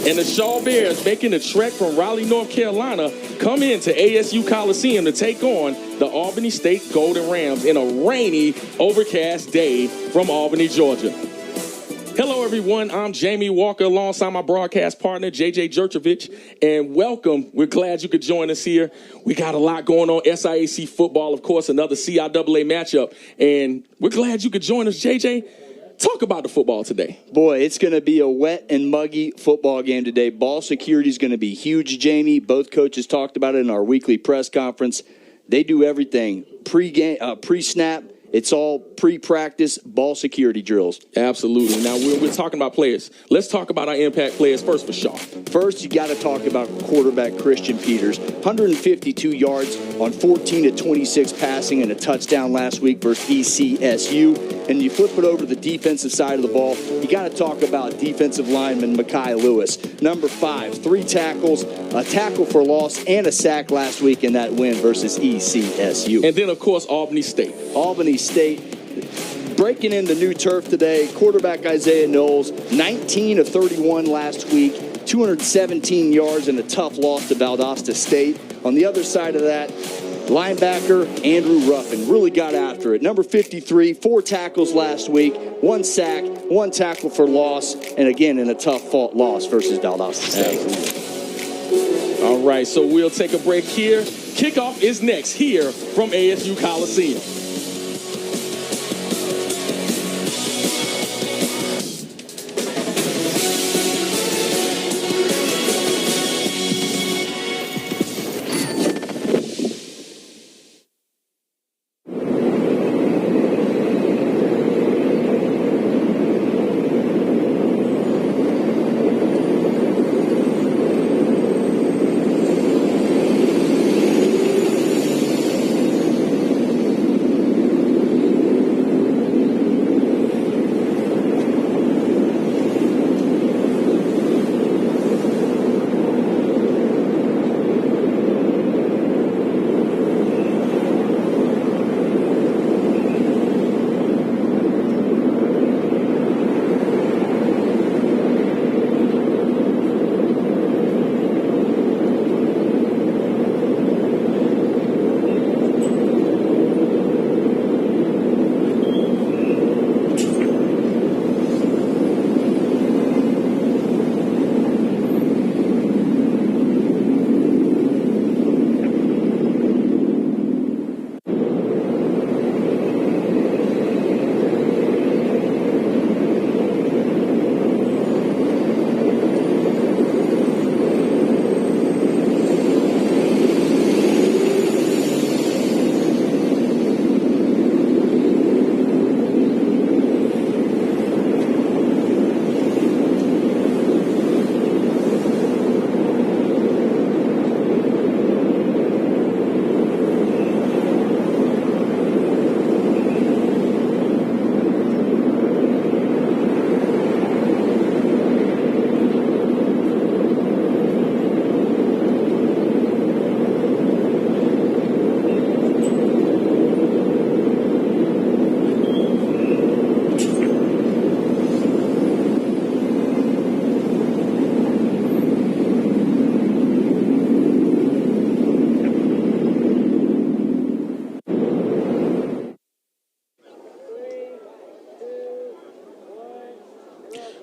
And the Shaw Bears, making the trek from Raleigh, North Carolina, come into ASU Coliseum to take on the Albany State Golden Rams in a rainy, overcast day from Albany, Georgia. Hello, everyone. I'm Jamie Walker alongside my broadcast partner, JJ Jurchevich, and welcome. We're glad you could join us here. We got a lot going on. SIAC football, of course, another CIAA matchup, and we're glad you could join us, JJ. Talk about the football today. Boy, it's going to be a wet and muggy football game today. Ball security is going to be huge, Jamie. Both coaches talked about it in our weekly press conference. They do everything pre-game, pre-snap. It's all pre-practice ball security drills. Absolutely. Now, we're talking about players. Let's talk about our impact players first for Shaw. First, you got to talk about quarterback Christian Peters. 152 yards on 14 to 26 passing and a touchdown last week versus ECSU. And you flip it over to the defensive side of the ball, you got to talk about defensive lineman Mekhi Lewis. Number 5, 3 tackles, a tackle for loss, and a sack last week in that win versus ECSU. And then, of course, Albany State. Albany State breaking into new turf today. Quarterback Isaiah Knowles, 19 of 31 last week, 217 yards and a tough loss to Valdosta State. On the other side of that, linebacker Andrew Ruffin really got after it. Number 53, 4 tackles last week, 1 sack, 1 tackle for loss, and again in a tough fought loss versus Valdosta State. All right, so we'll take a break here. Kickoff is next here from ASU Coliseum.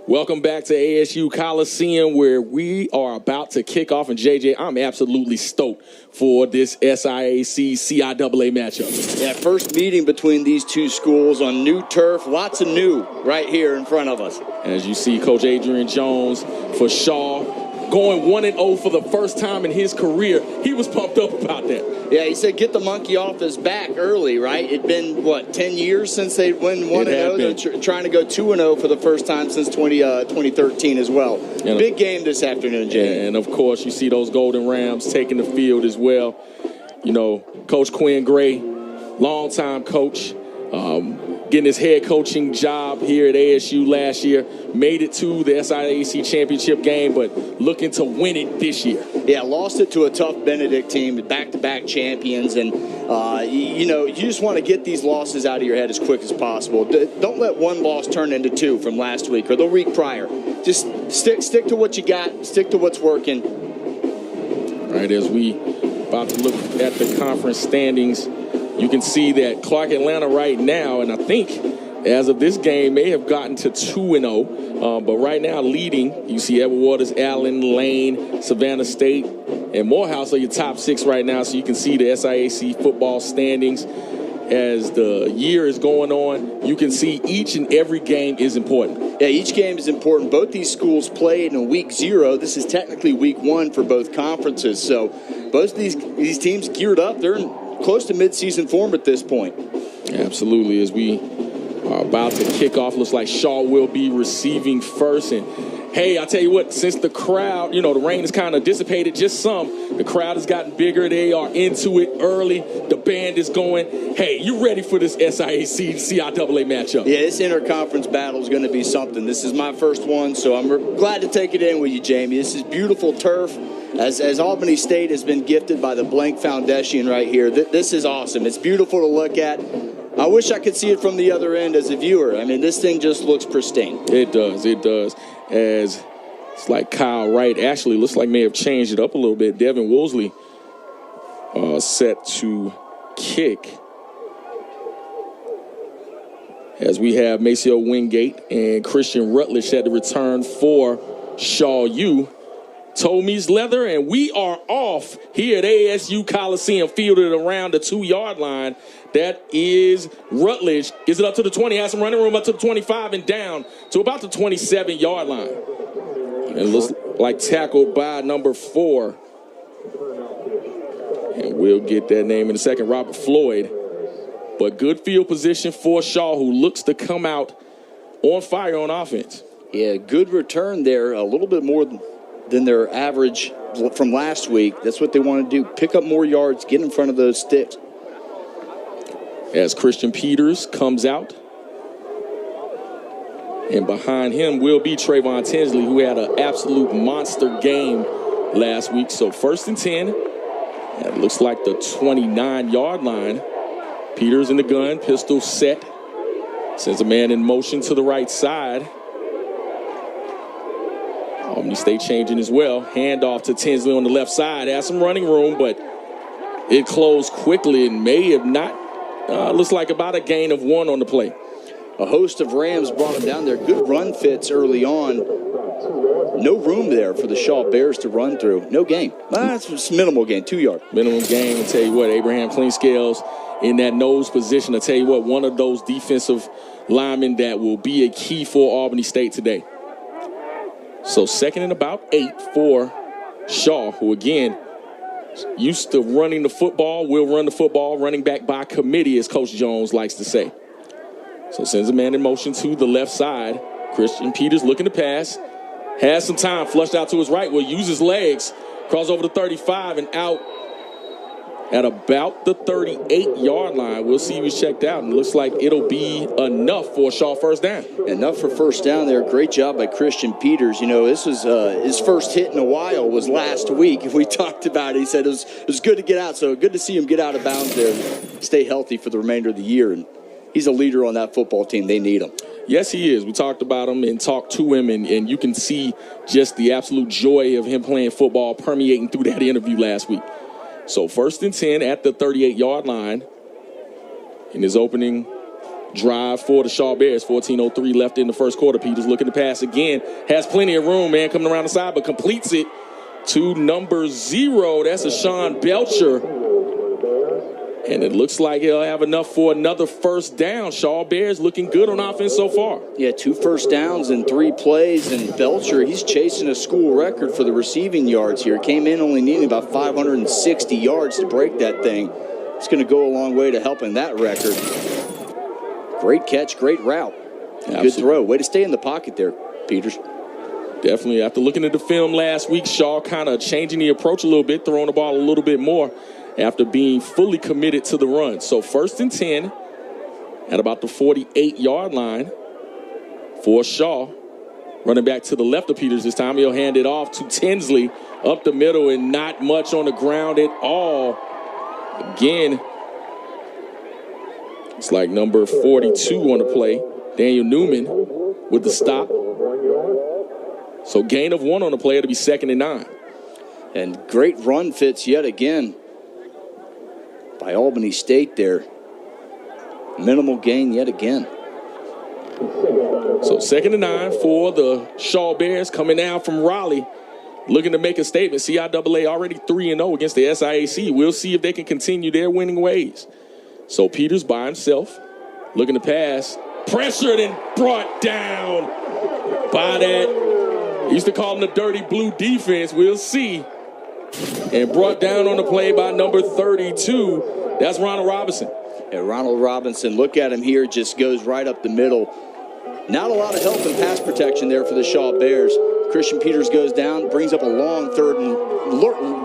Welcome back to ASU Coliseum, where we are about to kick off. And, JJ, I'm absolutely stoked for this SIAC CIAA matchup. Yeah, first meeting between these two schools on new turf. Lots of new right here in front of us. As you see, Coach Adrian Jones for Shaw going 1-0 for the first time in his career. He was pumped up about that. Yeah, he said get the monkey off his back early, right? It'd been, 10 years since they went 1-0? They're trying to go 2-0 for the first time since 2013 as well. And big game this afternoon, Jay. And, of course, you see those Golden Rams taking the field as well. You know, Coach Quinn Gray, longtime coach, getting his head coaching job here at ASU last year, made it to the SIAC championship game, but looking to win it this year. Yeah, lost it to a tough Benedict team, back-to-back champions, and, you just want to get these losses out of your head as quick as possible. Don't let one loss turn into two from last week or the week prior. Just Stick to what you got. Stick to what's working. All right, as we about to look at the conference standings, you can see that Clark Atlanta right now, and I think as of this game, may have gotten to 2-0. But right now leading, you see Edward Waters, Allen, Lane, Savannah State, and Morehouse are your top 6 right now. So you can see the SIAC football standings. As the year is going on, you can see each and every game is important. Yeah, each game is important. Both these schools played in week 0. This is technically week 1 for both conferences. So both of these teams geared up. They're in close to midseason form at this point. Absolutely. As we are about to kick off, looks like Shaw will be receiving first. And hey, I tell you what, since the crowd, the rain has kind of dissipated just some, the crowd has gotten bigger. They are into it early. The band is going. Hey, you ready for this SIAC CIAA matchup? Yeah, this interconference battle is going to be something. This is my first one, so I'm glad to take it in with you, Jamie. This is beautiful turf. As Albany State has been gifted by the Blank Foundation right here, this is awesome. It's beautiful to look at. I wish I could see it from the other end as a viewer. I mean, this thing just looks pristine. It does. It does. As it's like Kyle Wright actually looks like may have changed it up a little bit. Devin Woolsey set to kick. As we have Maceo Wingate and Christian Rutledge set to return for Shaw U. Tommy's Leather, and we are off here at ASU Coliseum, fielded around the 2-yard line. That is Rutledge. Gets it up to the 20, has some running room up to the 25 and down to about the 27-yard line. And it looks like tackled by number 4. And we'll get that name in a second, Robert Floyd. But good field position for Shaw, who looks to come out on fire on offense. Yeah, good return there, a little bit more than their average from last week. That's what they want to do. Pick up more yards, get in front of those sticks. As Christian Peters comes out. And behind him will be Trayvon Tinsley, who had an absolute monster game last week. So 1st and 10. That looks like the 29-yard line. Peters in the gun, pistol set. Sends a man in motion to the right side. Albany State changing as well. Handoff to Tinsley on the left side. Has some running room, but it closed quickly and may have not. Looks like about a gain of 1 on the play. A host of Rams brought him down there. Good run fits early on. No room there for the Shaw Bears to run through. No gain. That's minimal gain, 2 yards. Minimum gain. I tell you what, Abraham Cleanscales in that nose position. I tell you what, one of those defensive linemen that will be a key for Albany State today. So 2nd and about 8 for Shaw, who again used to running the football, will run the football, running back by committee, as Coach Jones likes to say. So sends a man in motion to the left side. Christian Peters looking to pass. Has some time, flushed out to his right, will use his legs, cross over the 35 and out at about the 38-yard line. We'll see who's checked out, and it looks like it'll be enough for Shaw first down. Enough for first down there. Great job by Christian Peters. This was his first hit in a while was last week. We talked about it. He said it was good to get out, so good to see him get out of bounds there and stay healthy for the remainder of the year. And he's a leader on that football team. They need him. Yes, he is. We talked about him and talked to him, and you can see just the absolute joy of him playing football permeating through that interview last week. So 1st and 10 at the 38-yard line in his opening drive for the Shaw Bears. 14:03 left in the first quarter. Peters looking to pass again. Has plenty of room, man, coming around the side, but completes it to number 0. That's a Sean Belcher. And it looks like he'll have enough for another first down. Shaw Bears looking good on offense so far. Yeah, 2 first downs in 3 plays. And Belcher, he's chasing a school record for the receiving yards here. Came in only needing about 560 yards to break that thing. It's going to go a long way to helping that record. Great catch, great route. Good throw. Way to stay in the pocket there, Peters. Definitely. After looking at the film last week, Shaw kind of changing the approach a little bit, throwing the ball a little bit more after being fully committed to the run. So 1st and 10 at about the 48-yard line for Shaw. Running back to the left of Peters this time. He'll hand it off to Tinsley up the middle and not much on the ground at all. Again, it's like number 42 on the play. Daniel Newman with the stop. So gain of 1 on the play. It'll be 2nd and 9. And great run fits yet again by Albany State there. Minimal gain yet again. So 2nd and 9 for the Shaw Bears coming down from Raleigh, looking to make a statement. CIAA already 3-0 against the SIAC. We'll see if they can continue their winning ways. So Peters by himself, looking to pass. Pressured and brought down by that. He used to call them the dirty blue defense. We'll see. And brought down on the play by number 32. That's Ronald Robinson. Yeah, Ronald Robinson, look at him here, just goes right up the middle. Not a lot of help in pass protection there for the Shaw Bears. Christian Peters goes down, brings up a long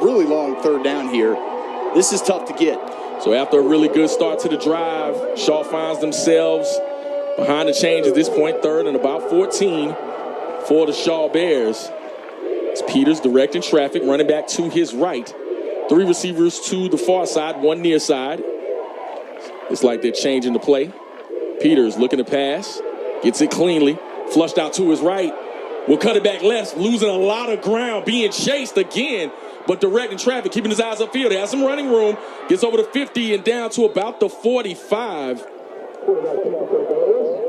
really long third down here. This is tough to get. So after a really good start to the drive, Shaw finds themselves behind the change at this point, 3rd and about 14 for the Shaw Bears. It's Peters directing traffic, running back to his right. 3 receivers to the far side, 1 near side. It's like they're changing the play. Peters looking to pass, gets it cleanly, flushed out to his right. Will cut it back left, losing a lot of ground, being chased again, but directing traffic, keeping his eyes upfield. He has some running room, gets over the 50 and down to about the 45.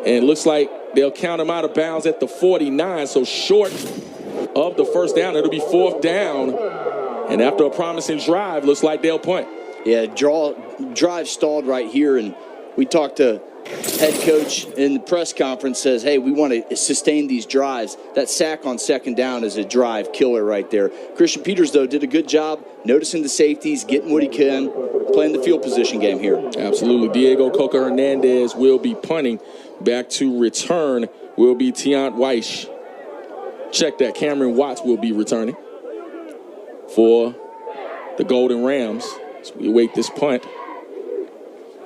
And it looks like they'll count him out of bounds at the 49, so short of the first down. It'll be 4th down. And after a promising drive, looks like they'll punt. Yeah, drive stalled right here, and we talked to head coach in the press conference, says, hey, we want to sustain these drives. That sack on 2nd down is a drive killer right there. Christian Peters, though, did a good job noticing the safeties, getting what he can, playing the field position game here. Absolutely. Diego Coca Hernandez will be punting. Back to return will be Tiant Weiss. Check that. Cameron Watts will be returning for the Golden Rams. So we await this punt.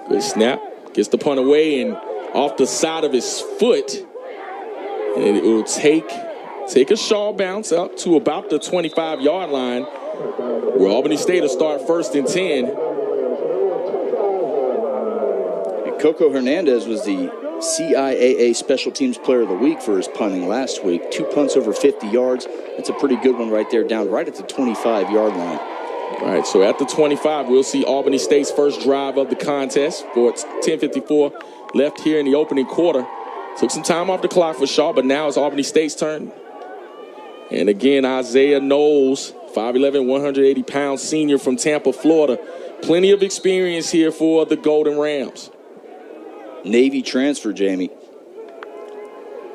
Good snap. Gets the punt away and off the side of his foot. And it will take a Shaw bounce up to about the 25-yard line, where Albany State will start 1st and 10. And Coco Hernandez was the CIAA Special Teams Player of the Week for his punting last week. 2 punts over 50 yards. That's a pretty good one right there, down right at the 25-yard line. All right, so at the 25, we'll see Albany State's first drive of the contest for 10:54 left here in the opening quarter. Took some time off the clock for Shaw, but now it's Albany State's turn. And again, Isaiah Knowles, 5'11", 180-pound senior from Tampa, Florida. Plenty of experience here for the Golden Rams. Navy transfer, Jamie.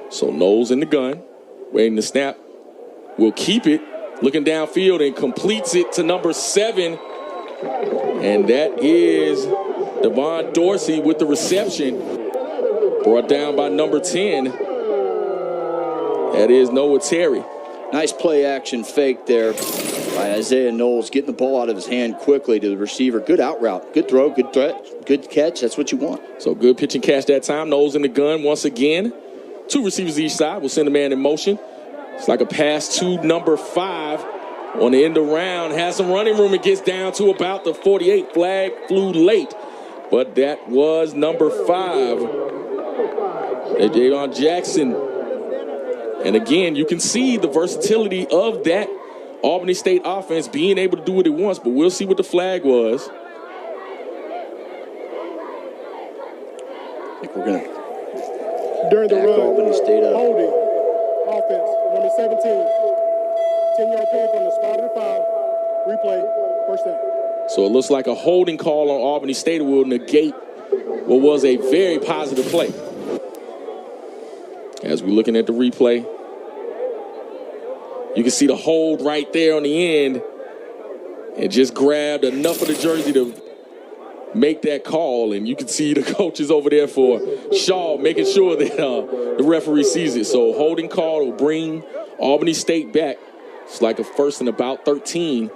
So Knowles in the gun, waiting to snap. Will keep it, looking downfield and completes it to number 7. And that is Devon Dorsey with the reception. Brought down by number 10. That is Noah Terry. Nice play action fake there by Isaiah Knowles, getting the ball out of his hand quickly to the receiver. Good out route, good throw, good threat, good catch. That's what you want. So good pitch and catch that time. Knowles in the gun once again. 2 receivers each side. We'll send a man in motion. It's like a pass to number 5 on the end around. Has some running room. It gets down to about the 48. Flag flew late, but that was number 5. Jadon Jackson. And again, you can see the versatility of that Albany State offense being able to do what it wants, but we'll see what the flag was. I think we're going to during the run, Albany State up. Holding offense, number 17, 10-yard penalty from the spot of the foul. Replay, first down. So it looks like a holding call on Albany State will negate what was a very positive play. As we're looking at the replay, you can see the hold right there on the end and just grabbed enough of the jersey to make that call. And you can see the coaches over there for Shaw making sure that the referee sees it. So holding call will bring Albany State back. It's like a 1st and about 13.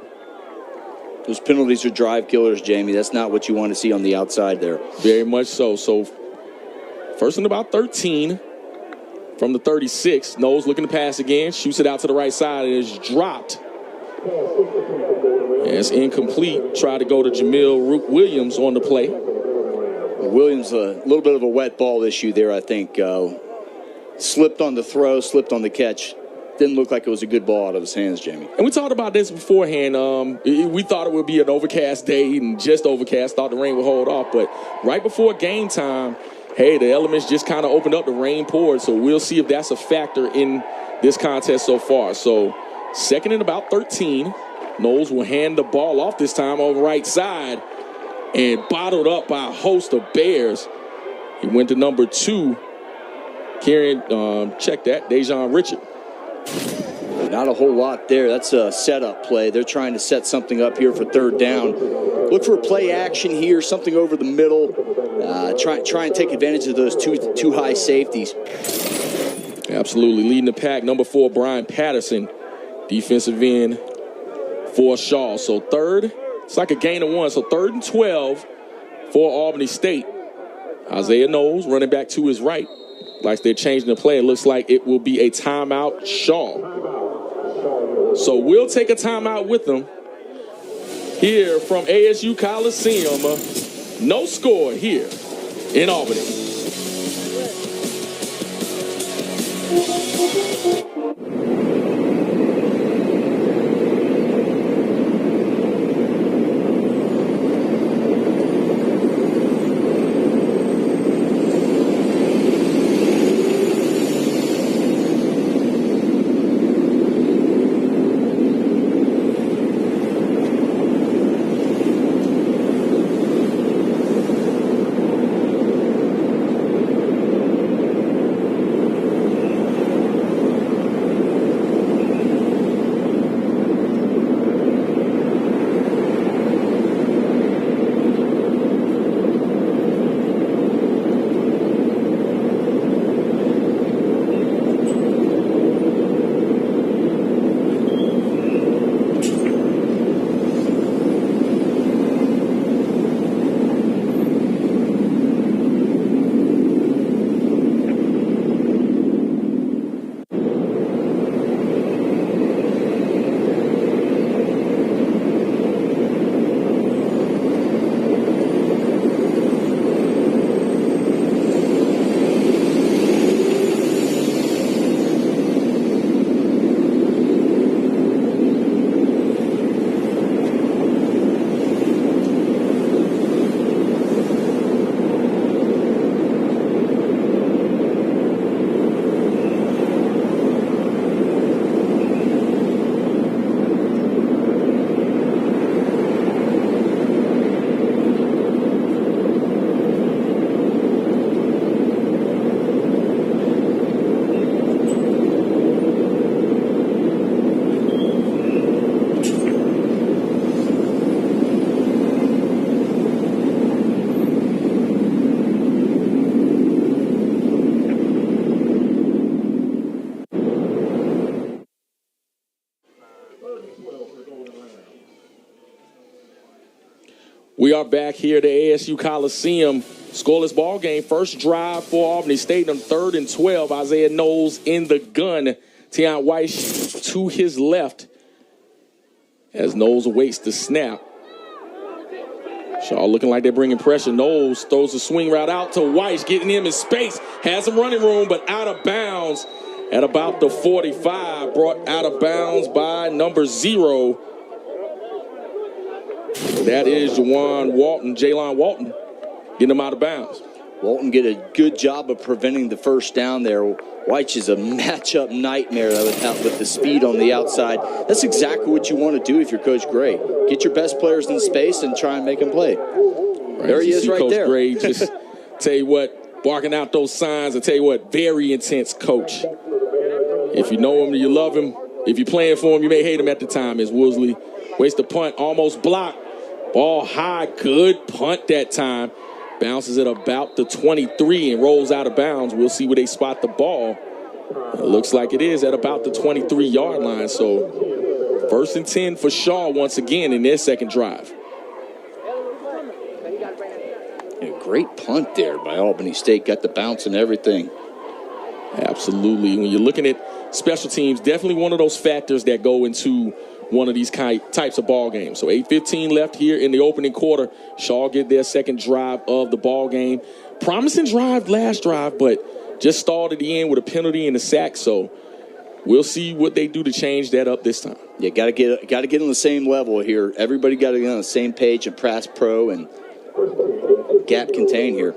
Those penalties are drive killers, Jamie. That's not what you want to see on the outside there. Very much so. So 1st and about 13 from the 36. Knowles looking to pass again. Shoots it out to the right side and is dropped. And it's incomplete. Try to go to Jamil Williams on the play. Williams, a little bit of a wet ball issue there, I think. Slipped on the throw, slipped on the catch. didn't look like it was a good ball out of his hands, Jamie. And we talked about this beforehand. We thought it would be an overcast day and just overcast. Thought the rain would hold off. But right before game time, hey, the elements just kind of opened up. The rain poured. So we'll see if that's a factor in this contest so far. So second and about 13. Knowles will hand the ball off this time on the right side and bottled up by a host of Bears. He went to number 2. Carrying, check that, Dejon Richard. Not a whole lot there. That's a setup play. They're trying to set something up here for third down. Look for a play action here, something over the middle. Try and take advantage of those two high safeties. Absolutely. Leading the pack, number 4, Brian Patterson, defensive end for Shaw. So third, it's like a gain of 1. So 3rd and 12 for Albany State. Isaiah Knowles running back to his right. Like they're changing the play. It looks like it will be a timeout, Shaw. So we'll take a timeout with them here from ASU Coliseum. No score here in Albany. We are back here at the ASU Coliseum. Scoreless ball game. First drive for Albany State on 3rd and 12. Isaiah Knowles in the gun. Teion Weiss to his left as Knowles awaits the snap. Shaw looking like they're bringing pressure. Knowles throws a swing route out to Weiss, getting him in space. Has some running room, but out of bounds at about the 45. Brought out of bounds by number 0. That is Jaylon Walton, getting him out of bounds. Walton did a good job of preventing the first down there. White is a matchup nightmare with the speed on the outside. That's exactly what you want to do if you're Coach Gray. Get your best players in space and try and make them play. Right, there he is right Coach there. Gray just tell you what, barking out those signs. I tell you what, very intense coach. If you know him, you love him. If you're playing for him, you may hate him at the time. As Woolsey wastes the punt, almost blocked. Ball high, good punt that time. Bounces at about the 23 and rolls out of bounds. We'll see where they spot the ball. It looks like it is at about the 23-yard line. So 1st and 10 for Shaw once again in their second drive. A great punt there by Albany State. Got the bounce and everything. Absolutely. When you're looking at special teams, definitely one of those factors that go into one of these types of ball games. So 8:15 left here in the opening quarter. Shaw get their second drive of the ball game. Promising drive last drive, but just stalled at the end with a penalty and a sack. So we'll see what they do to change that up this time. Yeah, got to get on the same level here. Everybody got to get on the same page and pass pro and gap contain here.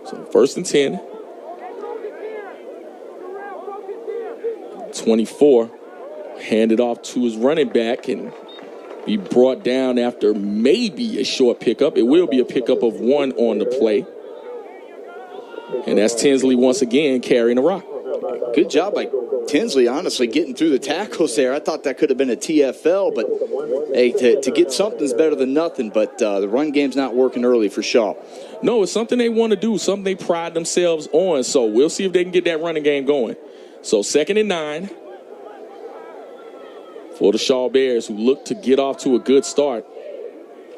So 1st and 10. 24. Handed off to his running back and be brought down after maybe a short pickup. It will be a pickup of 1 on the play. And that's Tinsley once again carrying the rock. Good job by Tinsley, honestly, getting through the tackles there. I thought that could have been a TFL, but hey, to get something's better than nothing. But the run game's not working early for Shaw. No, it's something they want to do, something they pride themselves on. So we'll see if they can get that running game going. So 2nd and 9 for the Shaw Bears, who look to get off to a good start.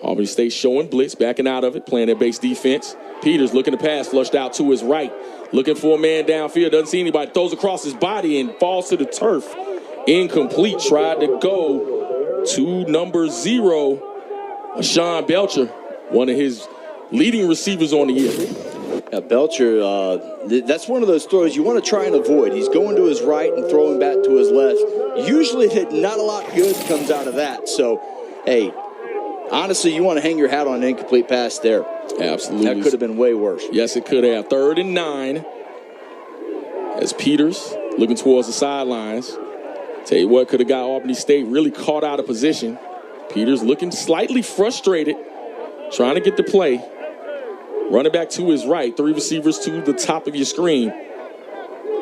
Albany State showing blitz, backing out of it, playing their base defense. Peters looking to pass, flushed out to his right. Looking for a man downfield, doesn't see anybody. Throws across his body and falls to the turf. Incomplete, tried to go to number 0, Sean Belcher, one of his leading receivers on the year. Belcher, that's one of those throws you want to try and avoid. He's going to his right and throwing back to his left. Usually not a lot good comes out of that. So, hey, honestly, you want to hang your hat on an incomplete pass there. Absolutely. That could have been way worse. Yes, it could have. 3rd and 9 as Peters looking towards the sidelines. Tell you what, could have got Albany State really caught out of position. Peters looking slightly frustrated, trying to get the play. Running back to his right, 3 receivers to the top of your screen.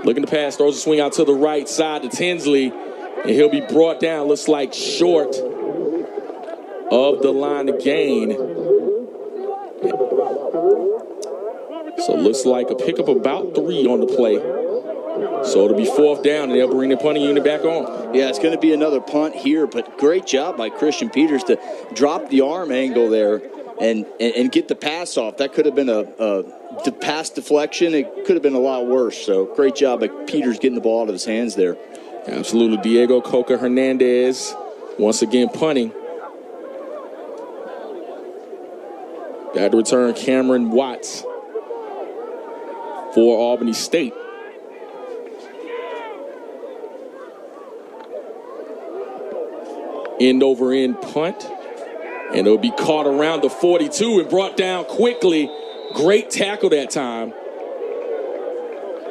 Looking to pass, throws a swing out to the right side to Tinsley, and he'll be brought down, looks like short of the line of gain. So it looks like a pickup about 3 on the play. So it'll be 4th down, and they'll bring the punting unit back on. Yeah, it's going to be another punt here, but great job by Christian Peters to drop the arm angle there and get the pass off. That could have been a pass deflection. It could have been a lot worse. So great job by Peters getting the ball out of his hands there. Absolutely. Diego Coca Hernandez once again punting. Back to return Cameron Watts for Albany State. End over end punt. And it'll be caught around the 42 and brought down quickly. Great tackle that time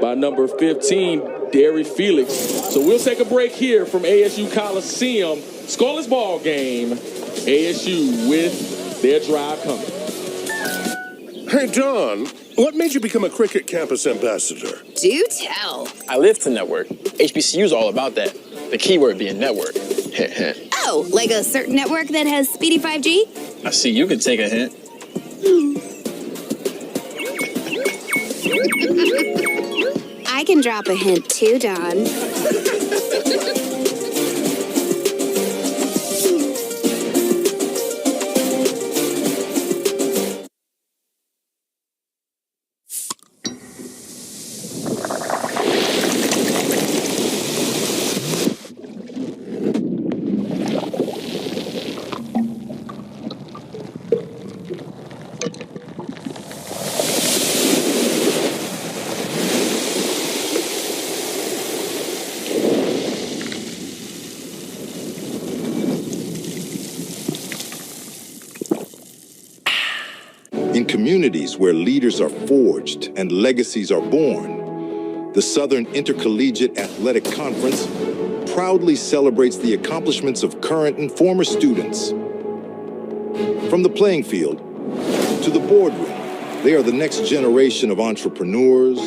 by number 15, Derry Felix. So we'll take a break here from ASU Coliseum. Scoreless ball game. ASU with their drive coming. Hey, Don, what made you become a Cricket Campus ambassador? Do tell. I live to network. HBCU's all about that. The keyword being network. Oh, like a certain network that has speedy 5G? I see you could take a hint. I can drop a hint too, Don. In communities where leaders are forged and legacies are born, the Southern Intercollegiate Athletic Conference proudly celebrates the accomplishments of current and former students. From the playing field to the boardroom, they are the next generation of entrepreneurs,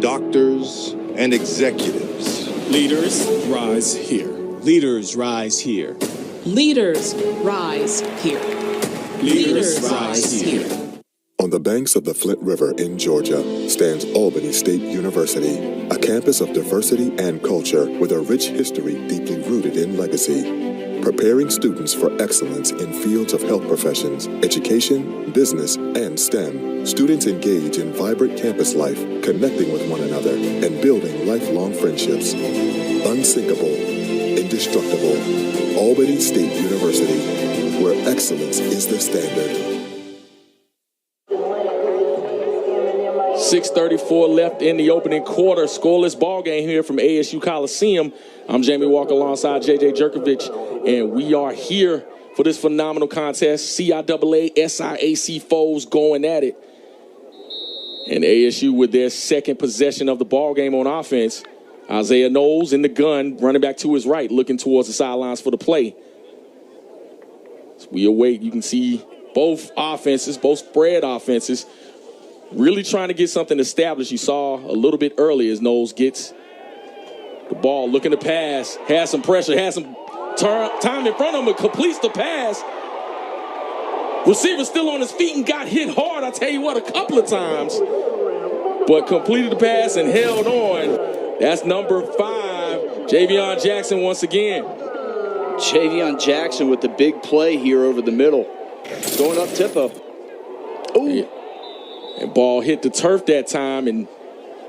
doctors, and executives. Leaders rise here. Leaders rise here. Leaders rise here. Leaders rise here. On the banks of the Flint River in Georgia stands Albany State University, a campus of diversity and culture with a rich history deeply rooted in legacy. Preparing students for excellence in fields of health professions, education, business, and STEM, students engage in vibrant campus life, connecting with one another and building lifelong friendships. Unsinkable, indestructible, Albany State University, where excellence is the standard. 6:34 left in the opening quarter. Scoreless ball game here from ASU Coliseum. I'm Jamie Walker alongside JJ Jerkovich, and we are here for this phenomenal contest. CIAA, SIAC foes going at it. And ASU with their second possession of the ball game on offense. Isaiah Knowles in the gun, running back to his right, looking towards the sidelines for the play. As we await, you can see both offenses, both spread offenses, really trying to get something established. You saw a little bit earlier as Knowles gets the ball, looking to pass, has some pressure, has some time in front of him, but completes the pass. Receiver still on his feet and got hit hard, I tell you what, a couple of times. But completed the pass and held on. That's number 5, Javion Jackson once again. Javion Jackson with the big play here over the middle. Going up tempo. Ooh. And ball hit the turf that time and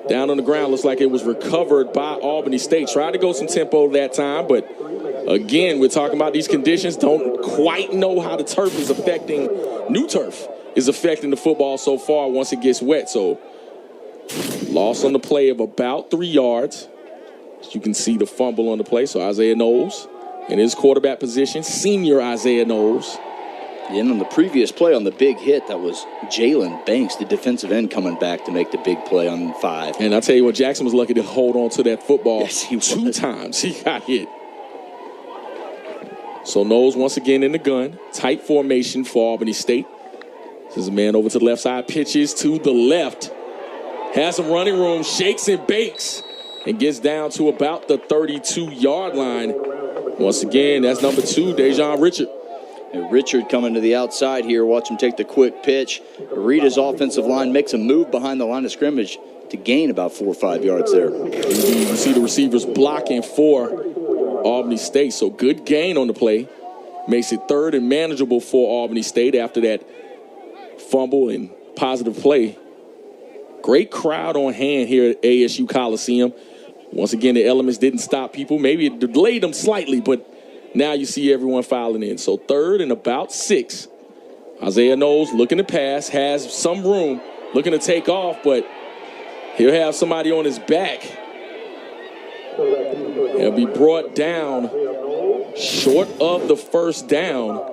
down on the ground. Looks like it was recovered by Albany State. Tried to go some tempo that time, but again, we're talking about these conditions. Don't quite know how the turf is affecting, new turf is affecting the football so far once it gets wet. So loss on the play of about 3 yards. As you can see the fumble on the play. So Isaiah Knowles in his quarterback position, senior Isaiah Knowles. And on the previous play on the big hit, that was Jalen Banks, the defensive end, coming back to make the big play on 5. And I tell you what, Jackson was lucky to hold on to that football. Yes, he was. 2 times he got hit. So Knowles once again in the gun. Tight formation for Albany State. This is a man over to the left side, pitches to the left. Has some running room, shakes and bakes, and gets down to about the 32-yard line. Once again, that's number 2, Dejon Richard. And Richard coming to the outside here. Watch him take the quick pitch. Rita's offensive line makes a move behind the line of scrimmage to gain about 4 or 5 yards there. You see the receivers blocking for Albany State. So good gain on the play. Makes it 3rd and manageable for Albany State after that fumble and positive play. Great crowd on hand here at ASU Coliseum. Once again, the elements didn't stop people. Maybe it delayed them slightly, but now you see everyone filing in. So 3rd and about 6. Isaiah Knowles looking to pass, has some room, looking to take off, but he'll have somebody on his back. He'll be brought down short of the first down.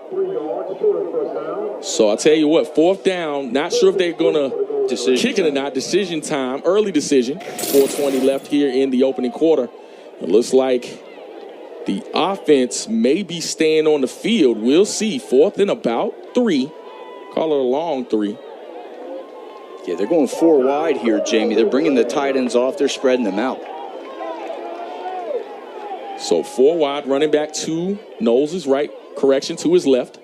So I'll tell you what, 4th down, not sure if they're going to kick it or not. Decision time, early decision. 4:20 left here in the opening quarter. It looks like the offense may be staying on the field. We'll see. 4th and about 3. Call it a long 3. Yeah, they're going 4 wide here, Jamie. They're bringing the tight ends off. They're spreading them out. So 4 wide, running back to Knowles' right. Correction, to his left.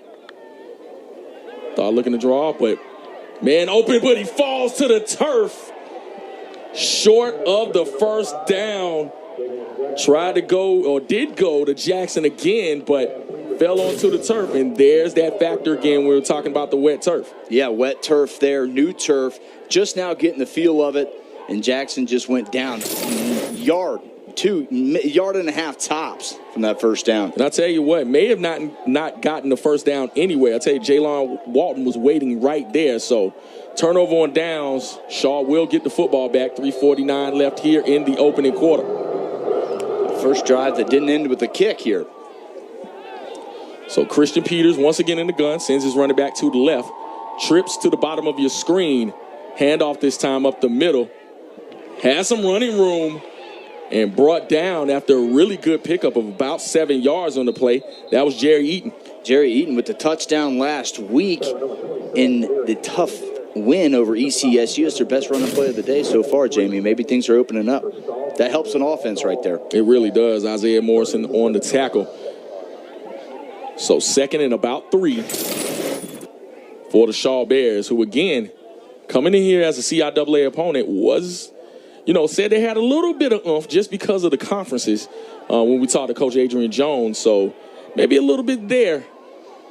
Thought looking to draw, but man open, but he falls to the turf. Short of the first down. Tried to go, or did go, to Jackson again, but fell onto the turf. And there's that factor again. We were talking about the wet turf. Yeah, wet turf there, new turf. Just now getting the feel of it. And Jackson just went down yard and a half tops from that first down. And I tell you what, may have not gotten the first down anyway. I tell you, Jalon Walton was waiting right there. So turnover on downs. Shaw will get the football back. 3:49 left here in the opening quarter. First drive that didn't end with a kick here. So Christian Peters once again in the gun, sends his running back to the left, trips to the bottom of your screen, handoff this time up the middle, has some running room, and brought down after a really good pickup of about 7 yards on the play. That was Jerry Eaton. Jerry Eaton with the touchdown last week in the tough win over ECSU. It's their best running play of the day so far, Jamie. Maybe things are opening up. That helps an offense right there. It really does. Isaiah Morrison on the tackle. So 2nd and about 3 for the Shaw Bears, who again, coming in here as a CIAA opponent, was, said they had a little bit of oomph just because of the conferences when we talked to Coach Adrian Jones. So maybe a little bit there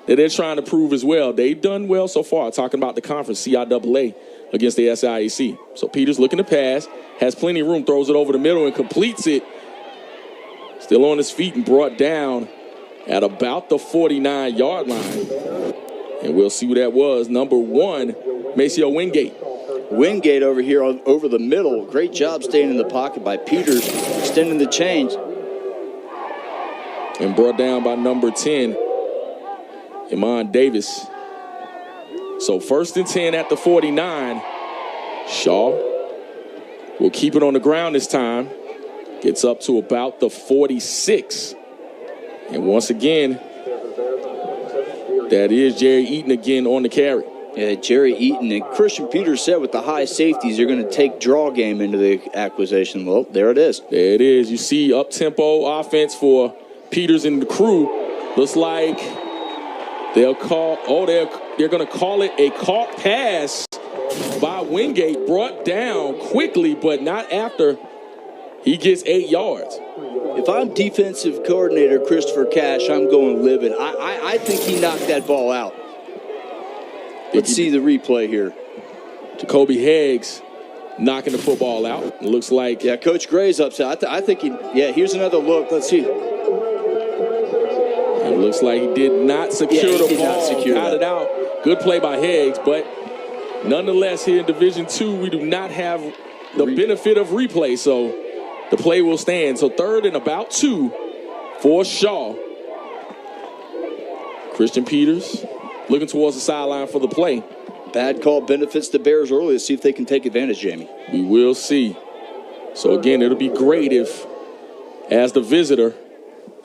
that they're trying to prove as well. They've done well so far, talking about the conference, CIAA, against the SIAC. So Peters looking to pass, has plenty of room, throws it over the middle and completes it. Still on his feet and brought down at about the 49-yard line. And we'll see who that was. Number 1, Maceo Wingate. Wingate over here over the middle. Great job staying in the pocket by Peters, extending the change. And brought down by number 10, Iman Davis. So 1st and 10 at the 49. Shaw will keep it on the ground this time. Gets up to about the 46. And once again, that is Jerry Eaton again on the carry. Yeah, Jerry Eaton and Christian Peters said with the high safeties, they're going to take draw game into the acquisition. Well, there it is. There it is. You see up-tempo offense for Peters and the crew. Looks like they're going to call it a caught pass by Wingate. Brought down quickly, but not after he gets 8 yards. If I'm defensive coordinator Christopher Cash, I'm going livid. I think he knocked that ball out. Let's see the replay here. Jacoby Heggs knocking the football out. It looks like... Yeah, Coach Gray's upset. I think here's another look. Let's see. It looks like he did not secure the ball. Got it out. Good play by Heggs, but nonetheless here in Division II, we do not have the benefit of replay, so the play will stand. So 3rd and about 2 for Shaw. Christian Peters looking towards the sideline for the play. Bad call benefits the Bears early. Let's see if they can take advantage, Jamie. We will see. So again, it'll be great if, as the visitor,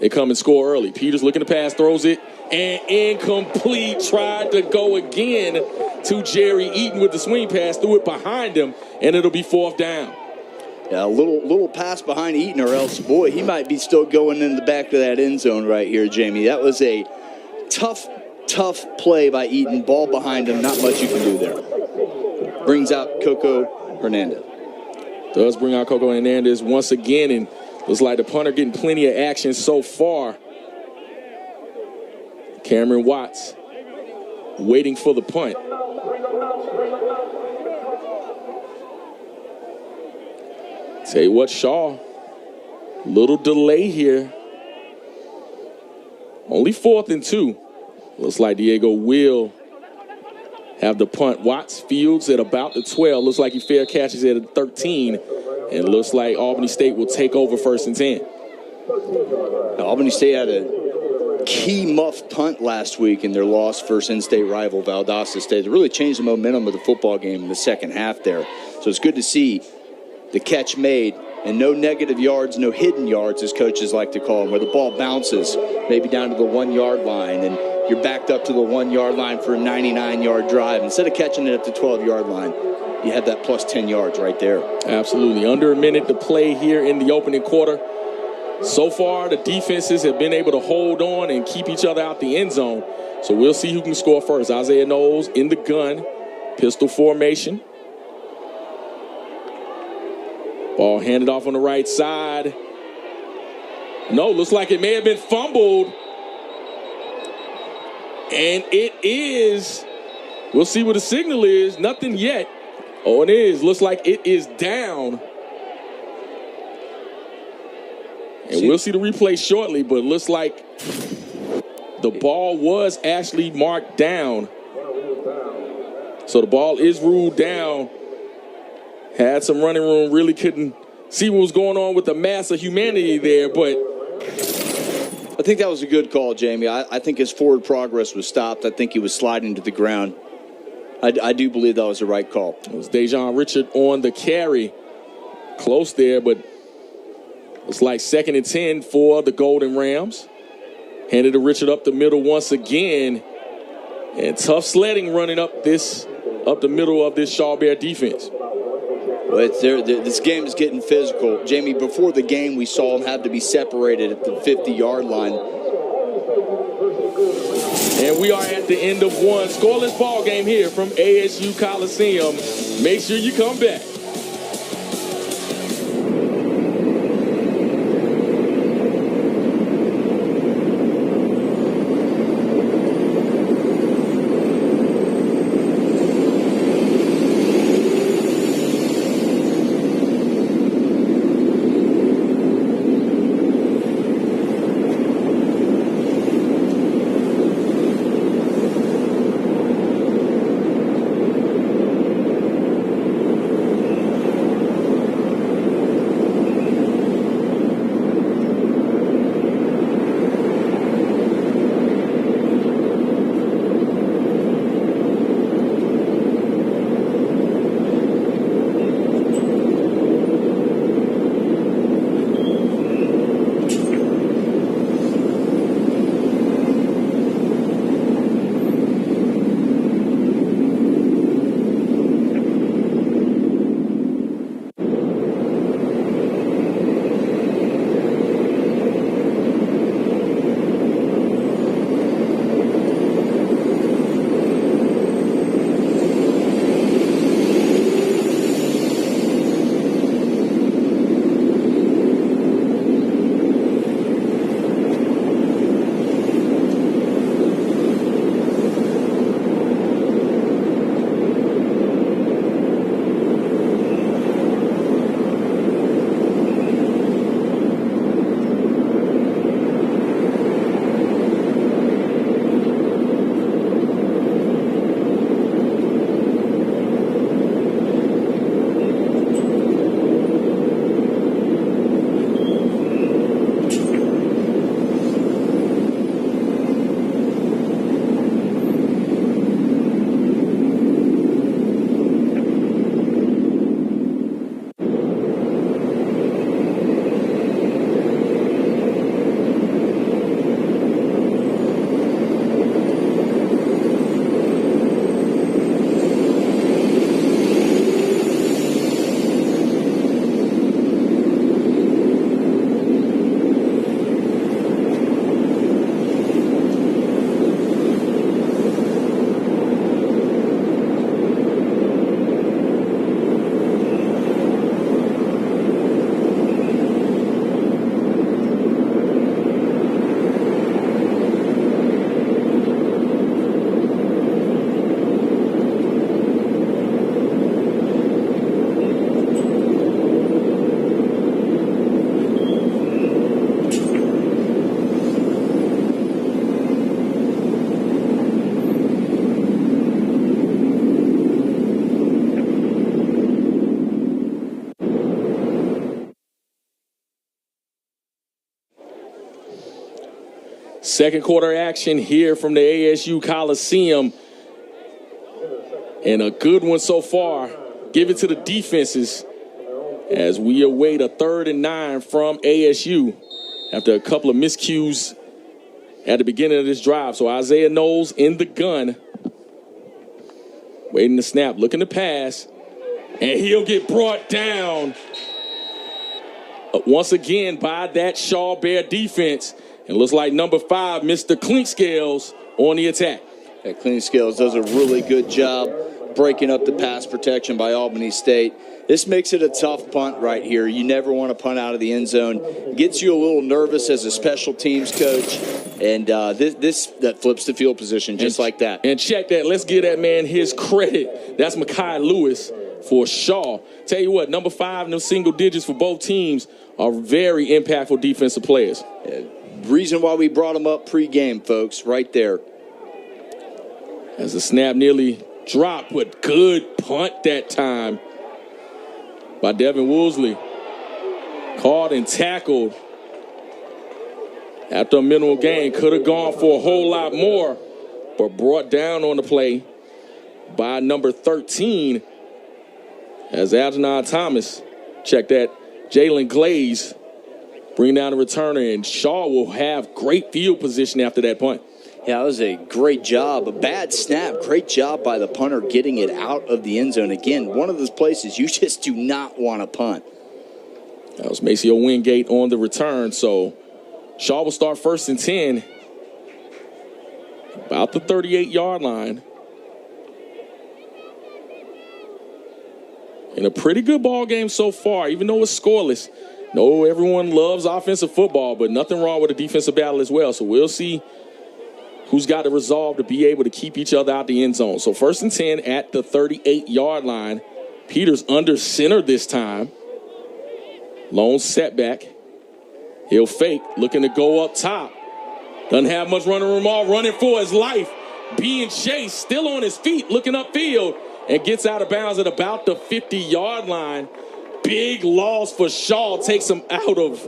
they come and score early. Peters looking to pass, throws it, and incomplete. Tried to go again to Jerry Eaton with the swing pass, threw it behind him, and it'll be 4th down. Yeah, a little pass behind Eaton, or else, boy, he might be still going in the back of that end zone right here, Jamie. That was a tough play by Eaton. Ball behind him, not much you can do there. Brings out Coco Hernandez. Does bring out Coco Hernandez once again, and looks like the punter getting plenty of action so far. Cameron Watts waiting for the punt. Tell you what, Shaw, little delay here. Only 4th and 2. Looks like Diego will have the punt. Watts fields at about the 12. Looks like he fair catches it at 13. And looks like Albany State will take over 1st and 10. Albany State had a key muff punt last week in their loss versus in-state rival Valdosta State. It really changed the momentum of the football game in the second half there. So it's good to see the catch made and no negative yards, no hidden yards, as coaches like to call them, where the ball bounces maybe down to the 1 yard line and you're backed up to the 1 yard line for a 99-yard drive. Instead of catching it at the 12-yard line, you have that plus 10 yards right there. Absolutely. Under a minute to play here in the opening quarter. So far, the defenses have been able to hold on and keep each other out the end zone. So we'll see who can score first. Isaiah Knowles in the gun. Pistol formation. Ball handed off on the right side. No, looks like it may have been fumbled. And it is. We'll see what the signal is. Nothing yet. Oh, it is. Looks like it is down. And we'll see the replay shortly, but it looks like the ball was actually marked down. So the ball is ruled down. Had some running room, really couldn't see what was going on with the mass of humanity there, but I think that was a good call, Jamie. I think his forward progress was stopped. I think he was sliding to the ground. I do believe that was the right call. It was Dejon Richard on the carry. Close there, but it's like 2nd and 10 for the Golden Rams. Handed to Richard up the middle once again. And tough sledding running up the middle of this Shaw Bear defense. Well, this game is getting physical. Jamie, before the game, we saw them have to be separated at the 50-yard line. And we are at the end of one scoreless ball game here from ASU Coliseum. Make sure you come back. Second quarter action here from the ASU Coliseum. And a good one so far. Give it to the defenses as we await a 3rd and 9 from ASU after a couple of miscues at the beginning of this drive. So Isaiah Knowles in the gun. Waiting to snap, looking to pass. And he'll get brought down once again by that Shaw Bear defense. It looks like number 5, Mr. Clinkscales, on the attack. Yeah, Clinkscales does a really good job breaking up the pass protection by Albany State. This makes it a tough punt right here. You never want to punt out of the end zone. Gets you a little nervous as a special teams coach. And that flips the field position just like that. And check that. Let's give that man his credit. That's Mekhi Lewis for Shaw. Tell you what, number 5 and the single digits for both teams are very impactful defensive players. Reason why we brought him up pre-game, folks, right there. As the snap nearly dropped, but good punt that time by Devin Woolsey. Caught and tackled after a minimal gain. Could have gone for a whole lot more, but brought down on the play by number 13 as Algernon Thomas. Check that. Jalen Glaze bring down the returner, and Shaw will have great field position after that punt. Yeah, that was a great job. A bad snap. Great job by the punter getting it out of the end zone. Again, one of those places you just do not want to punt. That was Maceo Wingate on the return. So Shaw will start 1st and 10. About the 38-yard line. And a pretty good ball game so far, even though it's scoreless. No, everyone loves offensive football, but nothing wrong with a defensive battle as well. So we'll see who's got the resolve to be able to keep each other out the end zone. So 1st and 10 at the 38-yard line. Peters under center this time. Lone setback. He'll fake, looking to go up top. Doesn't have much running room, all running for his life. Being chased, still on his feet, looking upfield, and gets out of bounds at about the 50-yard line. Big loss for Shaw, takes him out of,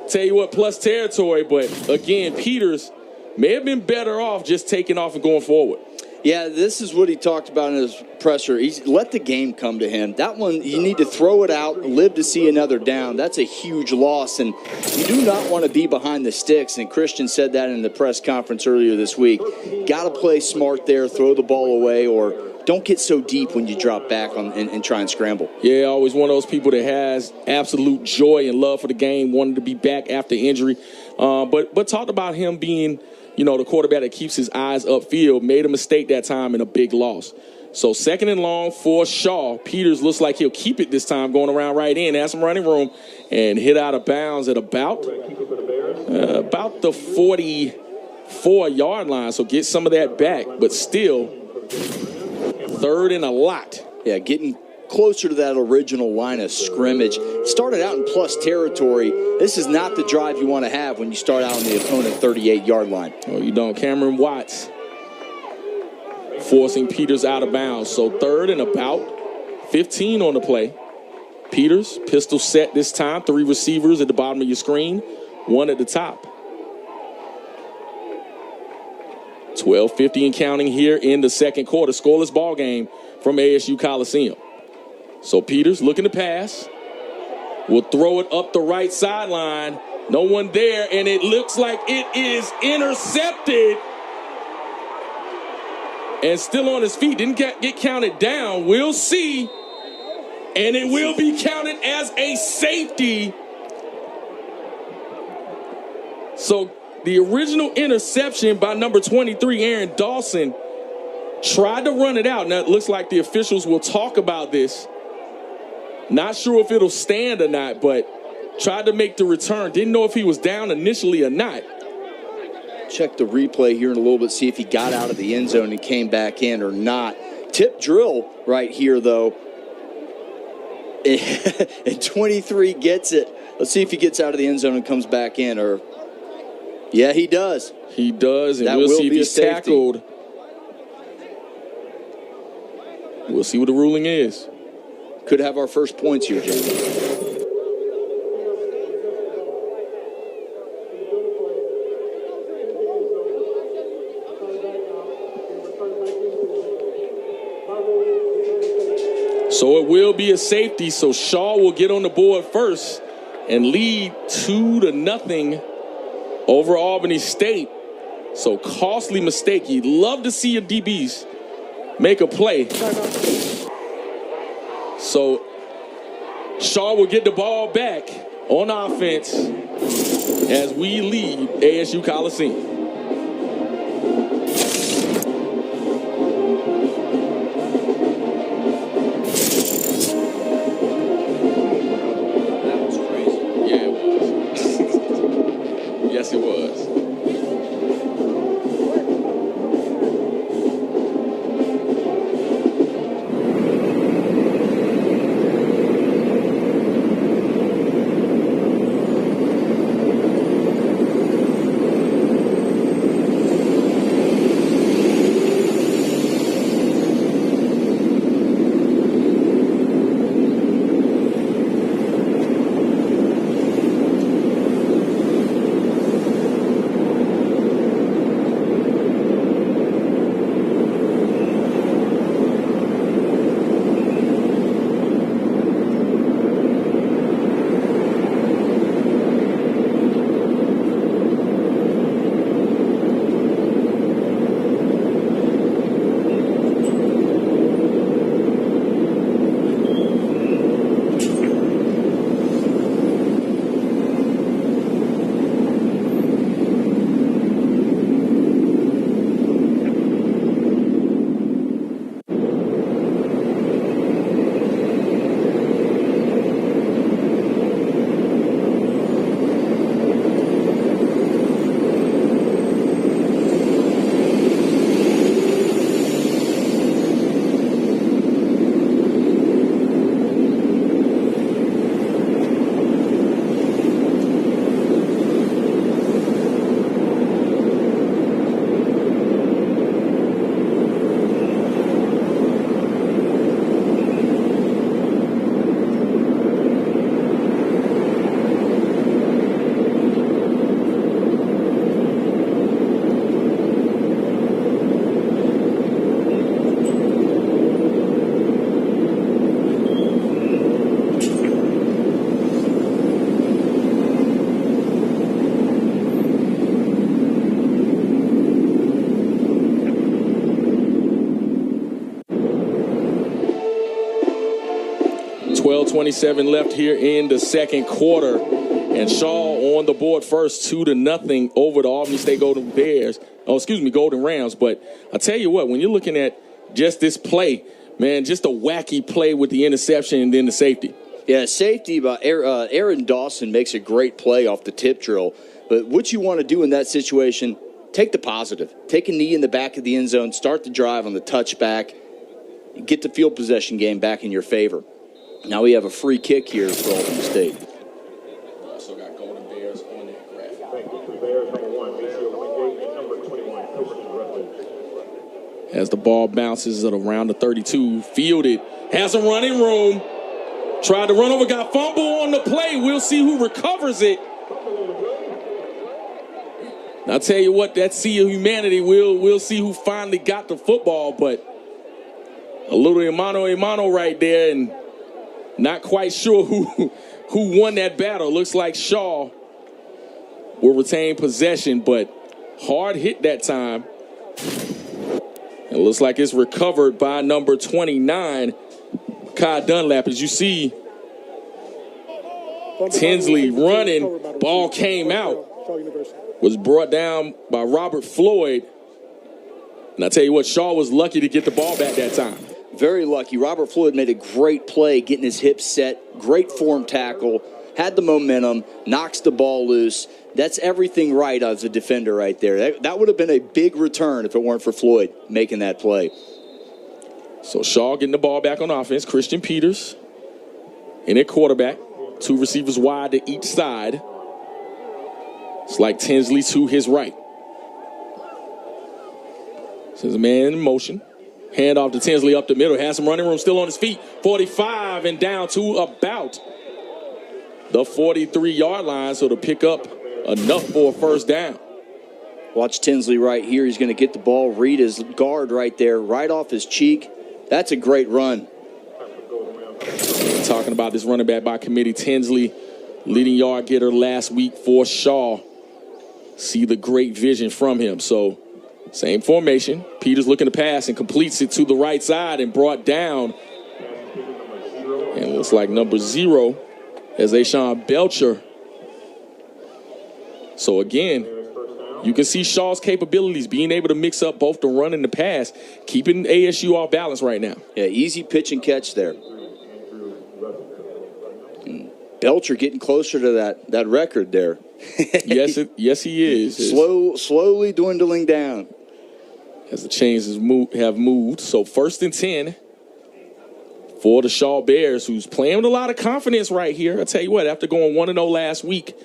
tell you what, plus territory. But again, Peters may have been better off just taking off and going forward. Yeah, this is what he talked about in his presser. He's let the game come to him. That one, you need to throw it out, live to see another down. That's a huge loss, and you do not want to be behind the sticks. And Christian said that in the press conference earlier this week. Got to play smart there, throw the ball away, or don't get so deep when you drop back and try and scramble. Yeah, always one of those people that has absolute joy and love for the game, wanted to be back after injury. But talked about him being, the quarterback that keeps his eyes upfield. Made a mistake that time and a big loss. So 2nd and long for Shaw. Peters looks like he'll keep it this time, going around right in, has some running room, and hit out of bounds at about the 44-yard line. So get some of that back, but still 3rd and a lot. Yeah, getting closer to that original line of scrimmage. Started out in plus territory. This is not the drive you want to have when you start out on the opponent 38-yard line. Oh, you don't. Cameron Watts forcing Peters out of bounds. So 3rd and about 15 on the play. Peters, pistol set this time. 3 receivers at the bottom of your screen. 1 at the top. 12:50 and counting here in the second quarter. Scoreless ball game from ASU Coliseum. So Peters looking to pass. Will throw it up the right sideline. No one there, and it looks like it is intercepted. And still on his feet. Didn't get counted down. We'll see. And it will be counted as a safety. So the original interception by number 23, Aaron Dawson, tried to run it out. Now, it looks like the officials will talk about this. Not sure if it'll stand or not, but tried to make the return. Didn't know if he was down initially or not. Check the replay here in a little bit, see if he got out of the end zone and came back in or not. Tip drill right here, though. And 23 gets it. Let's see if he gets out of the end zone and comes back in. Or, yeah, he does. He does, and we'll see if he's tackled. We'll see what the ruling is. Could have our first points here, Jamie. So it will be a safety. So Shaw will get on the board first and lead 2-0 over Albany State. So costly mistake. You'd love to see your DBs make a play. So Shaw will get the ball back on offense as we lead ASU Coliseum. That was crazy. Yeah, it was. Yes, it was. .27 left here in the second quarter. And Shaw on the board first, 2-0 over the Albany State Golden Rams. But I tell you what, when you're looking at just this play, man, just a wacky play with the interception and then the safety. Yeah, safety by Aaron Dawson makes a great play off the tip drill. But what you want to do in that situation, take the positive. Take a knee in the back of the end zone, start the drive on the touchback, get the field possession game back in your favor. Now we have a free kick here for Albany State. Also got Golden Bears on that graphic. As the ball bounces at around the 32, fielded, has a running room. Tried to run over, got fumble on the play. We'll see who recovers it. I'll tell you what, that sea of humanity, we'll see who finally got the football, but a little mano right there, and not quite sure who won that battle. Looks like Shaw will retain possession, but hard hit that time. It looks like it's recovered by number 29, Kai Dunlap. As you see, Tinsley running, ball came out, was brought down by Robert Floyd. And I tell you what, Shaw was lucky to get the ball back that time. Very lucky. Robert Floyd made a great play, getting his hips set, great form tackle, had the momentum, knocks the ball loose. That's everything right as a defender right there. That would have been a big return if it weren't for Floyd making that play. So Shaw getting the ball back on offense. Christian Peters in at quarterback. Two receivers wide to each side. It's like Tinsley to his right. So there's a man in motion. Hand off to Tinsley up the middle. Has some running room, still on his feet. 45 and down to about the 43-yard line. So to pick up enough for a first down. Watch Tinsley right here. He's going to get the ball, read his guard right there, right off his cheek. That's a great run. talking about this running back by committee. Tinsley, leading yard getter last week for Shaw. See the great vision from him. So same formation. Peters looking to pass and completes it to the right side and brought down. And it looks like number 0 as Ashawn Belcher. So again, you can see Shaw's capabilities being able to mix up both the run and the pass, keeping ASU off balance right now. Yeah, easy pitch and catch there. Belcher getting closer to that record there. yes, he is. Slowly dwindling down. As the chains have moved. So 1st and 10 for the Shaw Bears, who's playing with a lot of confidence right here. I tell you what, after going 1-0 last week,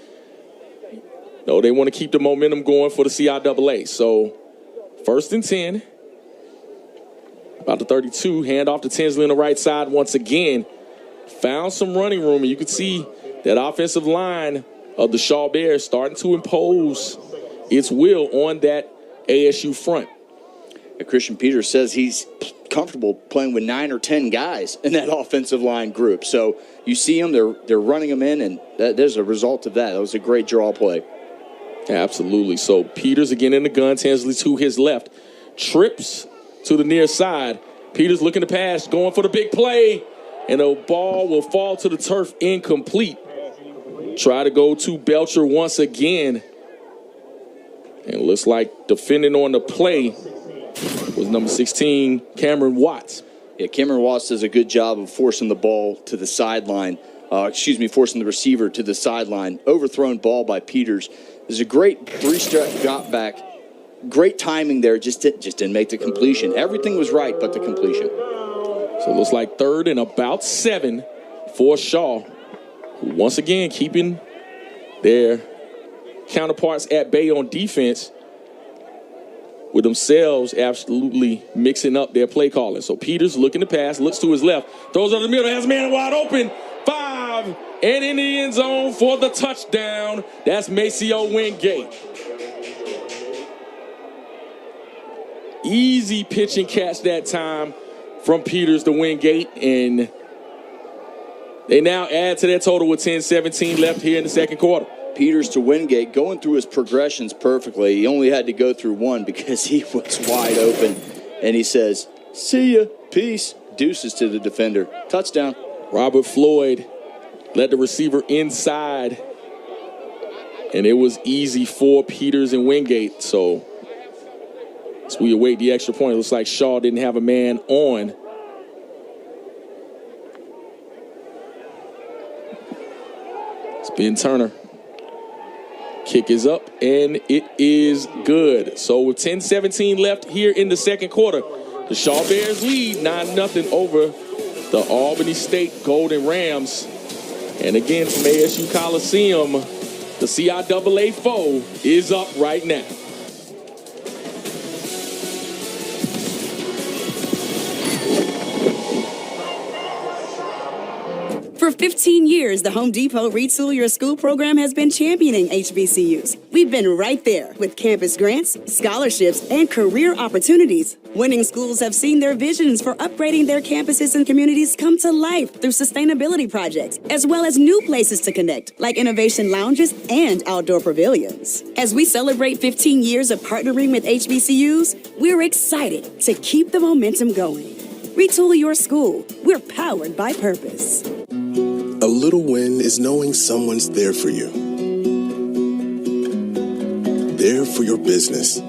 they want to keep the momentum going for the CIAA. So 1st and 10. About the 32. Hand off to Tinsley on the right side once again. Found some running room, and you can see that offensive line of the Shaw Bears starting to impose its will on that ASU front. Christian Peters says he's comfortable playing with 9 or 10 guys in that offensive line group. So you see them, they're running them in, and there's a result of that. That was a great draw play. Absolutely. So Peters again in the gun. Tinsley to his left. Trips to the near side. Peters looking to pass, going for the big play. And the ball will fall to the turf incomplete. Try to go to Belcher once again. And it looks like defending on the play was number 16, Cameron Watts. Yeah, Cameron Watts does a good job of forcing the ball to the sideline. Forcing the receiver to the sideline. Overthrown ball by Peters. There's a great 3-step drop back. Great timing there, just didn't make the completion. Everything was right but the completion. So it looks like 3rd and about 7 for Shaw, who once again keeping their counterparts at bay on defense, with themselves absolutely mixing up their play calling. So Peters looking to pass, looks to his left, throws over the middle, has a man wide open, 5, and in the end zone for the touchdown. That's Maceo Wingate. Easy pitch and catch that time from Peters to Wingate, and they now add to their total with 10-17 left here in the second quarter. Peters to Wingate going through his progressions perfectly. He only had to go through one because he was wide open, and he says, "See ya, peace," deuces to the defender. Touchdown. Robert Floyd led the receiver inside, and it was easy for Peters and Wingate. So as we await the extra point, it looks like Shaw didn't have a man on. It's Ben Turner. Kick is up, and it is good. So with 10-17 left here in the second quarter, the Shaw Bears lead 9-0 over the Albany State Golden Rams. And again, from ASU Coliseum, the CIAA foe is up right now. For 15 years, the Home Depot Retool Your School program has been championing HBCUs. We've been right there with campus grants, scholarships, and career opportunities. Winning schools have seen their visions for upgrading their campuses and communities come to life through sustainability projects, as well as new places to connect, like innovation lounges and outdoor pavilions. As we celebrate 15 years of partnering with HBCUs, we're excited to keep the momentum going. Retool your school. We're powered by purpose. A little win is knowing someone's there for you. There for your business.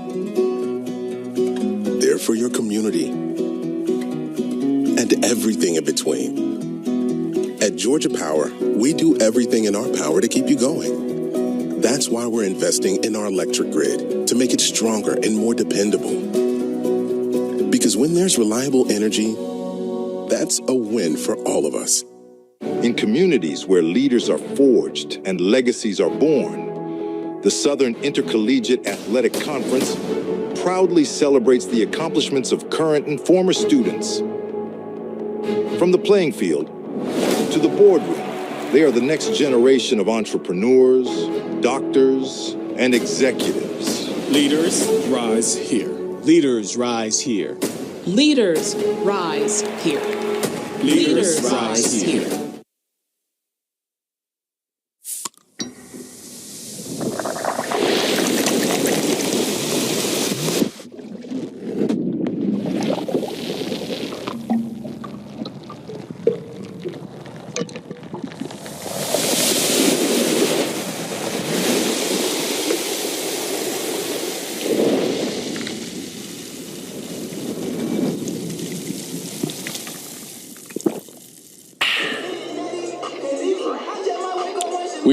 There for your community. And everything in between. At Georgia Power, we do everything in our power to keep you going. That's why we're investing in our electric grid, to make it stronger and more dependable. Because when there's reliable energy, that's a win for all of us. In communities where leaders are forged and legacies are born, the Southern Intercollegiate Athletic Conference proudly celebrates the accomplishments of current and former students. From the playing field to the boardroom, they are the next generation of entrepreneurs, doctors, and executives. Leaders rise here. Leaders rise here. Leaders rise here. Leaders rise here.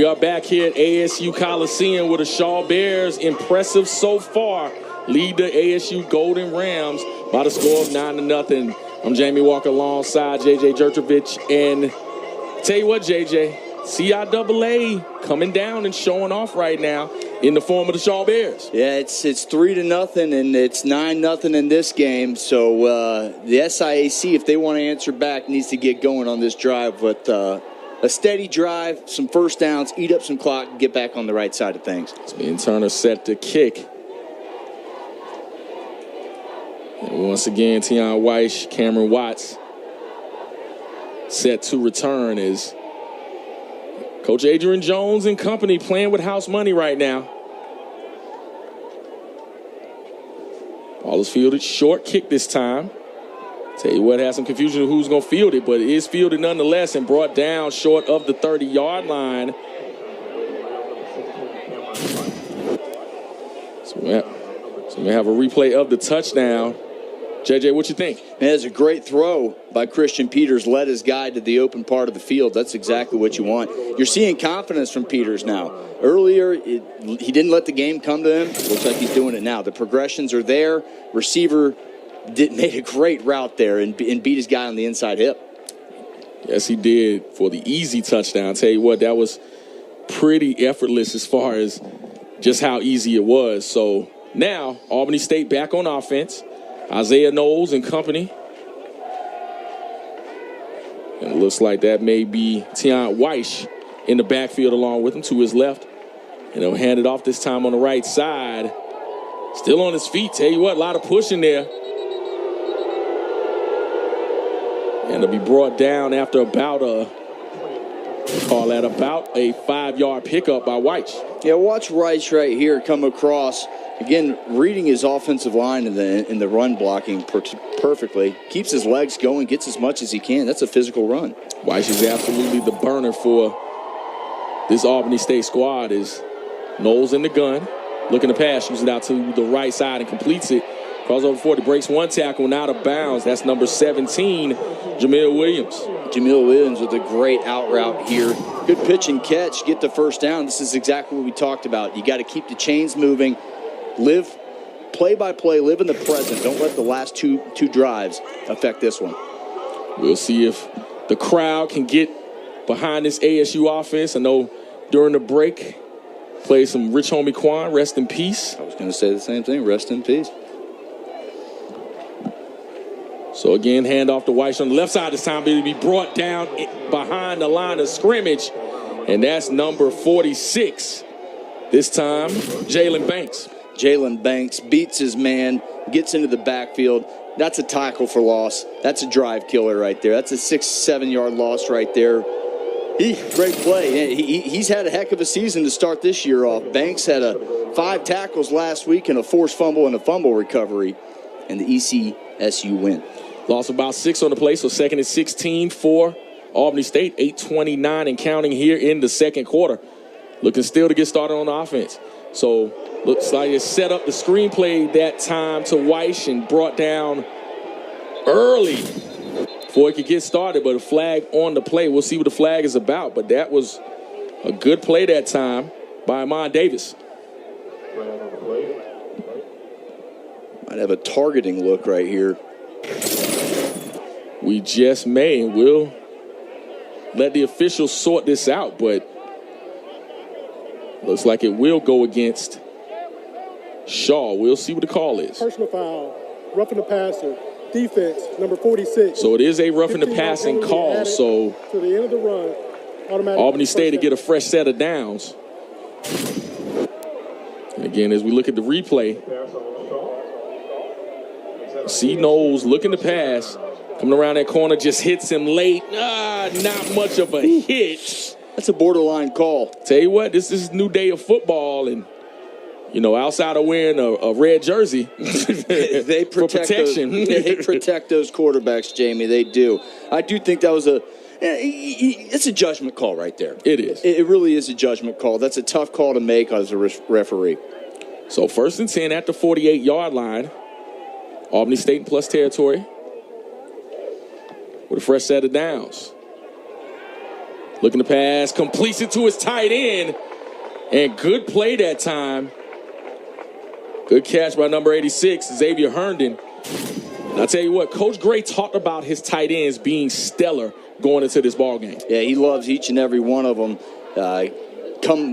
are back here at ASU Coliseum with the Shaw Bears. Impressive so far. Lead the ASU Golden Rams by the score of 9-0. I'm Jamie Walker alongside JJ Jertrovich. And tell you what, JJ, CIAA coming down and showing off right now in the form of the Shaw Bears. Yeah, it's 3-0 and it's 9-0 in this game. So the SIAC, if they want to answer back, needs to get going on this drive with a steady drive, some first downs, eat up some clock, and get back on the right side of things. Ben Turner set to kick. And once again, Tion Weish, Cameron Watts set to return as Coach Adrian Jones and company playing with house money right now. Ball is fielded, short kick this time. Tell you what, has some confusion of who's going to field it, but it is fielded nonetheless and brought down short of the 30-yard line. So we have a replay of the touchdown. JJ, what you think? Man, it's a great throw by Christian Peters. Led his guy to the open part of the field. That's exactly what you want. You're seeing confidence from Peters now. Earlier, he didn't let the game come to him. Looks like he's doing it now. The progressions are there. Receiver made a great route there and beat his guy on the inside hip. Yes, he did for the easy touchdown. Tell you what, that was pretty effortless as far as just how easy it was. So now Albany State back on offense. Isaiah Knowles and company. And it looks like that may be Tion Weish in the backfield along with him to his left. And he'll hand it off this time on the right side. Still on his feet. Tell you what, a lot of pushing there. And it'll be brought down after about a 5-yard pickup by Weish. Yeah, watch Weish right here come across. Again, reading his offensive line in the run blocking perfectly. Keeps his legs going, gets as much as he can. That's a physical run. Weish is absolutely the burner for this Albany State squad. Is Knowles in the gun, looking to pass, shoots it out to the right side and completes it. Crossover 40, breaks one tackle and out of bounds. That's number 17, Jamil Williams. Jamil Williams with a great out route here. Good pitch and catch, get the first down. This is exactly what we talked about. You got to keep the chains moving. Live play by play, live in the present. Don't let the last two drives affect this one. We'll see if the crowd can get behind this ASU offense. I know during the break, played some Rich Homie Quan, rest in peace. I was going to say the same thing, rest in peace. So again, hand off to Weish on the left side this time, but it'll be brought down behind the line of scrimmage. And that's number 46. This time, Jalen Banks. Jalen Banks beats his man, gets into the backfield. That's a tackle for loss. That's a drive killer right there. That's a 6-7 yard loss right there. Great play. He's had a heck of a season to start this year off. Banks had 5 tackles last week and a forced fumble and a fumble recovery, and the ECSU win. Lost about 6 on the play, so 2nd and 16 for Albany State. 8:29 and counting here in the second quarter. Looking still to get started on the offense. So looks like it set up the screenplay that time to Weish and brought down early before it could get started, but a flag on the play. We'll see what the flag is about, but that was a good play that time by Amon Davis. Might have a targeting look right here. We just may, and we'll let the officials sort this out, but looks like it will go against Shaw. We'll see what the call is. Personal foul, roughing the passer, defense, number 46. So it is a roughing the passing call. So to the end of the run, Albany State to get a fresh set of downs. And again, as we look at the replay, see Knowles looking to pass, coming around that corner, just hits him late. Not much of a hit. That's a borderline call. Tell you what, this is a new day of football, and you know, outside of wearing a red jersey, they protect for protection. They protect those quarterbacks, Jamie. They do. I do think that was it's a judgment call right there. It is. It really is a judgment call. That's a tough call to make as a referee. So 1st and 10 at the 48-yard line. Albany State in plus territory with a fresh set of downs. Looking to pass, completes it to his tight end. And good play that time. Good catch by number 86, Xavier Herndon. And I'll tell you what, Coach Gray talked about his tight ends being stellar going into this ball game. Yeah, he loves each and every one of them.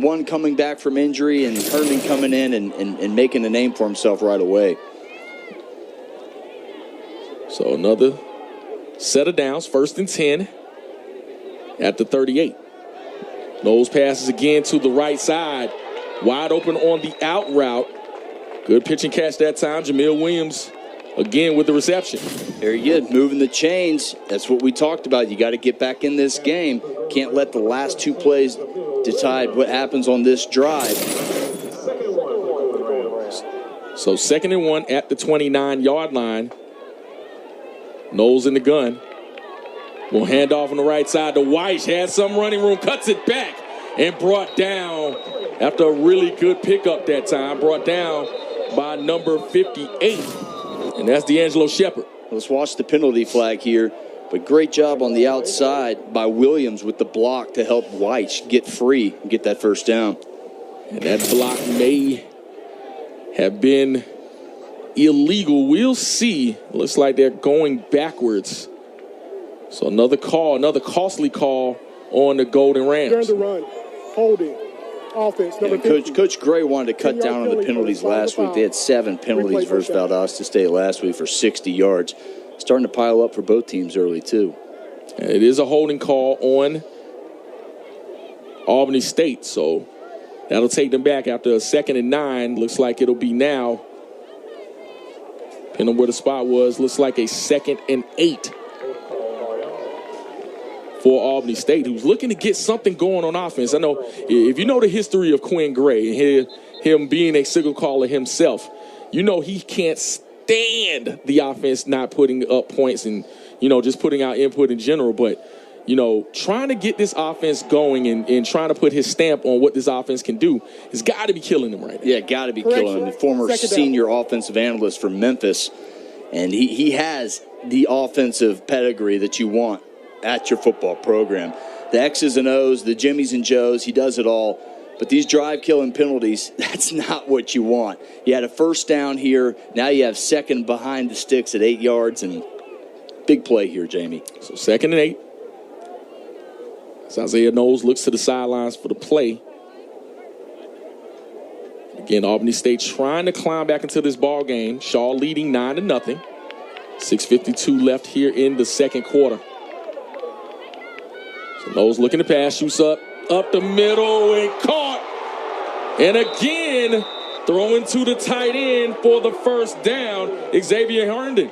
One coming back from injury and Herndon coming in and making a name for himself right away. So another set of downs, 1st and 10 at the 38. Knowles passes again to the right side. Wide open on the out route. Good pitch and catch that time. Jamil Williams again with the reception. Very good. Moving the chains. That's what we talked about. You got to get back in this game. Can't let the last 2 plays decide what happens on this drive. So 2nd and 1 at the 29-yard line. Knowles in the gun. Will hand off on the right side to Weiss. Has some running room. Cuts it back and brought down after a really good pickup that time. Brought down by number 58. And that's D'Angelo Shepard. Let's watch the penalty flag here. But great job on the outside by Williams with the block to help Weiss get free and get that first down. And that block may have been illegal. We'll see. Looks like they're going backwards. So another costly call on the Golden Rams. During the run, holding, offense, number 50. Coach Gray wanted to cut down on the penalties last week. They had 7 penalties versus Valdosta State last week for 60 yards. Starting to pile up for both teams early, too. And it is a holding call on Albany State, so that'll take them back after a 2nd and 9. Looks like it'll be now, depending on where the spot was, looks like a 2nd and 8 for Albany State, who's looking to get something going on offense. I know if you know the history of Quinn Gray and him being a signal caller himself, you know he can't stand the offense not putting up points and, just putting out input in general. But, trying to get this offense going and trying to put his stamp on what this offense can do has got to be killing them right now. Yeah, got to be killing them. The former senior offensive analyst from Memphis, and he has the offensive pedigree that you want at your football program. The X's and O's, the Jimmies and Joes, he does it all. But these drive-killing penalties, that's not what you want. You had a first down here. Now you have 2nd behind the sticks at 8 yards, and big play here, Jamie. So 2nd and 8. As Isaiah Knowles looks to the sidelines for the play. Again, Albany State trying to climb back into this ball game. Shaw leading 9-0. 6:52 left here in the 2nd quarter. So Knowles looking to pass, shoots up the middle and caught. And again, throwing to the tight end for the first down, Xavier Herndon.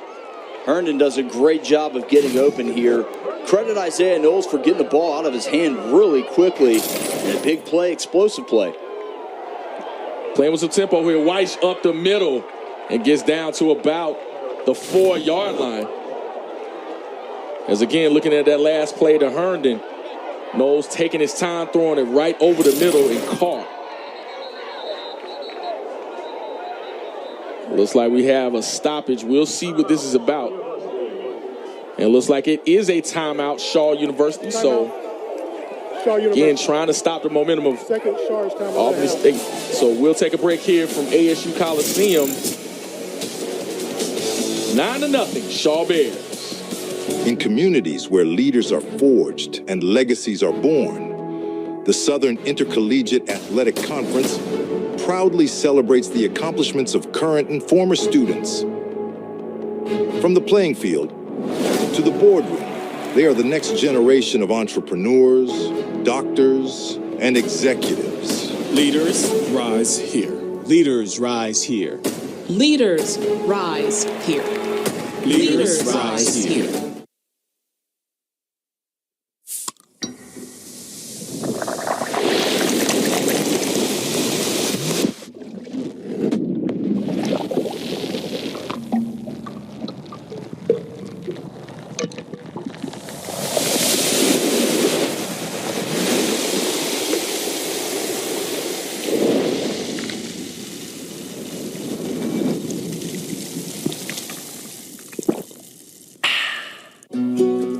Herndon does a great job of getting open here. Credit Isaiah Knowles for getting the ball out of his hand really quickly. And a big play, explosive play. Playing with some tempo here. Weiss up the middle and gets down to about the 4-yard line. As again, looking at that last play to Herndon, Knowles taking his time, throwing it right over the middle and caught. Looks like we have a stoppage. We'll see what this is about. And it looks like it is a timeout, Shaw University. So, again, trying to stop the momentum of Albany State. So we'll take a break here from ASU Coliseum. 9-0, Shaw Bears. In communities where leaders are forged and legacies are born, the Southern Intercollegiate Athletic Conference proudly celebrates the accomplishments of current and former students. From the playing field to the boardroom, they are the next generation of entrepreneurs, doctors, and executives. Leaders rise here. Leaders rise here. Leaders rise here. Leaders rise here.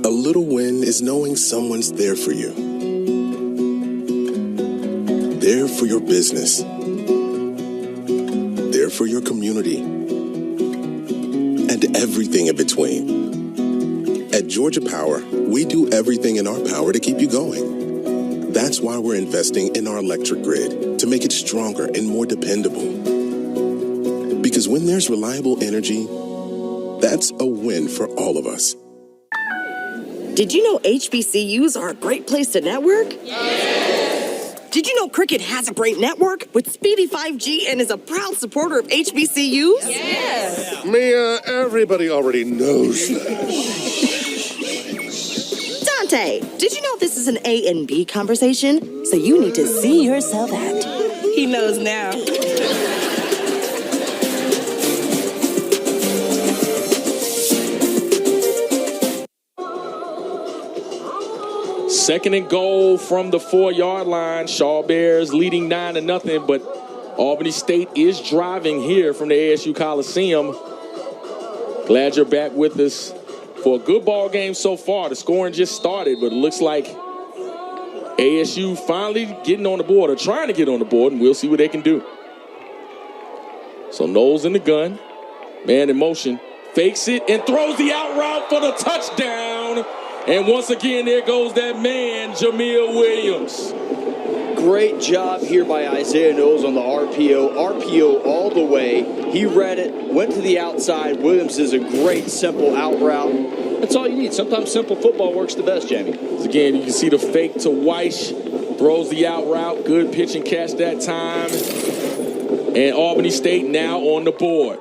A little win is knowing someone's there for you. There for your business. There for your community. And everything in between. At Georgia Power, we do everything in our power to keep you going. That's why we're investing in our electric grid to make it stronger and more dependable. Because when there's reliable energy, that's a win for all of us. Did you know HBCUs are a great place to network? Yes. Did you know Cricket has a great network with speedy 5G and is a proud supporter of HBCUs? Yes. Mia, everybody already knows that. Dante, did you know this is an A and B conversation? So you need to see yourself out. He knows now. Second and goal from the 4-yard line. Shaw Bears leading 9-0, but Albany State is driving here from the ASU Coliseum. Glad you're back with us for a good ball game so far. The scoring just started, but it looks like ASU finally getting on the board or trying to get on the board, and we'll see what they can do. So Knowles in the gun, man in motion, fakes it and throws the out route for the touchdown. And once again, there goes that man, Jamil Williams. Great job here by Isaiah Knowles on the RPO. RPO all the way. He read it, went to the outside. Williams is a great, simple out route. That's all you need. Sometimes simple football works the best, Jamie. Again, you can see the fake to Weiss. Throws the out route. Good pitch and catch that time. And Albany State now on the board.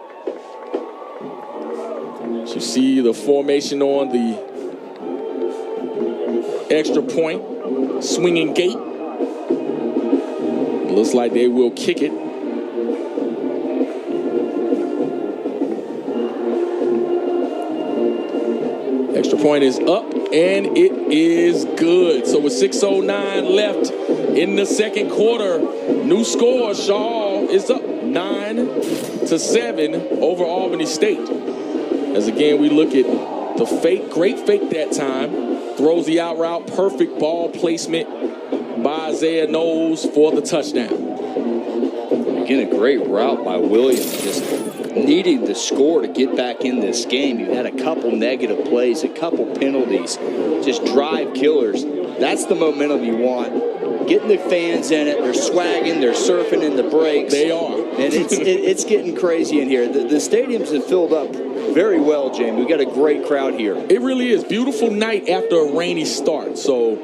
You see the formation on the extra point, swinging gate. Looks like they will kick it. Extra point is up, and it is good. So with 6:09 left in the second quarter, new score, Shaw is up 9-7 over Albany State. As again, we look at the fake, great fake that time. Throws the out route, perfect ball placement by Isaiah Knowles for the touchdown. Again, a great route by Williams, just needing the score to get back in this game. You've had a couple negative plays, a couple penalties, just drive killers. That's the momentum you want. Getting the fans in it, they're swagging, they're surfing in the breaks. They are. And it's getting crazy in here. The stadiums have filled up very well, Jamie. We've got a great crowd here. It really is. Beautiful night after a rainy start. So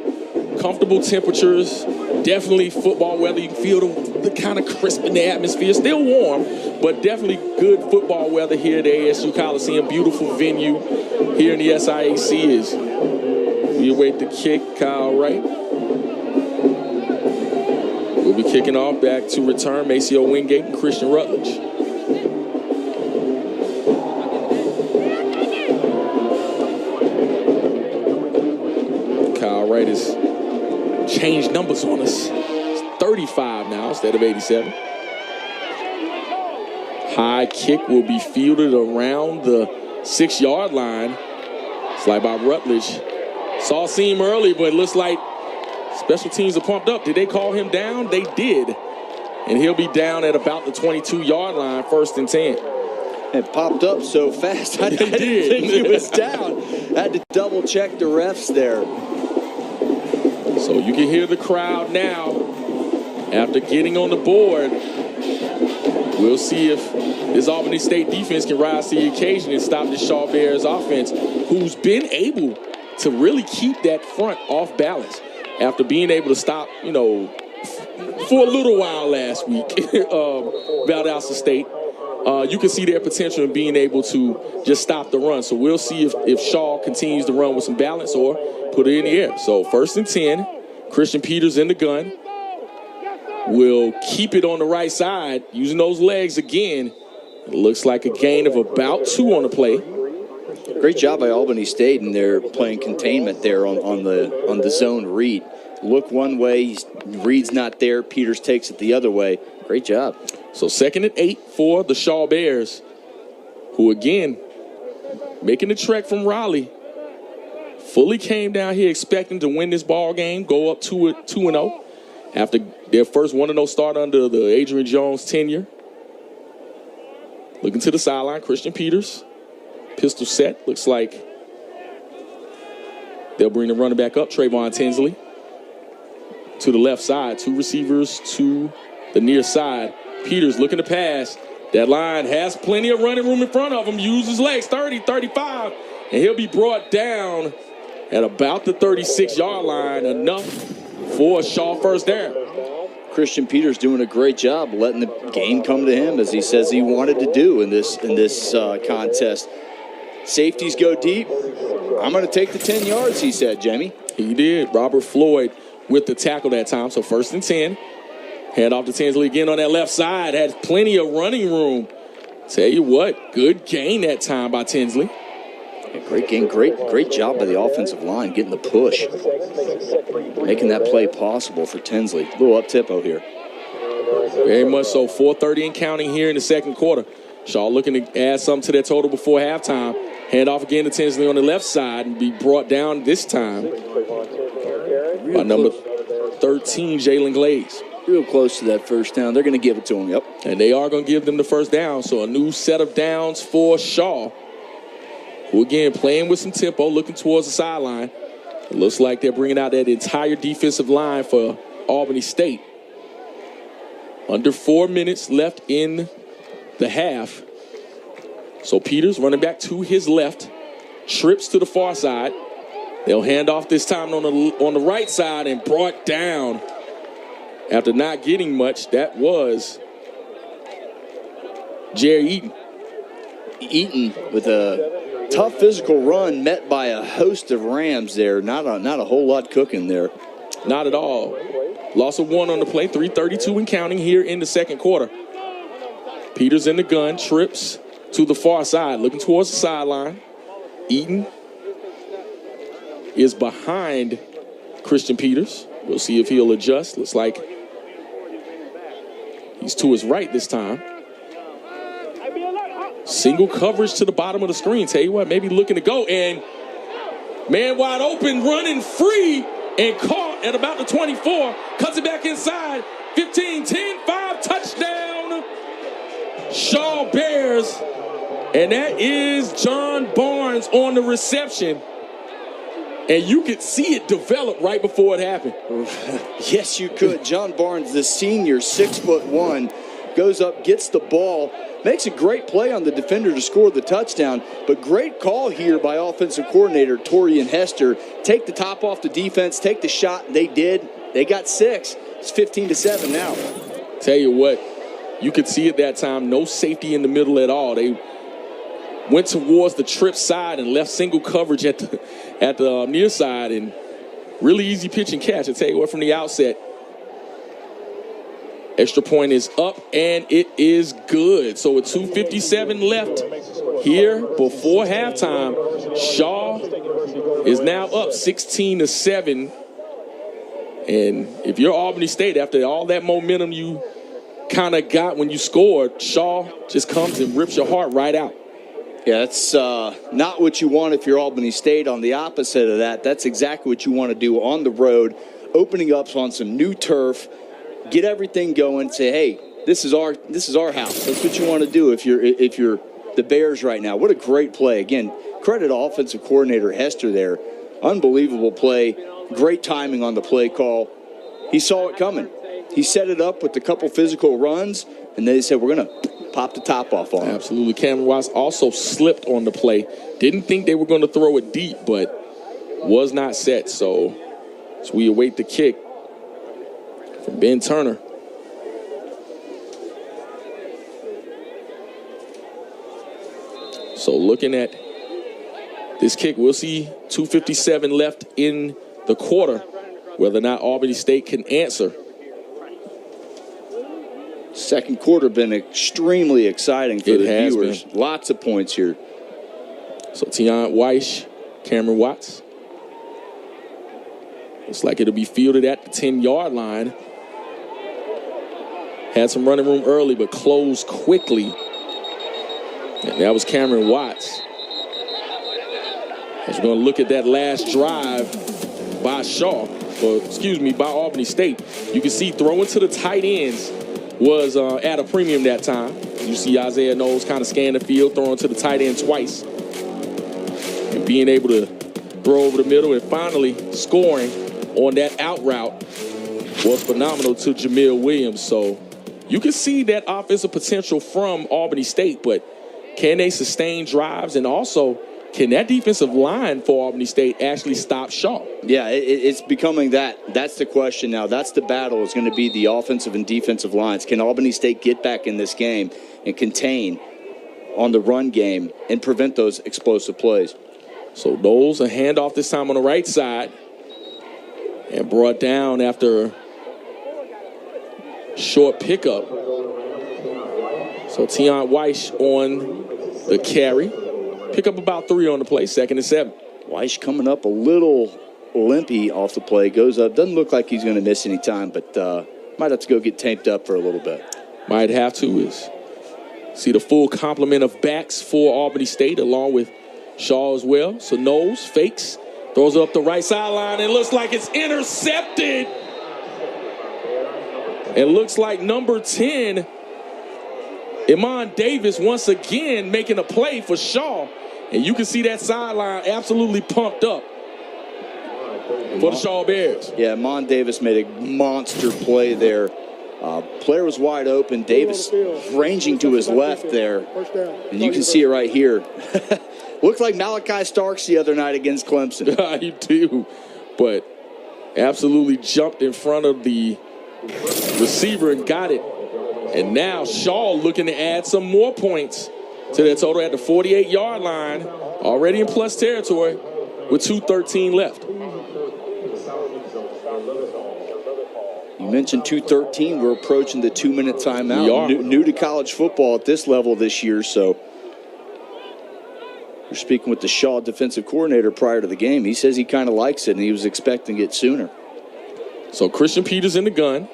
comfortable temperatures, definitely football weather. You can feel the kind of crisp in the atmosphere. Still warm, but definitely good football weather here at the ASU Coliseum. Beautiful venue here in the SIAC as we await the kick. Kyle Wright will be kicking off. Back to return Maceo Wingate and Christian Rutledge. Kyle Wright has changed numbers on us. It's 35 now instead of 87. High kick will be fielded around the 6-yard line. Slide by Rutledge. Saw seam early, but it looks like special teams are pumped up. Did they call him down? They did. And he'll be down at about the 22-yard line, 1st and 10. It popped up so fast, I didn't think he was down. Had to double check the refs there. So you can hear the crowd now after getting on the board. We'll see if this Albany State defense can rise to the occasion and stop the Shaw Bears offense, who's been able to really keep that front off balance after being able to stop, for a little while last week, Valdosta State. You can see their potential in being able to just stop the run. So we'll see if Shaw continues to run with some balance or put it in the air. So 1st and 10, Christian Peters in the gun. Will keep it on the right side, using those legs again. It looks like a gain of about 2 on the play. Great job by Albany State, and they're playing containment there on the zone read. Look one way, Reed's not there, Peters takes it the other way. Great job. So 2nd and 8 for the Shaw Bears, who again, making the trek from Raleigh. Fully came down here expecting to win this ball game, go up 2-0. after their first 1-0 start under the Adrian Jones tenure. Looking to the sideline, Christian Peters. Pistol set. Looks like they'll bring the running back up, Trayvon Tinsley. To the left side, 2 receivers to the near side. Peters looking to pass. That line has plenty of running room in front of him. Use his legs, 30, 35. And he'll be brought down at about the 36-yard line. Enough for a Shaw first down. Christian Peters doing a great job letting the game come to him, as he says he wanted to do in this contest. Safeties go deep. I'm going to take the 10 yards, he said, Jamie. He did. Robert Floyd with the tackle that time. So 1st and 10. Hand off to Tinsley again on that left side. Has plenty of running room. Tell you what, good gain that time by Tinsley. Yeah, great game. Great job by the offensive line getting the push. Making that play possible for Tinsley. A little up-tempo here. Very much so. 4:30 and counting here in the second quarter. Shaw looking to add something to their total before halftime. Hand off again to Tinsley on the left side and be brought down this time by number 13, Jalen Glaze. Real close to that first down. They're going to give it to him, yep. And they are going to give them the first down. So a new set of downs for Shaw, who again playing with some tempo, looking towards the sideline. It looks like they're bringing out that entire defensive line for Albany State. Under 4 minutes left in the half. So Peters running back to his left, trips to the far side. They'll hand off this time on the right side and brought down after not getting much. That was Jerry Eaton. Eaton with a tough physical run met by a host of Rams there. Not a whole lot cooking there. Not at all. Loss of 1 on the play, 3:32 and counting here in the second quarter. Peters in the gun, trips to the far side, looking towards the sideline. Eaton is behind Christian Peters. We'll see if he'll adjust. Looks like he's to his right this time. Single coverage to the bottom of the screen. Tell you what, maybe looking to go. And man wide open, running free and caught at about the 24. Cuts it back inside. 15, 10, 5, touchdown. Shaw Bears. And that is John Barnes on the reception. And you could see it develop right before it happened. Yes, you could. John Barnes, the senior, 6'1", goes up, gets the ball, makes a great play on the defender to score the touchdown. But great call here by offensive coordinator Torian Hester. Take the top off the defense, take the shot. They did. They got 6. It's 15-7 now. Tell you what, you could see it that time. No safety in the middle at all. They went towards the trip side and left single coverage at the near side, and really easy pitch and catch. I tell you what, from the outset, extra point is up and it is good. So with 2:57 left here before halftime, Shaw is now up 16-7. And if you're Albany State, after all that momentum you kind of got when you scored, Shaw just comes and rips your heart right out. Yeah, that's not what you want if you're Albany State. On the opposite of that, that's exactly what you want to do on the road, opening up on some new turf, get everything going, say, hey, this is our house. That's what you want to do if you're the Bears right now. What a great play. Again, credit to offensive coordinator Hester there. Unbelievable play. Great timing on the play call. He saw it coming. He set it up with a couple physical runs, and then they said, we're going to pop the top off on him. Absolutely. Cameron Watts also slipped on the play. Didn't think they were going to throw it deep, but was not set. So as we await the kick from Ben Turner. So looking at this kick, we'll see 2:57 left in the quarter, whether or not Albany State can answer. Second quarter been extremely exciting for the viewers. Been. Lots of points here. So Tion Weiss, Cameron Watts. Looks like it'll be fielded at the 10-yard line. Had some running room early, but closed quickly. And that was Cameron Watts. As we're going to look at that last drive by Shaw. by Albany State. You can see throwing to the tight ends was at a premium that time. You see Isaiah Knowles kind of scan the field, throwing to the tight end twice, and being able to throw over the middle and finally scoring on that out route was phenomenal to Jamil Williams. So you can see that offensive potential from Albany State, but can they sustain drives? And also, can that defensive line for Albany State actually stop Shaw? Yeah, it's becoming that. That's the question now. That's the battle, is going to be the offensive and defensive lines. Can Albany State get back in this game and contain on the run game and prevent those explosive plays? So Knowles, a handoff this time on the right side, and brought down after short pickup. So Tion Weiss on the carry. Pick up about 3 on the play, 2nd and 7. Weiss coming up a little limpy off the play. Goes up. Doesn't look like he's going to miss any time, but might have to go get taped up for a little bit. Might have to. See the full complement of backs for Albany State along with Shaw as well. So Knowles fakes, throws up the right sideline, and looks like it's intercepted. It looks like number 10, Iman Davis, once again making a play for Shaw. And you can see that sideline absolutely pumped up for the Shaw Bears. Yeah, Iman Davis made a monster play there. Player was wide open. Davis ranging to his left there. And you can see it right here. Looked like Malachi Starks the other night against Clemson. You do. But absolutely jumped in front of the receiver and got it. And now Shaw looking to add some more points to their total at the 48-yard line, already in plus territory with 2:13 left. You mentioned 2:13. We're approaching the 2-minute timeout. We are. New to college football at this level this year, so we're speaking with the Shaw defensive coordinator prior to the game. He says he kind of likes it, and he was expecting it sooner. So Christian Peters in the gun.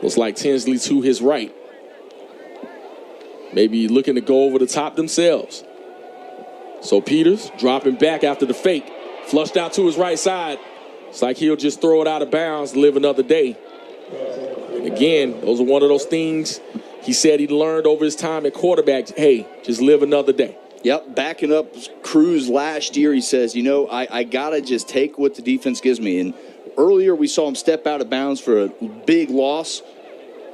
Looks like Tinsley to his right. Maybe looking to go over the top themselves. So Peters dropping back after the fake. Flushed out to his right side. It's like he'll just throw it out of bounds, live another day. And again, those are one of those things he said he learned over his time at quarterback. Hey, just live another day. Yep, backing up Cruz last year, he says, I got to just take what the defense gives me. And earlier we saw him step out of bounds for a big loss.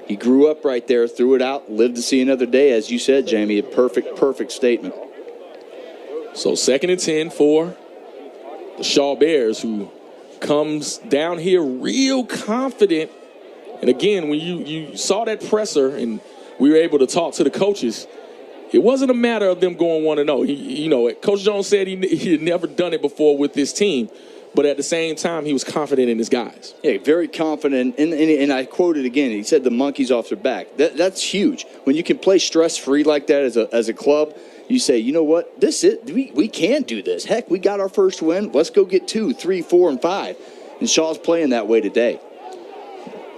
He grew up right there, threw it out, lived to see another day. As you said, Jamie, a perfect statement. So 2nd and 10 for the Shaw Bears, who comes down here real confident. And again, when you saw that presser and we were able to talk to the coaches, it wasn't a matter of them going 1-0. Coach Jones said he had never done it before with this team. But at the same time, he was confident in his guys. Yeah, very confident. And I quoted again, he said the monkey's off their back. That's huge. When you can play stress-free like that as a club, you say, you know what, we can do this. Heck, we got our first win. Let's go get 2, 3, 4, and 5. And Shaw's playing that way today.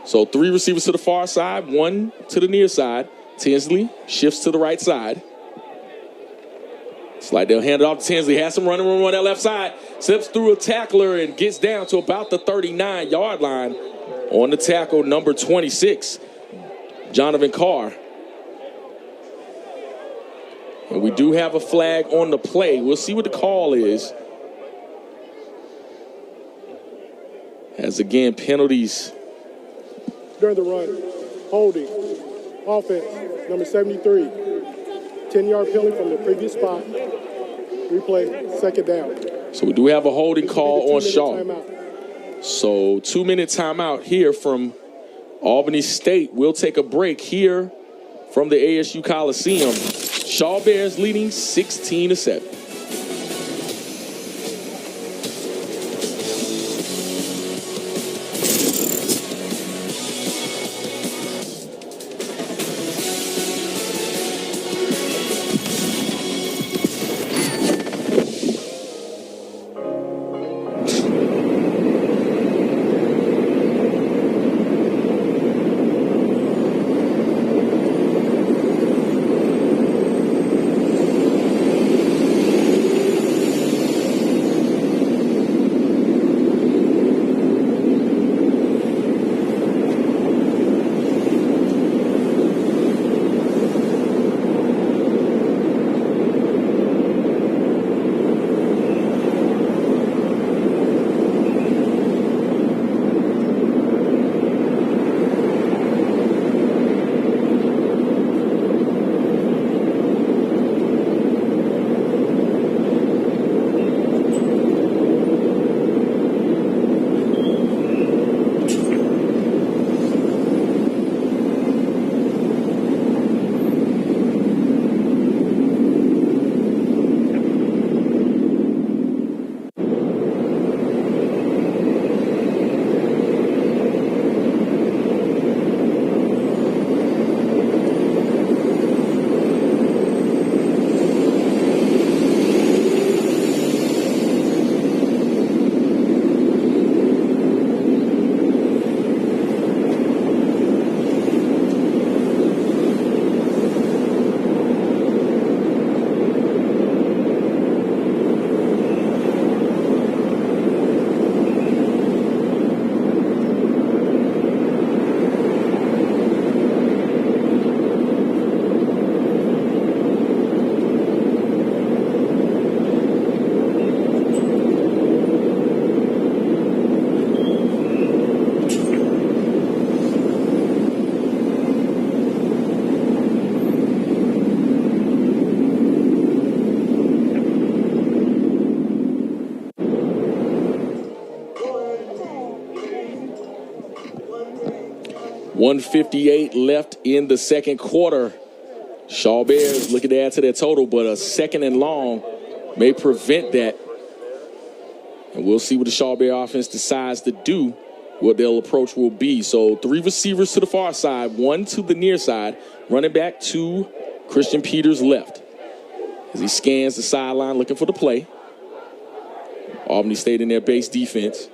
So 3 receivers to the far side, 1 to the near side. Tinsley shifts to the right side. It's like they'll hand it off to Tinsley. Has some running room on that left side. Slips through a tackler and gets down to about the 39-yard line on the tackle, number 26, Jonathan Carr. And we do have a flag on the play. We'll see what the call is. As again, penalties. During the run, holding, offense, number 73. 10-yard penalty from the previous spot. Replay, 2nd down. So we do have a holding call on Shaw. So 2-minute timeout here from Albany State. We'll take a break here from the ASU Coliseum. Shaw Bears leading 16-7. 1:58 left in the second quarter. Shaw Bears looking to add to their total, but a second and long may prevent that. And we'll see what the Shaw Bear offense decides to do, what their approach will be. So 3 receivers to the far side, 1 to the near side, running back to Christian Peters left. As he scans the sideline looking for the play. Albany stayed in their base defense.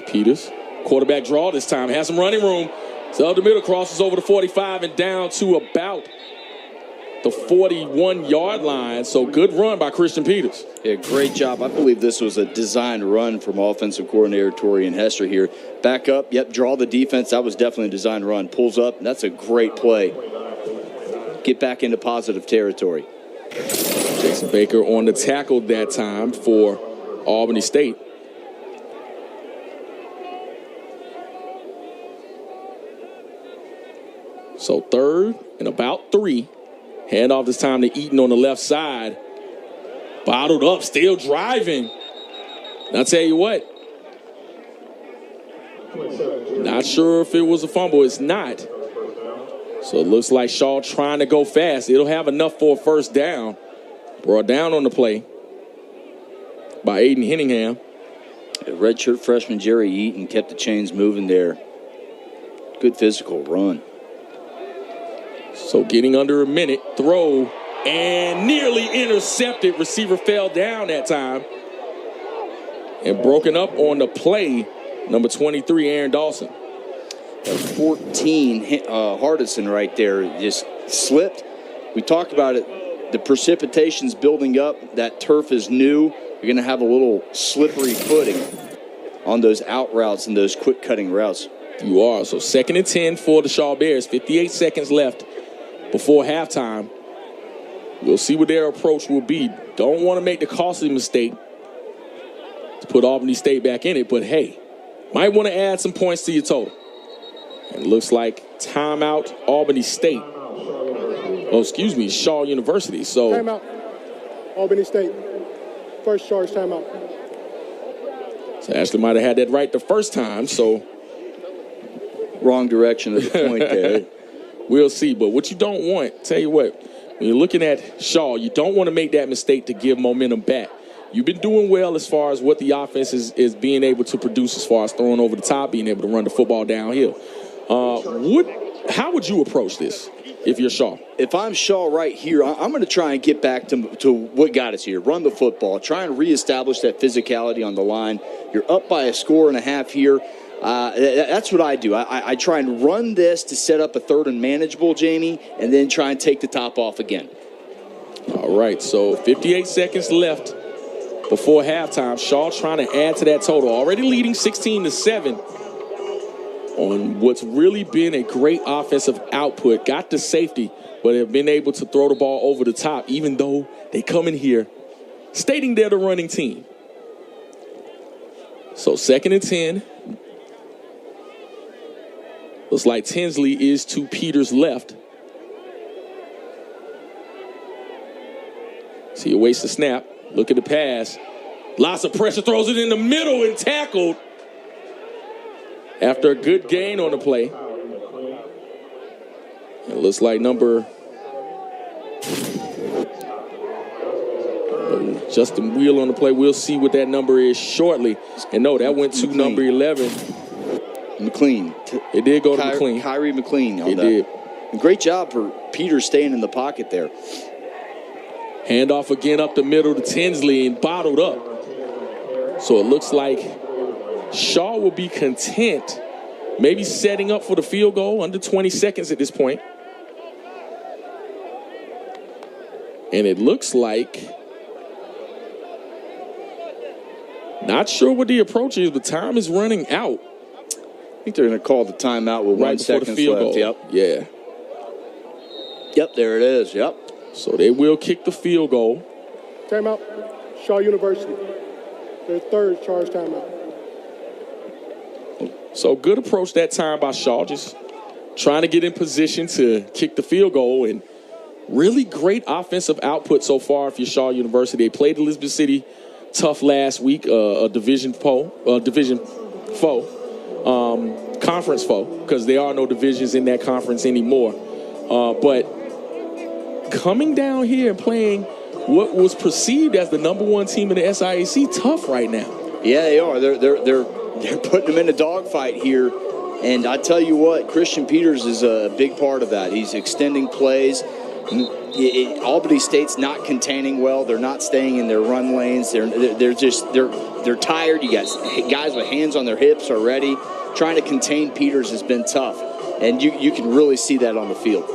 Peters, quarterback draw this time, has some running room. So the middle crosses over the 45 and down to about the 41-yard line. So good run by Christian Peters. Yeah, great job. I believe this was a designed run from offensive coordinator Torian Hester here. Back up, yep, draw the defense. That was definitely a designed run. Pulls up, that's a great play. Get back into positive territory. Jason Baker on the tackle that time for Albany State. So 3rd and about 3. Handoff this time to Eaton on the left side. Bottled up, still driving. And I'll tell you what. Not sure if it was a fumble. It's not. So it looks like Shaw trying to go fast. It'll have enough for a first down. Brought down on the play by Aiden Henningham. Redshirt freshman Jerry Eaton kept the chains moving there. Good physical run. So getting under a minute, throw, and nearly intercepted. Receiver fell down that time. And broken up on the play, number 23, Aaron Dawson. 14, Hardison right there just slipped. We talked about it. The precipitation's building up. That turf is new. You're going to have a little slippery footing on those out routes and those quick cutting routes. You are. So 2nd and 10 for the Shaw Bears. 58 seconds left before halftime. We'll see what their approach will be. Don't want to make the costly mistake to put Albany State back in it, but hey, might want to add some points to your total. And it looks like timeout Albany State. Oh, excuse me, Shaw University. So timeout Albany State. First charge timeout. So Ashley might have had that right the first time, so wrong direction of the point there. We'll see. But what you don't want, tell you what, when you're looking at Shaw, you don't want to make that mistake to give momentum back. You've been doing well as far as what the offense is being able to produce as far as throwing over the top, being able to run the football downhill. How would you approach this if you're Shaw? If I'm Shaw right here, I'm going to try and get back to what got us here. Run the football. Try and reestablish that physicality on the line. You're up by a score and a half here. That's what I do. I try and run this to set up a 3rd and manageable, Jamie, and then try and take the top off again. All right, so 58 seconds left before halftime. Shaw trying to add to that total. Already leading 16-7 on what's really been a great offensive output. Got the safety, but have been able to throw the ball over the top, even though they come in here stating they're the running team. So 2nd and 10. Looks like Tinsley is to Peters' left. See, he awaits the snap. Look at the pass. Lots of pressure, throws it in the middle and tackled after a good gain on the play. It looks like number Justin Wheel on the play. We'll see what that number is shortly. And no, that went to number 11. McLean. It did go to McLean. Kyrie McLean. It did. And great job for Peter staying in the pocket there. Handoff again up the middle to Tinsley and bottled up. So it looks like Shaw will be content, maybe setting up for the field goal, under 20 seconds at this point. And it looks like, not sure what the approach is, but time is running out. I think they're going to call the timeout with 1 second left. Yep. Yeah. Yep, there it is. Yep. So they will kick the field goal. Timeout, Shaw University. Their 3rd charge timeout. So good approach that time by Shaw, just trying to get in position to kick the field goal. And really great offensive output so far for Shaw University. They played Elizabeth City tough last week, a division foe, conference foe, because there are no divisions in that conference anymore. But coming down here and playing what was perceived as the number one team in the SIAC, tough right now. Yeah, they are. They're putting them in a dogfight here. And I tell you what, Christian Peters is a big part of that. He's extending plays. Albany State's not containing well. They're not staying in their run lanes. They're tired. You got guys with hands on their hips already. Trying to contain Peters has been tough, and you can really see that on the field.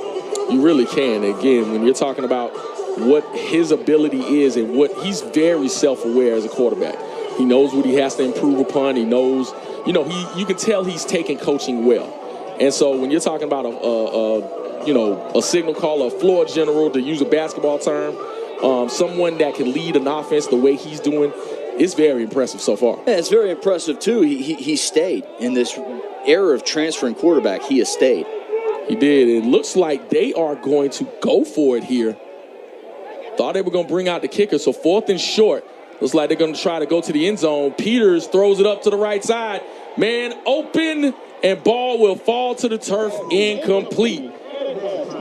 You really can. Again, when you're talking about what his ability is and what he's very self-aware as a quarterback. He knows what he has to improve upon. He knows, you can tell he's taking coaching well. And so when you're talking about a signal caller, a floor general, to use a basketball term, someone that can lead an offense the way he's doing, it's very impressive so far. Yeah, it's very impressive, too. He stayed in this era of transferring quarterback. He has stayed. He did. It looks like they are going to go for it here. Thought they were going to bring out the kicker, so 4th and short. Looks like they're going to try to go to the end zone. Peters throws it up to the right side. Man open, and ball will fall to the turf, incomplete.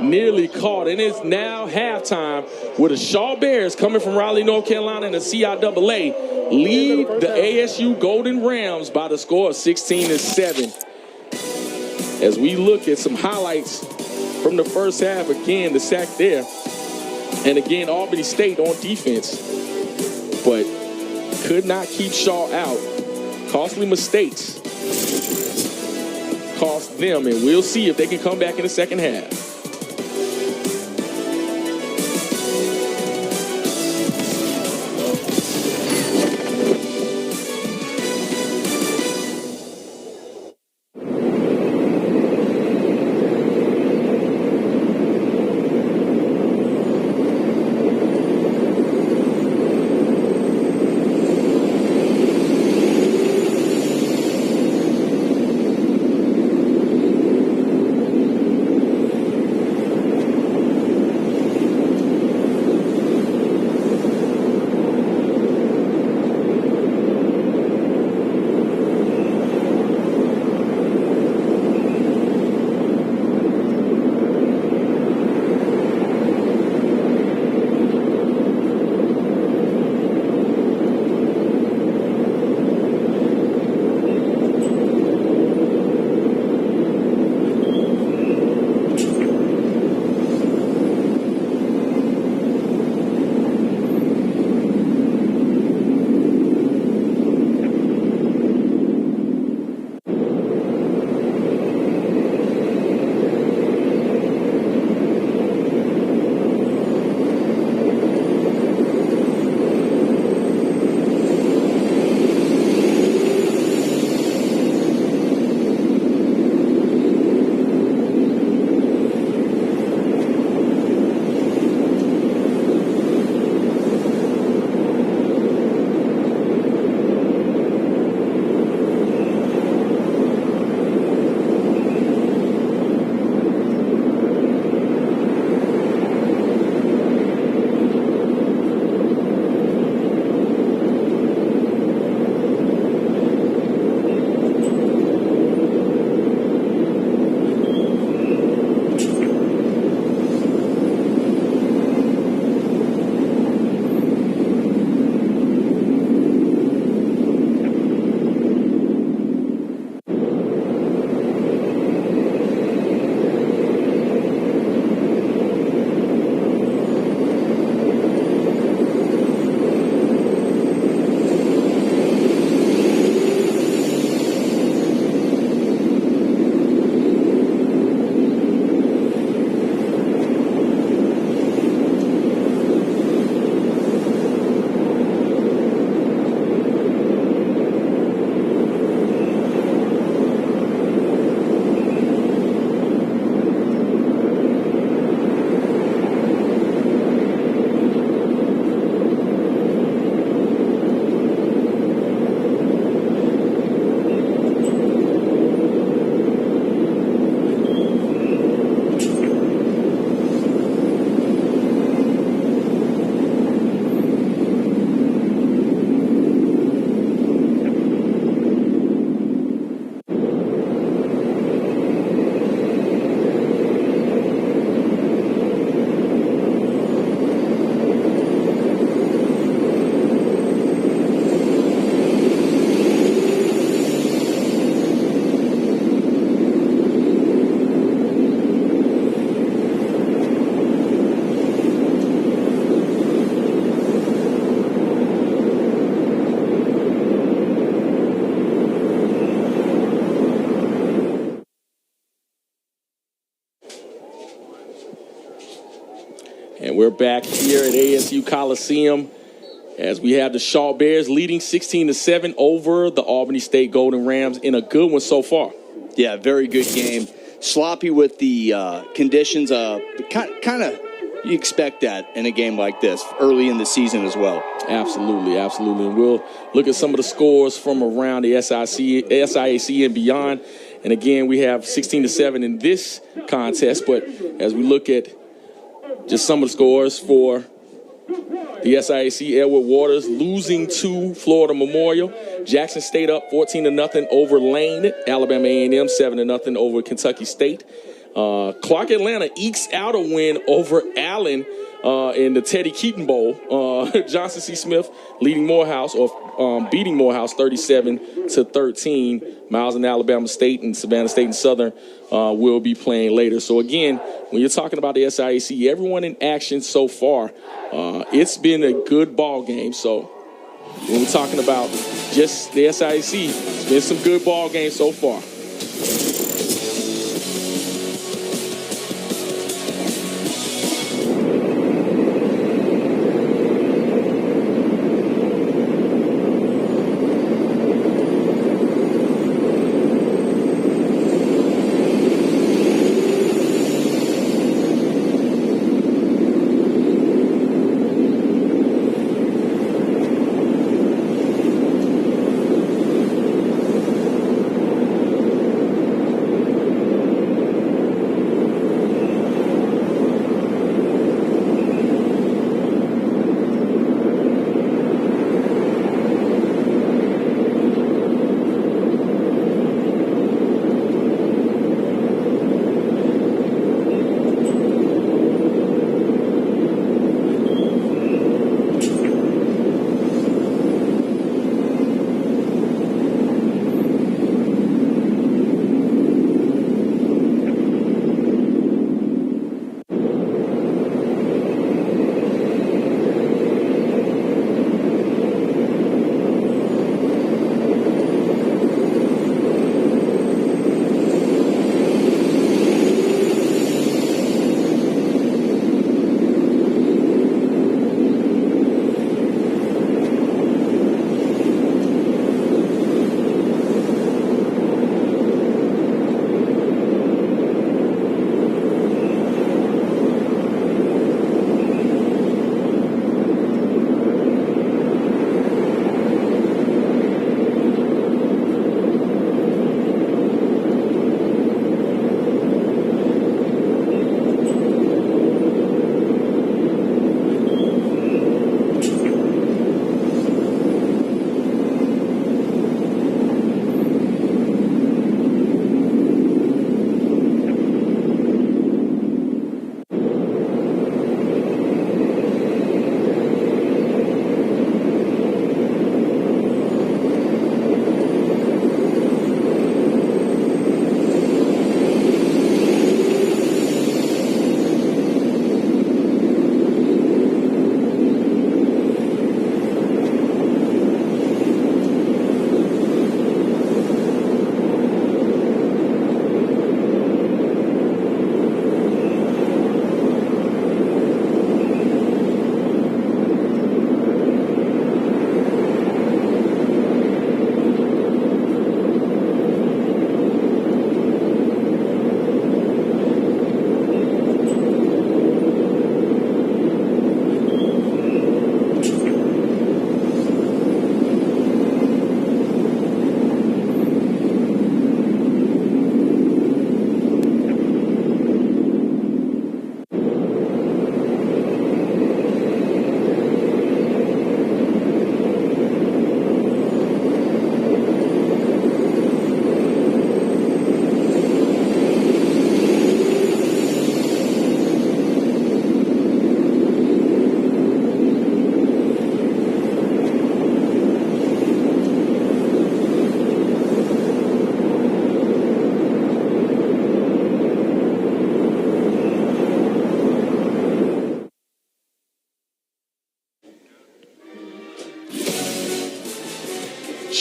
Nearly caught, and it's now halftime with the Shaw Bears coming from Raleigh, North Carolina, and the CIAA lead the ASU Golden Rams by the score of 16-7. As we look at some highlights from the first half, again, the sack there. And again, Albany State on defense, but could not keep Shaw out. Costly mistakes cost them, and we'll see if they can come back in the second half. back here at ASU Coliseum as we have the Shaw Bears leading 16-7 over the Albany State Golden Rams in a good one so far. Yeah, very good game. Sloppy with the conditions. Kind of you expect that in a game like this early in the season as well. Absolutely, absolutely. And we'll look at some of the scores from around the SIAC and beyond. And again, we have 16-7 in this contest. But as we look at just some of the scores for the SIAC, Edward Waters losing to Florida Memorial. Jackson State up 14-0 over Lane. Alabama A&M 7-0 over Kentucky State. Clark Atlanta ekes out a win over Allen in the Teddy Keaton Bowl. Johnson C. Smith beating Morehouse 37-13. Miles and Alabama State and Savannah State and Southern will be playing later. So again, when you're talking about the SIAC, everyone in action so far, it's been a good ball game. So when we're talking about just the SIAC, it's been some good ball games so far.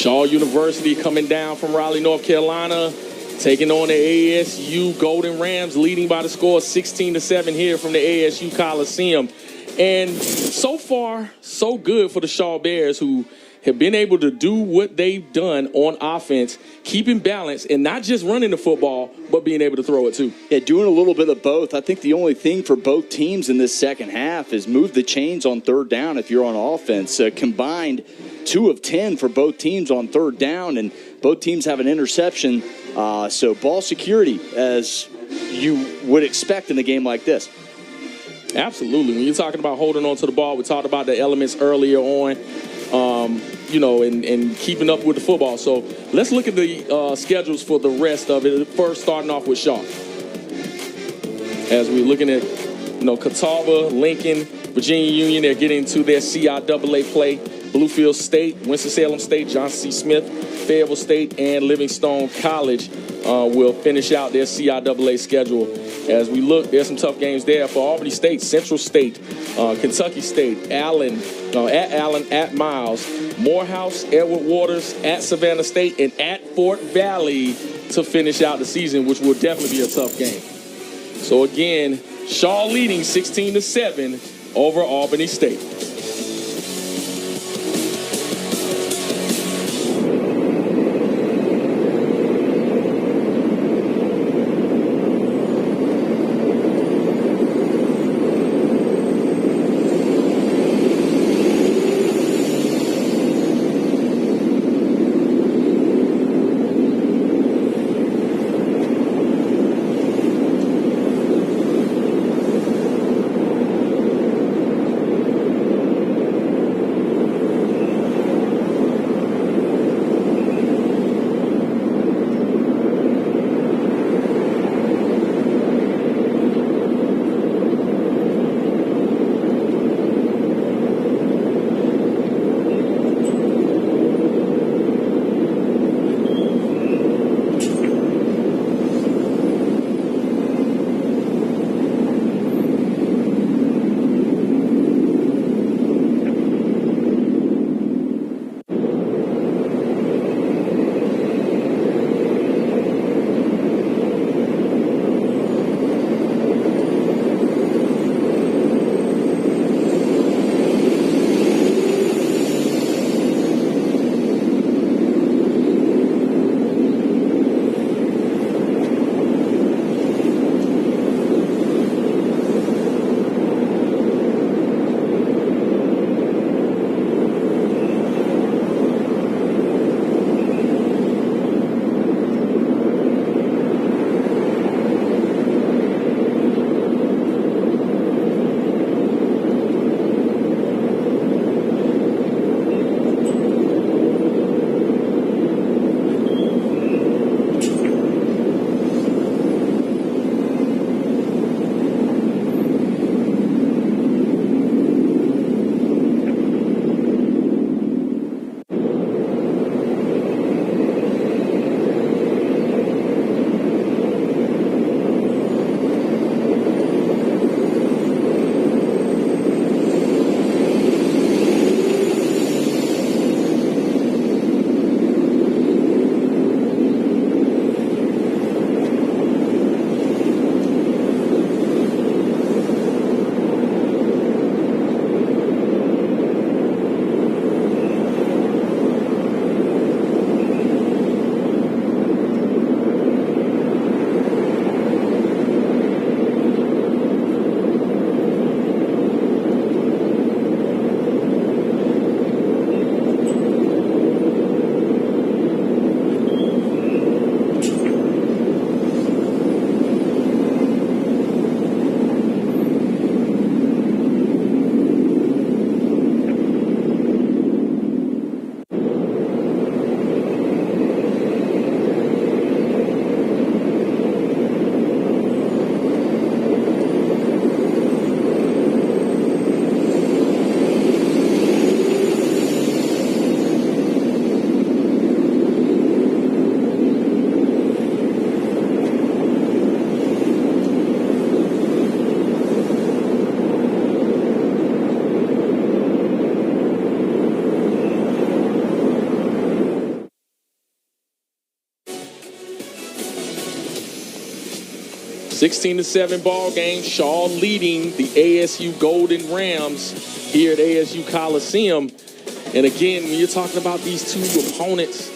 Shaw University coming down from Raleigh, North Carolina, taking on the ASU Golden Rams, leading by the score of 16-7 here from the ASU Coliseum. And so far, so good for the Shaw Bears, who have been able to do what they've done on offense, keeping balance and not just running the football, but being able to throw it too. Yeah, doing a little bit of both. I think the only thing for both teams in this second half is move the chains on third down if you're on offense. Combined 2 of 10 for both teams on third down, and both teams have an interception. So ball security, as you would expect in a game like this. Absolutely. When you're talking about holding on to the ball, we talked about the elements earlier on, and keeping up with the football. So let's look at the schedules for the rest of it. First, starting off with Shaw. As we're looking at, Catawba, Lincoln, Virginia Union, they're getting to their CIAA play. Bluefield State, Winston-Salem State, Johnson C. Smith, Fayetteville State, and Livingstone College will finish out their CIAA schedule. As we look, there's some tough games there for Albany State, Central State, Kentucky State, Allen, at Miles, Morehouse, Edward Waters, at Savannah State, and at Fort Valley to finish out the season, which will definitely be a tough game. So again, Shaw leading 16-7 over Albany State. 16-7 ball game. Shaw leading the ASU Golden Rams here at ASU Coliseum. And again, when you're talking about these two opponents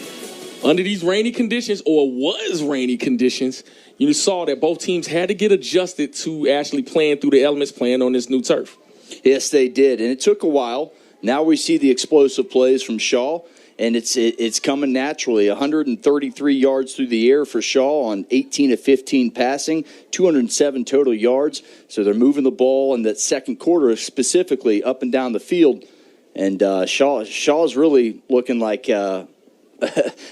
under these rainy conditions, or was rainy conditions, you saw that both teams had to get adjusted to actually playing through the elements, playing on this new turf. Yes, they did, and it took a while. Now we see the explosive plays from Shaw, and it's coming naturally. 133 yards through the air for Shaw on 18 of 15 passing, 207 total yards. So they're moving the ball in that second quarter, specifically up and down the field. And Shaw's really looking like a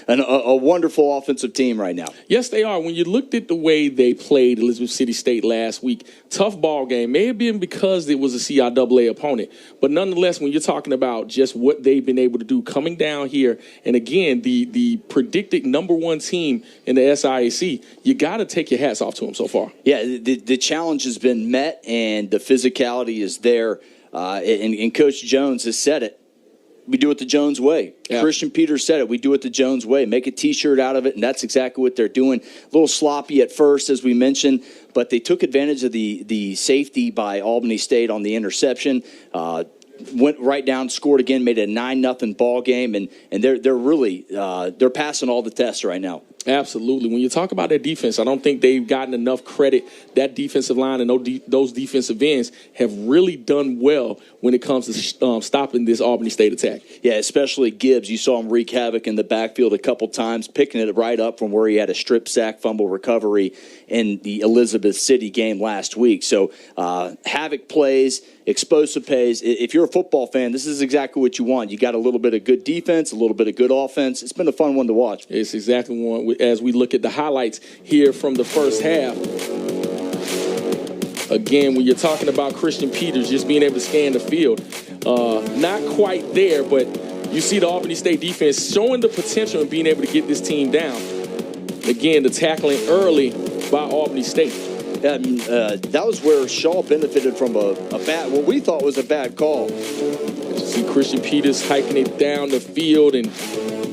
wonderful offensive team right now. Yes, they are. When you looked at the way they played Elizabeth City State last week, tough ball game. May have been because it was a CIAA opponent. But nonetheless, when you're talking about just what they've been able to do coming down here, and again, the predicted number one team in the SIAC, you got to take your hats off to them so far. Yeah, the challenge has been met, and the physicality is there. And Coach Jones has said it. We do it the Jones way. Yeah. Christian Peters said it. We do it the Jones way. Make a T-shirt out of it, and that's exactly what they're doing. A little sloppy at first, as we mentioned, but they took advantage of the safety by Albany State on the interception. Went right down, scored again, made it a 9-0 ball game, and they're really they're passing all the tests right now. Absolutely. When you talk about their defense, I don't think they've gotten enough credit. That defensive line and those defensive ends have really done well when it comes to stopping this Albany State attack. Yeah, especially Gibbs. You saw him wreak havoc in the backfield a couple times, picking it right up from where he had a strip sack fumble recovery in the Elizabeth City game last week. So havoc plays, explosive plays. If you're a football fan, this is exactly what you want. You got a little bit of good defense, a little bit of good offense. It's been a fun one to watch. It's exactly one. As we look at the highlights here from the first half, again, when you're talking about Christian Peters just being able to scan the field, not quite there, but you see the Albany State defense showing the potential in being able to get this team down. Again, the tackling early by Albany State. That was where Shaw benefited from what we thought was a bad call. You see Christian Peters hiking it down the field and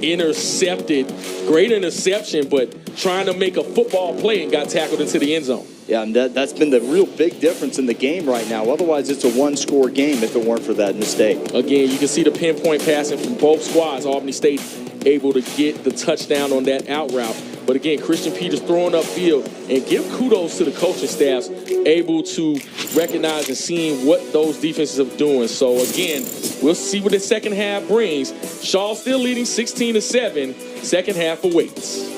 intercepted. Great interception, but trying to make a football play and got tackled into the end zone. Yeah, and that's been the real big difference in the game right now. Otherwise, it's a one-score game if it weren't for that mistake. Again, you can see the pinpoint passing from both squads. Albany State able to get the touchdown on that out route. But again, Christian Peters throwing upfield, and give kudos to the coaching staffs able to recognize and seeing what those defenses are doing. So again, we'll see what the second half brings. Shaw still leading 16-7. Second half awaits.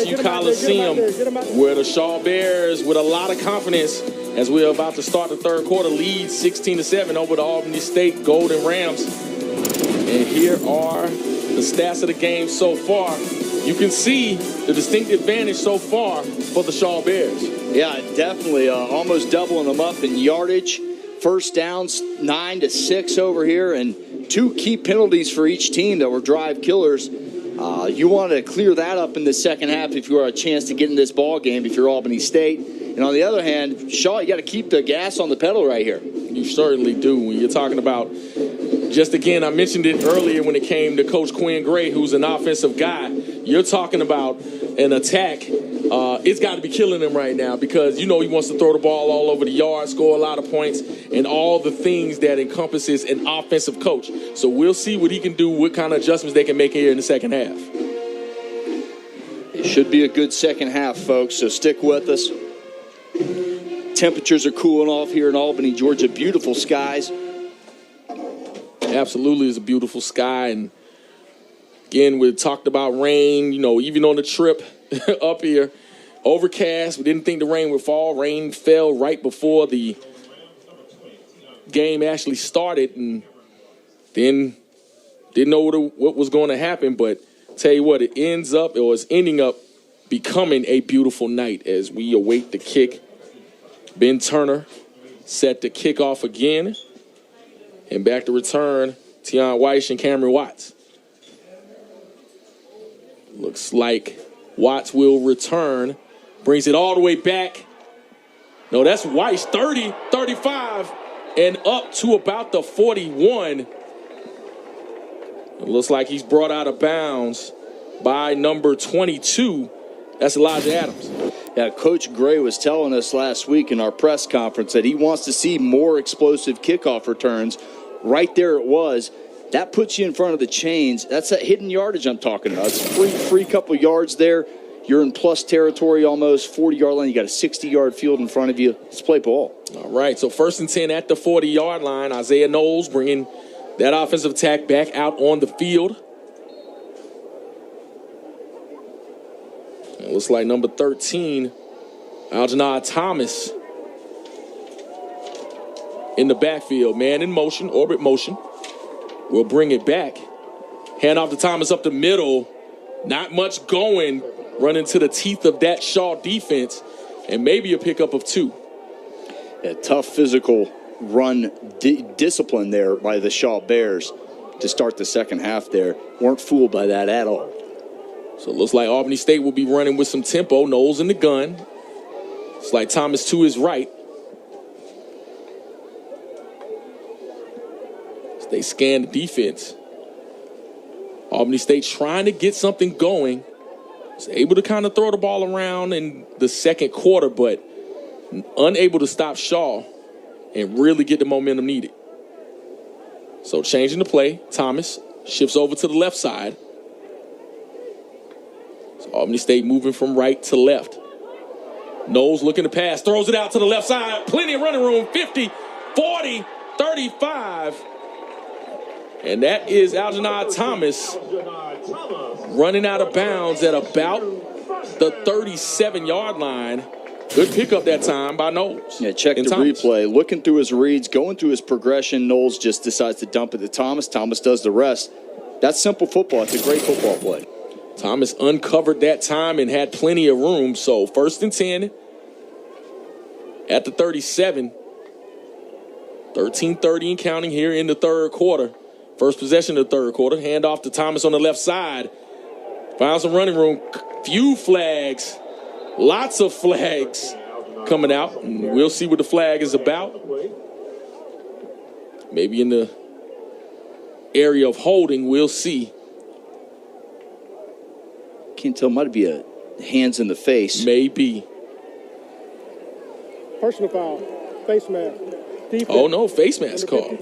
ASU Coliseum, where the Shaw Bears, with a lot of confidence, as we're about to start the third quarter, lead 16-7 over the Albany State Golden Rams. And here are the stats of the game so far. You can see the distinct advantage so far for the Shaw Bears. Yeah, definitely. Almost doubling them up in yardage. First downs, 9-6 over here, and 2 key penalties for each team that were drive killers. You want to clear that up in the second half if you are a chance to get in this ball game if you're Albany State. And on the other hand, Shaw, you got to keep the gas on the pedal right here. You certainly do. When you're talking about, just again, I mentioned it earlier when it came to Coach Quinn Gray, who's an offensive guy. You're talking about an attack. It's got to be killing him right now because, you know, he wants to throw the ball all over the yard, score a lot of points, and all the things that encompasses an offensive coach. So we'll see what he can do, what kind of adjustments they can make here in the second half. It should be a good second half, folks, so stick with us. Temperatures are cooling off here in Albany, Georgia. Beautiful skies. Absolutely, it's a beautiful sky. And again, we talked about rain, you know, even on the trip up here. Overcast. We didn't think the rain would fall. Rain fell right before the game actually started, and then didn't know what was going to happen. But tell you what, it is ending up becoming a beautiful night as we await the kick. Ben Turner set to kick off again. And back to return, Tion Weiss and Cameron Watts. Looks like Watts will return. Brings it all the way back. No, that's Weiss, 30, 35, and up to about the 41. It looks like he's brought out of bounds by number 22. That's Elijah Adams. Yeah, Coach Gray was telling us last week in our press conference that he wants to see more explosive kickoff returns. Right there it was. That puts you in front of the chains. That's that hidden yardage I'm talking about. It's free couple yards there. You're in plus territory almost, 40-yard line. You got a 60-yard field in front of you. Let's play ball. All right, so 1st and 10 at the 40-yard line. Isaiah Knowles bringing that offensive attack back out on the field. It looks like number 13, Aljanah Thomas, in the backfield. Man in motion, orbit motion. We'll bring it back. Hand off to Thomas up the middle. Not much going. Run into the teeth of that Shaw defense. And maybe a pickup of 2. A tough physical run discipline there by the Shaw Bears to start the second half there. Weren't fooled by that at all. So it looks like Albany State will be running with some tempo. Knowles in the gun. It's like Thomas to his right. As they scan the defense. Albany State trying to get something going. Was able to kind of throw the ball around in the second quarter, but unable to stop Shaw and really get the momentum needed. So changing the play, Thomas shifts over to the left side. So Albany State moving from right to left. Knowles looking to pass, throws it out to the left side. Plenty of running room, 50, 40, 35. And that is Aljanah Thomas running out of bounds at about the 37-yard line. Good pickup that time by Knowles. Yeah, check the replay. Looking through his reads, going through his progression. Knowles just decides to dump it to Thomas. Thomas does the rest. That's simple football. It's a great football play. Thomas uncovered that time and had plenty of room. So 1st and 10 at the 37. 13:30 and counting here in the third quarter. First possession of the third quarter. Hand off to Thomas on the left side. Found some running room. Few flags. Lots of flags coming out. And we'll see what the flag is about. Maybe in the area of holding, we'll see. Can't tell. Might be a hands in the face. Maybe. Personal foul. Face mask. Defense. Oh, no. Face mask call.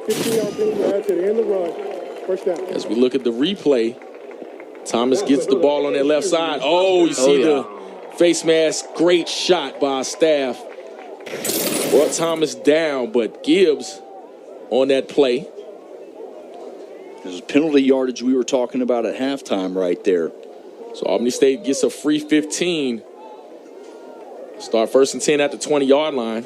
15-yard penalty to the end of the run. First down. As we look at the replay, Thomas gets the ball on that left side. Oh, you see the face mask. Great shot by our staff. Brought Thomas down, but Gibbs on that play. There's penalty yardage we were talking about at halftime right there. So Albany State gets a free 15. Start 1st and 10 at the 20-yard line.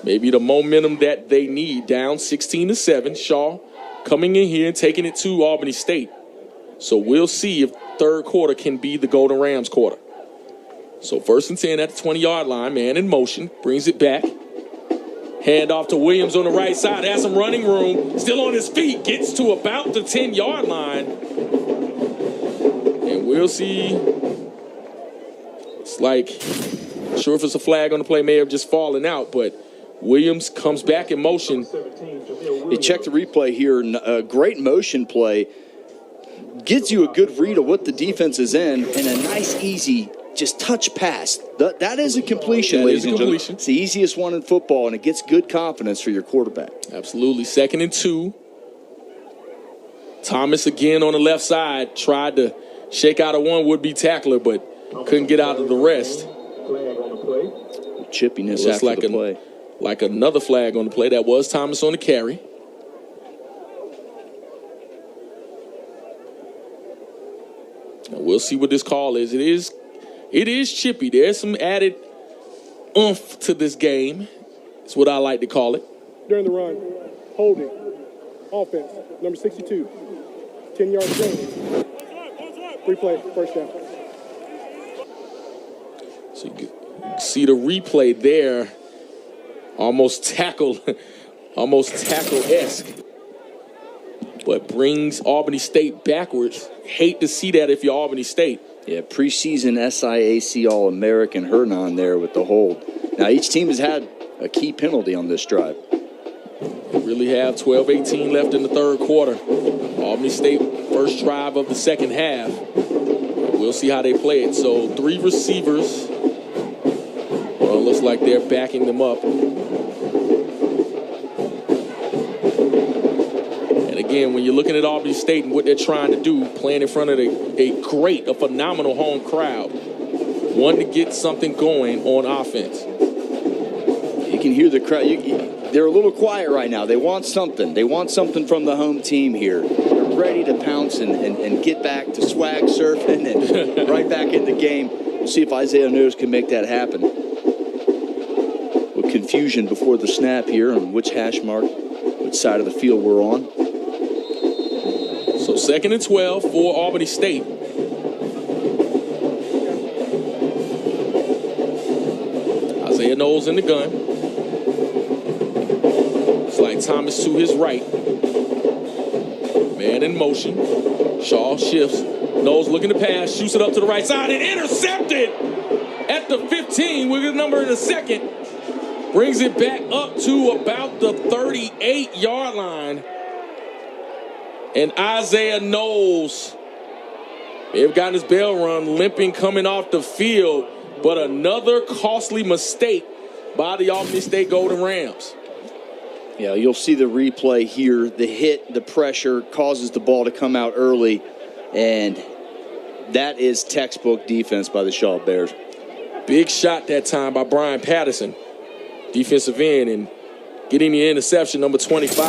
Maybe the momentum that they need. Down 16-7. Shaw coming in here and taking it to Albany State. So we'll see if third quarter can be the Golden Rams quarter. So 1st and 10 at the 20-yard line. Man in motion. Brings it back. Hand off to Williams on the right side. Has some running room. Still on his feet. Gets to about the 10-yard line. And we'll see. It's like, not sure if it's a flag on the play. May have just fallen out, but Williams comes back in motion. You check the replay here. A great motion play. Gives you a good read of what the defense is in, and a nice, easy, just touch pass. That is a completion, ladies and gentlemen. It's the easiest one in football, and it gets good confidence for your quarterback. Absolutely. 2nd and 2. Thomas again on the left side. Tried to shake out a one would-be tackler, but couldn't get out of the rest. Chippiness after the play. Like another flag on the play. That was Thomas on the carry. And we'll see what this call is. It is chippy. There's some added oomph to this game. It's what I like to call it. During the run, holding, offense, number 62, 10-yard gain. Replay, 1st down. So you see the replay there. Almost tackle-esque. But brings Albany State backwards. Hate to see that if you're Albany State. Yeah, preseason SIAC All-American Hernan there with the hold. Now, each team has had a key penalty on this drive. They really have 12-18 left in the third quarter. Albany State first drive of the second half. We'll see how they play it. So 3 receivers. Well, it looks like they're backing them up. Again, when you're looking at Albany State and what they're trying to do, playing in front of a phenomenal home crowd, one to get something going on offense. You can hear the crowd. They're a little quiet right now. They want something. They want something from the home team here. They're ready to pounce and get back to swag surfing and right back in the game. We'll see if Isaiah Knows can make that happen. With confusion before the snap here on which hash mark, which side of the field we're on. So 2nd and 12 for Albany State. Isaiah Knowles in the gun. It's like Thomas to his right. Man in motion. Shaw shifts. Knowles looking to pass. Shoots it up to the right side and intercepted at the 15 with his number in a second. Brings it back up to about the 38-yard line. And Isaiah Knowles may have gotten his bell rung, limping coming off the field. But another costly mistake by the Albany State Golden Rams. Yeah, you'll see the replay here. The hit, the pressure causes the ball to come out early. And that is textbook defense by the Shaw Bears. Big shot that time by Brian Patterson, defensive end, and getting the interception, number 25,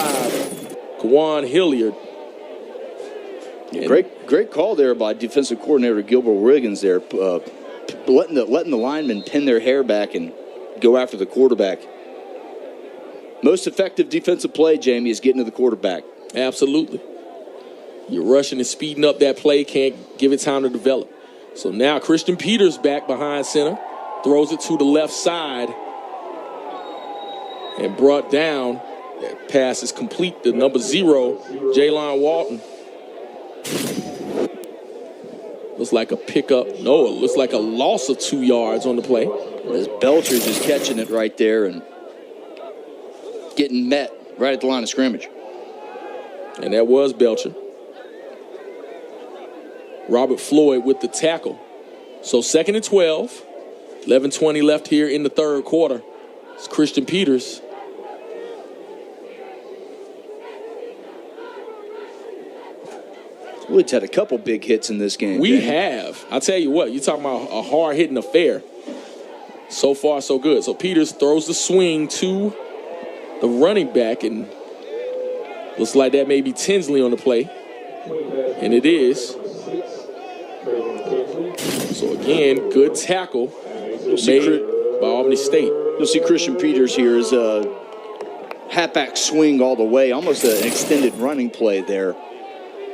Kawan Hilliard. Great call there by defensive coordinator Gilbert Wiggins there, letting the linemen pin their hair back and go after the quarterback. Most effective defensive play, Jamie, is getting to the quarterback. Absolutely. You're rushing and speeding up that play, can't give it time to develop. So now Christian Peters back behind center, throws it to the left side, and brought down. That pass is complete to number 0, Jaylon Walton. Looks like a pickup. No, it looks like a loss of 2 yards on the play. As Belcher's just catching it right there and getting met right at the line of scrimmage. And that was Belcher. Robert Floyd with the tackle. So 2nd and 12. 11:20 left here in the third quarter. It's Christian Peters. Woods had a couple big hits in this game. We have. I'll tell you what, you're talking about a hard-hitting affair. So far, so good. So Peters throws the swing to the running back, and looks like that may be Tinsley on the play. And it is. So again, good tackle made by Albany State. You'll see Christian Peters here is a halfback swing all the way, almost an extended running play there.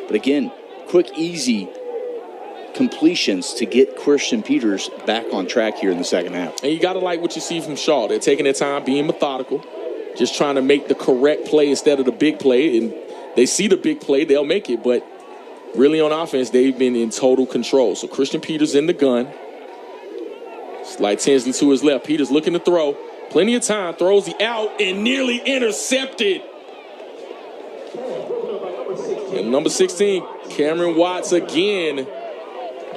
But again, quick, easy completions to get Christian Peters back on track here in the second half. And you got to like what you see from Shaw. They're taking their time, being methodical, just trying to make the correct play instead of the big play. And they see the big play, they'll make it. But really on offense, they've been in total control. So Christian Peters in the gun. Slide Tinsley to his left. Peters looking to throw. Plenty of time. Throws the out and nearly intercepted. And number 16, Cameron Watts again.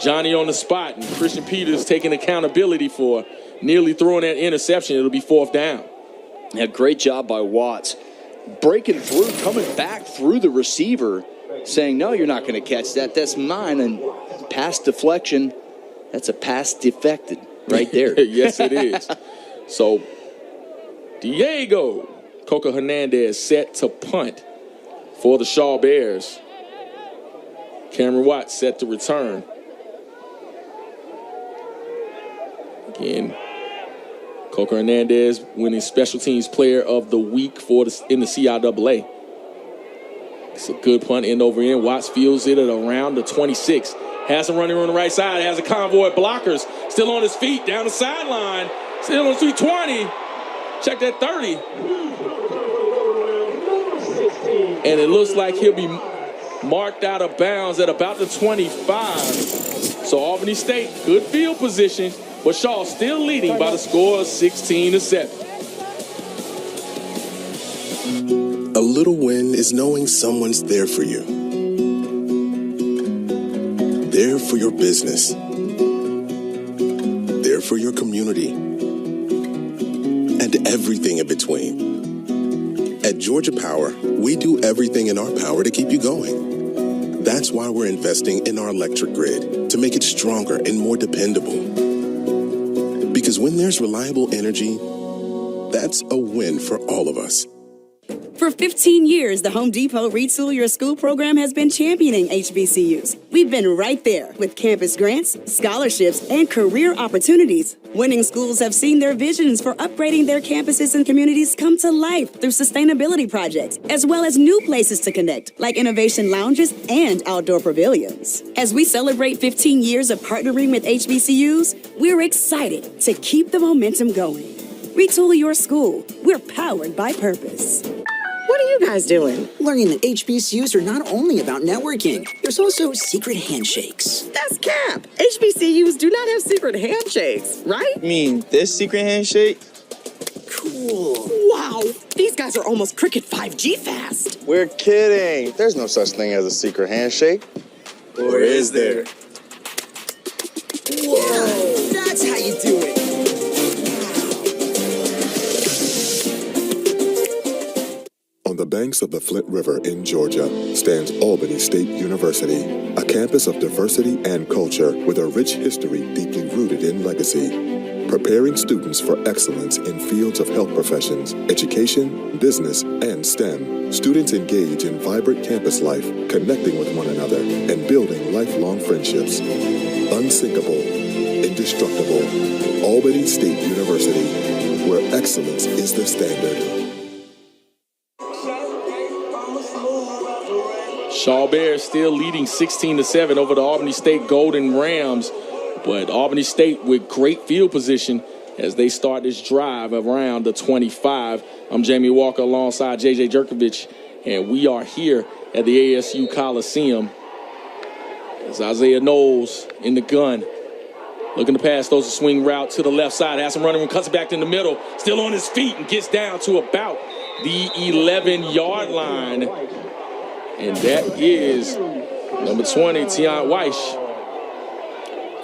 Johnny on the spot. And Christian Peters taking accountability for nearly throwing that interception. It'll be 4th down. Yeah, great job by Watts. Breaking through, coming back through the receiver, saying, no, you're not going to catch that. That's mine. And pass deflection, that's a pass defected right there. Yes, it is. So, Diego Coca Hernandez set to punt for the Shaw Bears. Cameron Watts set to return. Again, Coca Hernandez winning Special Teams Player of the Week in the CIAA. It's a good punt end over end. Watts fields it at around the 26. Has him running on the right side. Has a convoy of blockers. Still on his feet down the sideline. Still on his feet. 20. Check that 30. And it looks like he'll be marked out of bounds at about the 25. So Albany State, good field position. But Shaw still leading by the score of 16-7. A little win is knowing someone's there for you. There for your business. There for your community. And everything in between. At Georgia Power, we do everything in our power to keep you going. That's why we're investing in our electric grid, to make it stronger and more dependable. Because when there's reliable energy, that's a win for all of us. For 15 years, the Home Depot Retool Your School program has been championing HBCUs. We've been right there with campus grants, scholarships, and career opportunities. Winning schools have seen their visions for upgrading their campuses and communities come to life through sustainability projects, as well as new places to connect, like innovation lounges and outdoor pavilions. As we celebrate 15 years of partnering with HBCUs, we're excited to keep the momentum going. Retool your school. We're powered by purpose. What are you guys doing? Learning that HBCUs are not only about networking, there's also secret handshakes. That's cap. HBCUs do not have secret handshakes, right? You mean this secret handshake? Cool. Wow, these guys are almost Cricket 5G fast. We're kidding. There's no such thing as a secret handshake. Or is there? Whoa, that's how you do it. On the banks of the Flint River in Georgia stands Albany State University, a campus of diversity and culture with a rich history deeply rooted in legacy. Preparing students for excellence in fields of health professions, education, business, and STEM, students engage in vibrant campus life, connecting with one another and building lifelong friendships. Unsinkable, indestructible, Albany State University, where excellence is the standard. Shaw Bears still leading 16-7 over the Albany State Golden Rams. But Albany State with great field position as they start this drive around the 25. I'm Jamie Walker alongside JJ Jerkovich, and we are here at the ASU Coliseum. As Isaiah Knowles in the gun, looking to pass, throws a swing route to the left side, has some running room, cuts it back in the middle, still on his feet and gets down to about the 11-yard line. And that is number 20, Tion Weiss.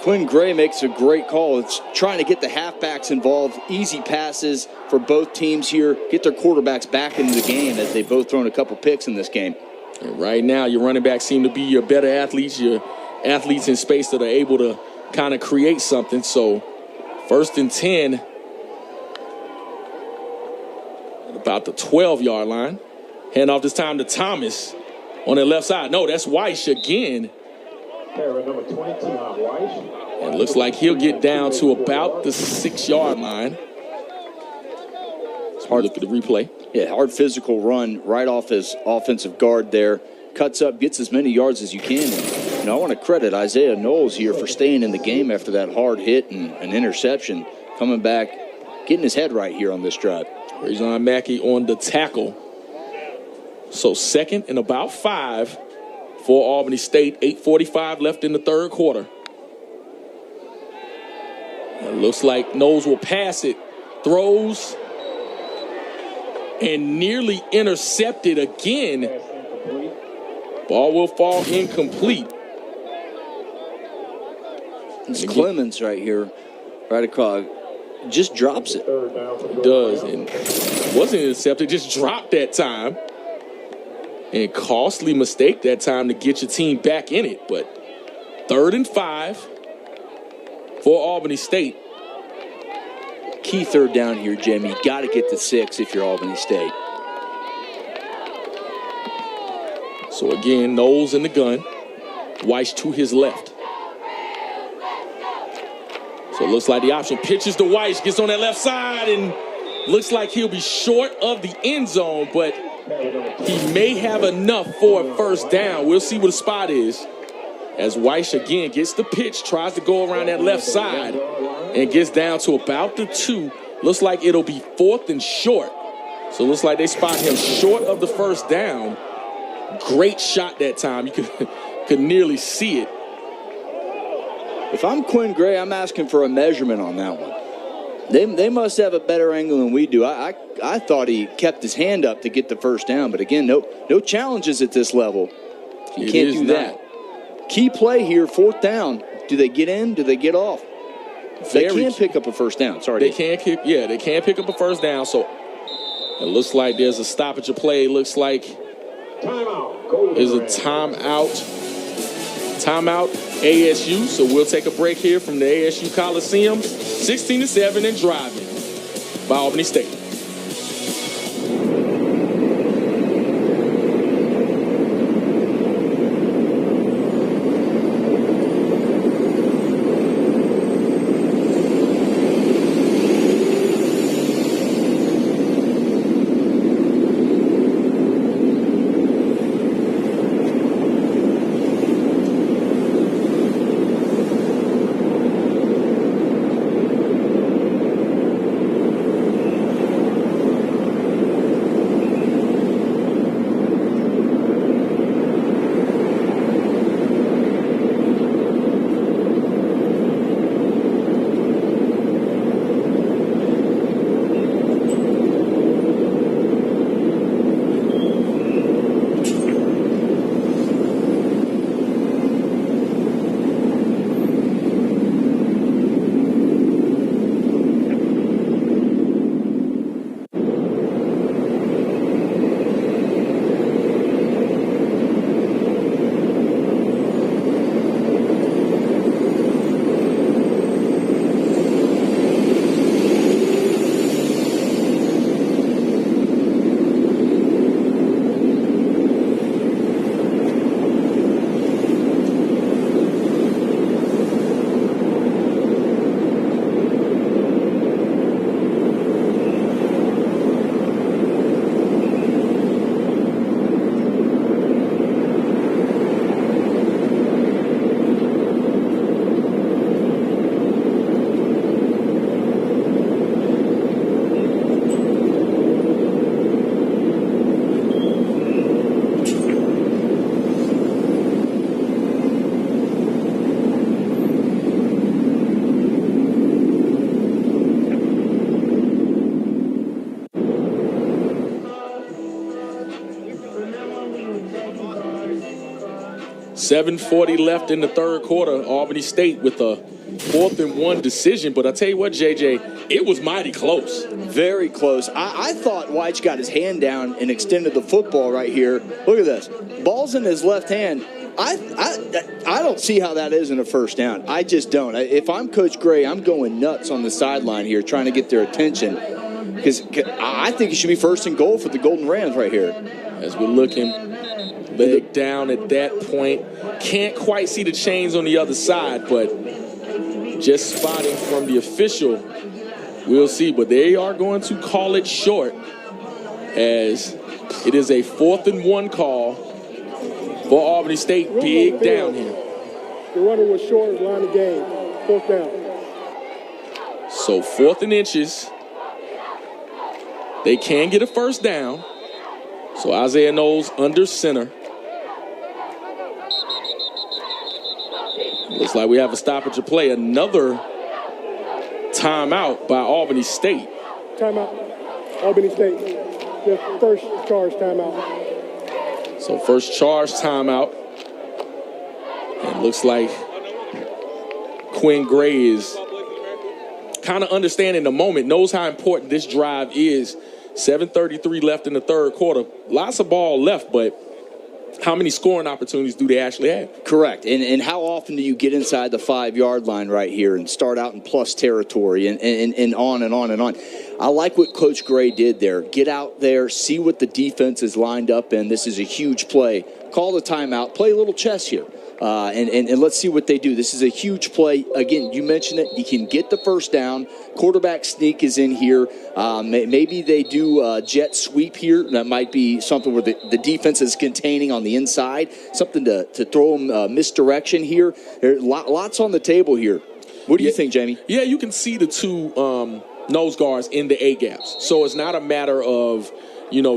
Quinn Gray makes a great call. It's trying to get the halfbacks involved. Easy passes for both teams here. Get their quarterbacks back into the game as they've both thrown a couple picks in this game. And right now, your running backs seem to be your better athletes, your athletes in space that are able to kind of create something. So 1st and 10 at about the 12-yard line. Hand off this time to Thomas on the left side. No, that's Weiss again. Number 20, Weiss. And looks like he'll get down to about the 6-yard line. It's hard to look at the replay. Yeah, hard physical run right off his offensive guard there. Cuts up, gets as many yards as you can. And, I want to credit Isaiah Knowles here for staying in the game after that hard hit and an interception. Coming back, getting his head right here on this drive. Rajon Mackey on the tackle. So 2nd and about 5 for Albany State. 8:45 left in the third quarter. It looks like Knowles will pass it. Throws. And nearly intercepted again. Ball will fall incomplete. It's Clemens right here. Right across. Just drops it. It does. And wasn't intercepted. Just dropped that time. And costly mistake that time to get your team back in it. But 3rd and 5 for Albany State. Key 3rd down here, Jamie. You got to get to 6 if you're Albany State. So again, Knowles in the gun. Weiss to his left. So it looks like the option pitches to Weiss. Gets on that left side and looks like he'll be short of the end zone, but he may have enough for a first down. We'll see what the spot is. As Weiss again gets the pitch, tries to go around that left side and gets down to about the 2. Looks like it'll be 4th and short. So it looks like they spot him short of the first down. Great shot that time. You could nearly see it. If I'm Quinn Gray, I'm asking for a measurement on that one. They must have a better angle than we do. I thought he kept his hand up to get the first down, but again, no challenges at this level. You can't do that. Key play here, 4th down. Do they get in? Do they get off? They can pick up a first down. Sorry. They can pick up a first down. So it looks like there's a stoppage of play. Looks like there's a timeout. Timeout, ASU. So we'll take a break here from the ASU Coliseum. 16-7 and driving by Albany State. .740 left in the third quarter. Albany State with a 4th and 1 decision. But I tell you what, JJ, it was mighty close. Very close. I thought White's got his hand down and extended the football right here. Look at this. Ball's in his left hand. I don't see how that isn't a first down. I just don't. If I'm Coach Gray, I'm going nuts on the sideline here trying to get their attention because I think it should be 1st and goal for the Golden Rams right here. As we're looking leg down at that point. Can't quite see the chains on the other side, but just spotting from the official. We'll see, but they are going to call it short as it is a 4th and 1 call for Albany State. Big down here. The runner was short, line of game. 4th down. So 4th and inches. They can get a first down. So Isaiah Knowles under center. Looks like we have a stoppage of play. Another timeout by Albany State. Timeout. Albany State. The first charge timeout. So first charge timeout. And looks like Quinn Gray is kind of understanding the moment, knows how important this drive is. 7:33 left in the third quarter. Lots of ball left, but how many scoring opportunities do they actually have? Correct. And how often do you get inside the 5-yard line right here and start out in plus territory and on and on and on? I like what Coach Gray did there. Get out there, see what the defense is lined up in. This is a huge play. Call the timeout. Play a little chess here. And let's see what they do. This is a huge play. Again, you mentioned it. You can get the first down. Quarterback sneak is in here. Maybe they do jet sweep here. That might be something where the defense is containing on the inside. Something to throw them misdirection here. There's lots on the table here. What do you think, Jamie? Yeah, you can see the two nose guards in the A gaps. So it's not a matter of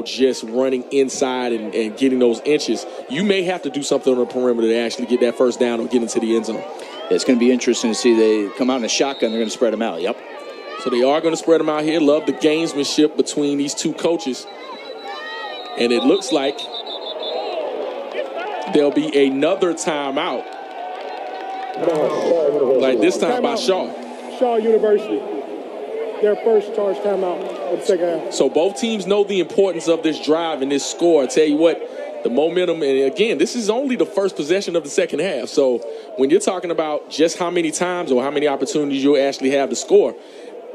just running inside and getting those inches. You may have to do something on the perimeter to actually get that first down or get into the end zone. It's going to be interesting to see. They come out in a shotgun. They're going to spread them out. Yep. So they are going to spread them out here. Love the gamesmanship between these two coaches. And it looks like there'll be another timeout. Like this time by Shaw. Shaw University. Their first charge timeout of the second half. So both teams know the importance of this drive and this score. I tell you what, the momentum, and again, this is only the first possession of the second half. So when you're talking about just how many times or how many opportunities you'll actually have to score,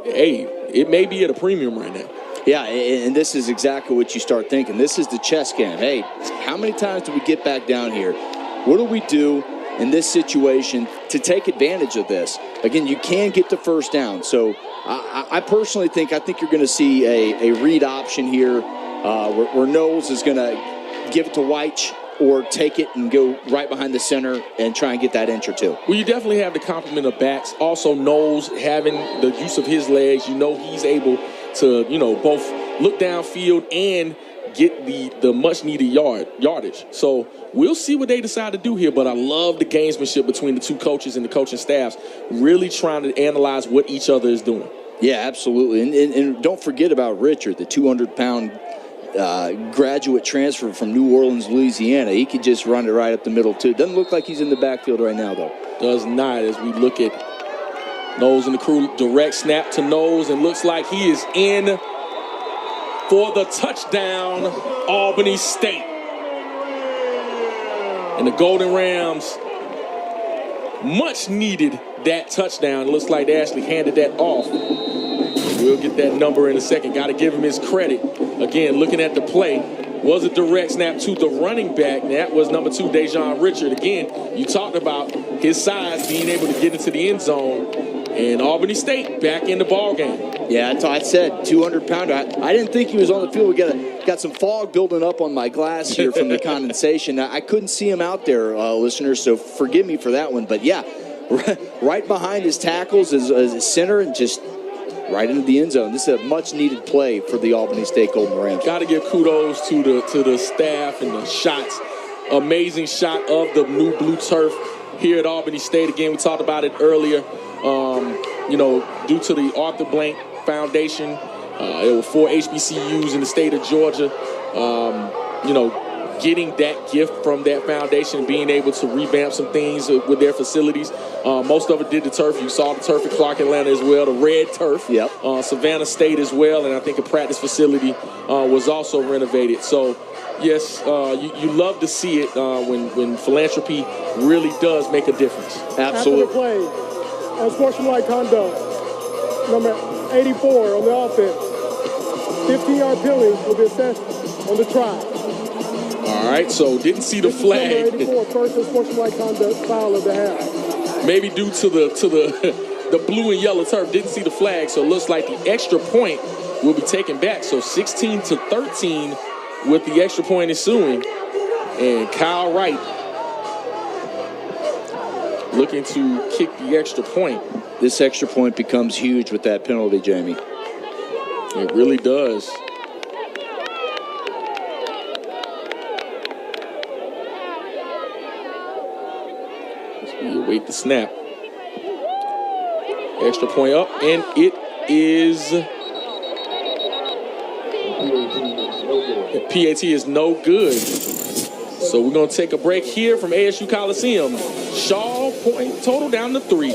hey, it may be at a premium right now. Yeah, and this is exactly what you start thinking. This is the chess game. Hey, how many times do we get back down here? What do we do in this situation to take advantage of this? Again, you can get the first down. So I personally think you're going to see a read option here where Knowles is going to give it to White or take it and go right behind the center and try and get that inch or two. Well, you definitely have the complement of backs. Also, Knowles having the use of his legs, he's able to, both look downfield and get the much-needed yardage. So we'll see what they decide to do here, but I love the gamesmanship between the two coaches and the coaching staffs, really trying to analyze what each other is doing. Yeah, absolutely. And don't forget about Richard, the 200-pound graduate transfer from New Orleans, Louisiana. He could just run it right up the middle, too. Doesn't look like he's in the backfield right now, though. Does not, as we look at Knowles and the crew. Direct snap to Knowles, and looks like he is in for the touchdown, Albany State. And the Golden Rams much needed that touchdown. It looks like they actually handed that off. We'll get that number in a second. Got to give him his credit. Again, looking at the play, was a direct snap to the running back. That was number 2, Dejon Richard. Again, you talked about his size being able to get into the end zone. And Albany State back in the ball game. Yeah, I said 200-pounder. I didn't think he was on the field. We got some fog building up on my glass here from the condensation. I couldn't see him out there, listeners, so forgive me for that one. But, yeah, right behind his tackles is a center and just right into the end zone. This is a much-needed play for the Albany State Golden Rams. Got to give kudos to the staff and the shots. Amazing shot of the new blue turf here at Albany State. Again, we talked about it earlier. Due to the Arthur Blank Foundation, there were 4 HBCUs in the state of Georgia. Getting that gift from that foundation, being able to revamp some things with their facilities. Most of it did the turf. You saw the turf at Clark Atlanta as well, the red turf. Yep. Savannah State as well, and I think a practice facility was also renovated. So, yes, you love to see it when philanthropy really does make a difference. Absolutely. After the play, unsportsmanlike conduct, number 84 on the offense. 15-yard penalty will be assessed on the try. All right, so didn't see the flag. Number 84, first unsportsmanlike conduct foul of the half. Maybe due to the the blue and yellow turf. Didn't see the flag, so it looks like the extra point will be taken back. So 16-13 with the extra point ensuing. And Kyle Wright looking to kick the extra point. This extra point becomes huge with that penalty, Jamie. It really does. We await the snap. Extra point up, and it is... PAT is no good. So we're going to take a break here from ASU Coliseum. Shaw point total down to 3.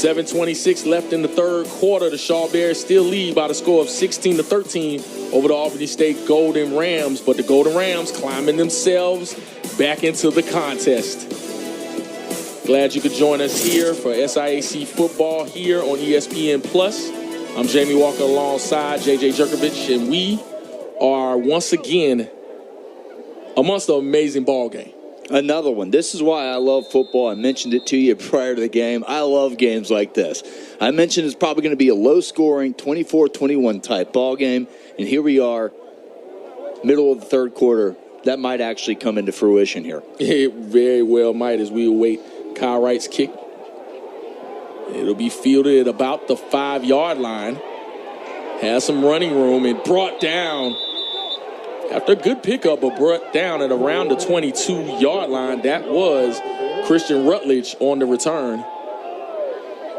.26 left in the third quarter. The Shaw Bears still lead by the score of 16-13 over the Albany State Golden Rams, but the Golden Rams climbing themselves back into the contest. Glad you could join us here for SIAC football here on ESPN+. I'm Jamie Walker alongside JJ Jerkovich, and we are once again amongst an amazing ball game. Another one. This is why I love football. I mentioned it to you prior to the game. I love games like this. I mentioned it's probably going to be a low-scoring 24-21 type ball game, and here we are, middle of the third quarter. That might actually come into fruition here. It very well might as we await Kyle Wright's kick. It'll be fielded at about the 5-yard line. Has some running room and brought down after a good pickup, but brought down at around the 22-yard line. That was Christian Rutledge on the return.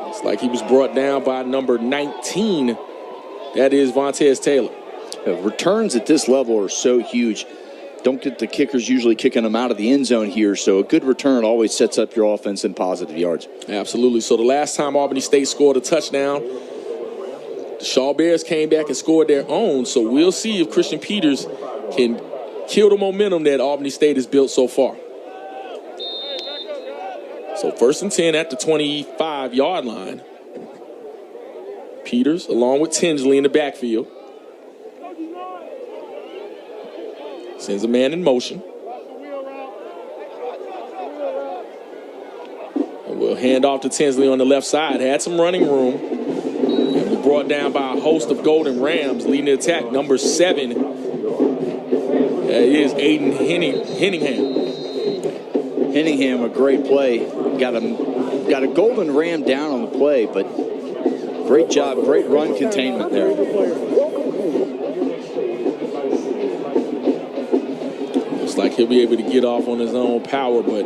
It's like he was brought down by number 19. That is Vontez Taylor. Returns at this level are so huge. Don't get the kickers usually kicking them out of the end zone here, so a good return always sets up your offense in positive yards. Absolutely. So the last time Albany State scored a touchdown, the Shaw Bears came back and scored their own. So we'll see if Christian Peters can kill the momentum that Albany State has built so far. So 1st and 10 at the 25-yard line. Peters along with Tinsley in the backfield. Sends a man in motion. And we'll hand off to Tinsley on the left side. Had some running room. And was brought down by a host of Golden Rams leading the attack. Number 7 is Aiden Henningham. Henningham, a great play. Got a Golden Ram down on the play, but great job, great run containment there. Looks like he'll be able to get off on his own power, but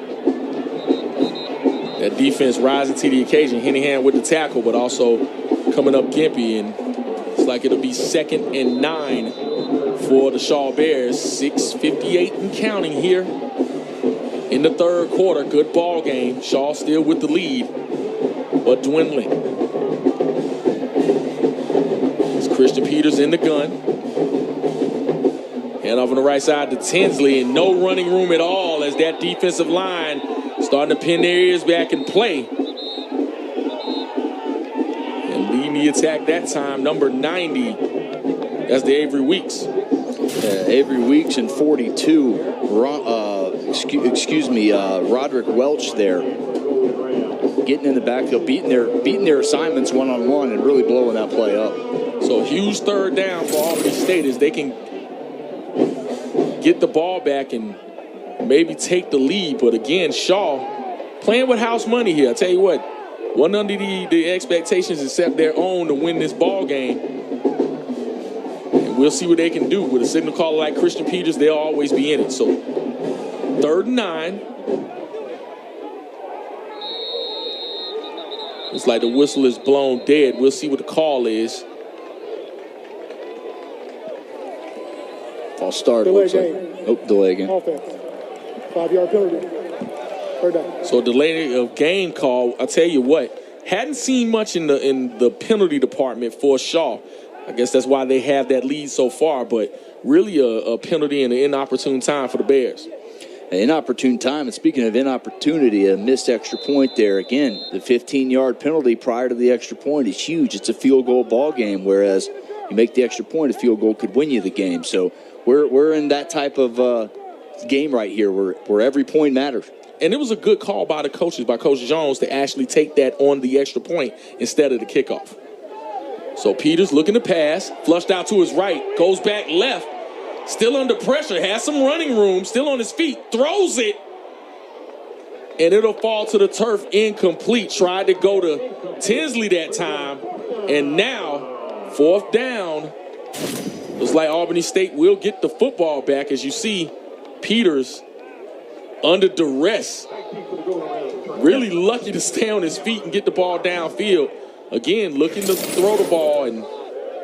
that defense rising to the occasion. Hennihan with the tackle, but also coming up gimpy, and it's like it'll be 2nd and 9 for the Shaw Bears. 6:58 and counting here in the third quarter. Good ball game. Shaw still with the lead, but dwindling. It's Christian Peters in the gun. And off on the right side to Tinsley, and no running room at all as that defensive line starting to pin their ears back and play. And leading the attack that time, number 90. That's the Avery Weeks. Avery Weeks and 42. Roderick Welch there. Getting in the backfield, beating their assignments one-on-one and really blowing that play up. So huge third down for Albany State as they can get the ball back and maybe take the lead. But again, Shaw playing with house money here. I tell you what, wasn't under the expectations except their own to win this ball game. And we'll see what they can do. With a signal caller like Christian Peters, they'll always be in it. So 3rd and 9. It's like the whistle is blown dead. We'll see what the call is. I'll start. Delay game. Delay game. Offense. 5-yard penalty. 3rd down. So delay of game call. I'll tell you what, hadn't seen much in the penalty department for Shaw. I guess that's why they have that lead so far, but really a penalty and an inopportune time for the Bears. An inopportune time, and speaking of inopportunity, a missed extra point there. Again, the 15-yard penalty prior to the extra point is huge. It's a field goal ball game, whereas you make the extra point, a field goal could win you the game. So we're in that type of game right here where every point matters. And it was a good call by the coaches, by Coach Jones, to actually take that on the extra point instead of the kickoff. So Peters looking to pass, flushed out to his right, goes back left, still under pressure, has some running room, still on his feet, throws it, and it'll fall to the turf incomplete. Tried to go to Tinsley that time, and now 4th down. Looks like Albany State will get the football back. As you see, Peters under duress. Really lucky to stay on his feet and get the ball downfield. Again, looking to throw the ball and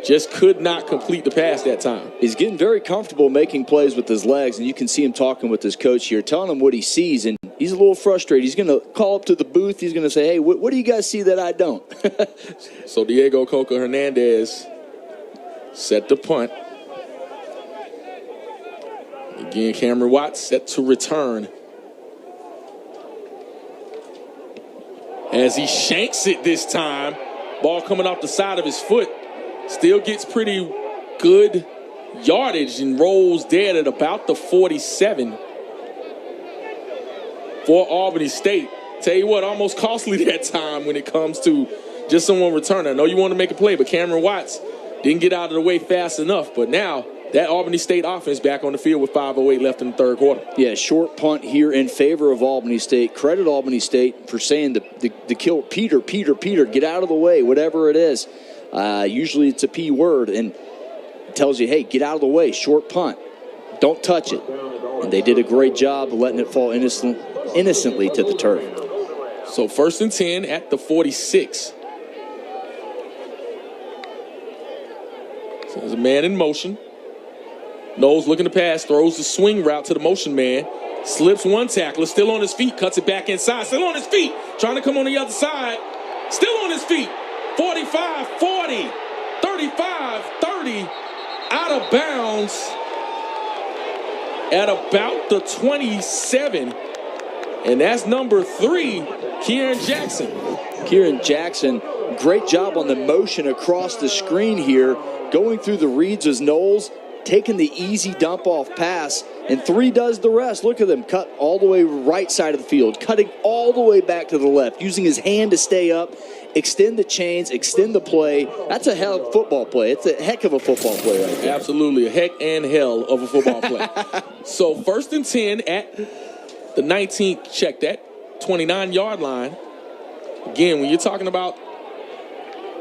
just could not complete the pass that time. He's getting very comfortable making plays with his legs, and you can see him talking with his coach here, telling him what he sees, and he's a little frustrated. He's going to call up to the booth. He's going to say, hey, what do you guys see that I don't? So Diego Coca Hernandez set the punt. Again, Cameron Watts set to return. As he shanks it this time, ball coming off the side of his foot. Still gets pretty good yardage and rolls dead at about the 47 for Albany State. Tell you what, almost costly that time when it comes to just someone returning. I know you want to make a play, but Cameron Watts didn't get out of the way fast enough. But now that Albany State offense back on the field with 5:08 left in the third quarter. Yeah, short punt here in favor of Albany State. Credit Albany State for saying the kill, Peter, get out of the way, whatever it is. Usually it's a P word, and it tells you, hey, get out of the way, short punt. Don't touch it. And they did a great job of letting it fall innocently to the turf. So 1st and 10 at the 46. So there's a man in motion. Knowles looking to pass, throws the swing route to the motion man. Slips one tackler, still on his feet, cuts it back inside. Still on his feet, trying to come on the other side. Still on his feet. 45, 40, 35, 30. Out of bounds at about the 27. And that's number 3, Kieran Jackson. Kieran Jackson, great job on the motion across the screen here. Going through the reads as Knowles, taking the easy dump-off pass, and 3 does the rest. Look at them, cut all the way right side of the field, cutting all the way back to the left, using his hand to stay up, extend the chains, extend the play. That's a hell of a football play. It's a heck of a football play right there. Absolutely, a heck and hell of a football play. So 1st and 10 at the 19th, check that, 29-yard line. Again, when you're talking about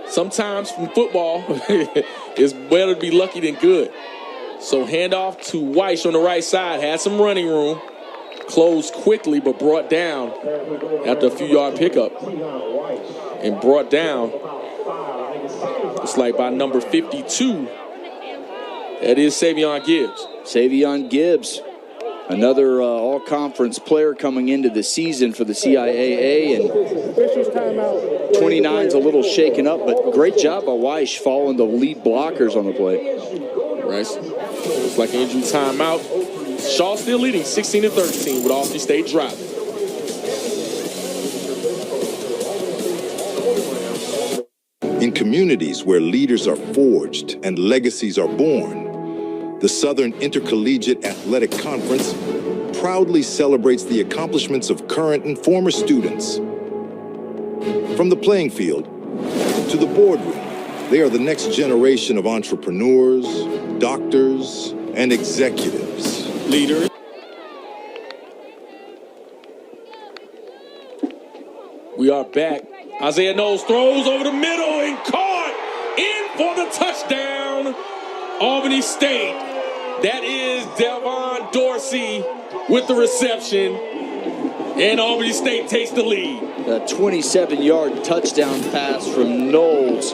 sometimes from football, it's better to be lucky than good. So handoff to Weiss on the right side. Had some running room. Closed quickly, but brought down after a few-yard pickup. And brought down, it's like by number 52. That is Savion Gibbs. Savion Gibbs, another all-conference player coming into the season for the CIAA, and 29's a little shaken up, but great job by Weiss following the lead blockers on the play. Right. Looks like an injury timeout. Shaw still leading 16-13 with Albany State driving. In communities where leaders are forged and legacies are born, the Southern Intercollegiate Athletic Conference proudly celebrates the accomplishments of current and former students. From the playing field to the boardroom, they are the next generation of entrepreneurs, doctors, and executives. Leaders. We are back. Isaiah Knowles throws over the middle and caught in for the touchdown. Albany State. That is Devon Dorsey with the reception. And Albany State takes the lead. A 27-yard touchdown pass from Knowles.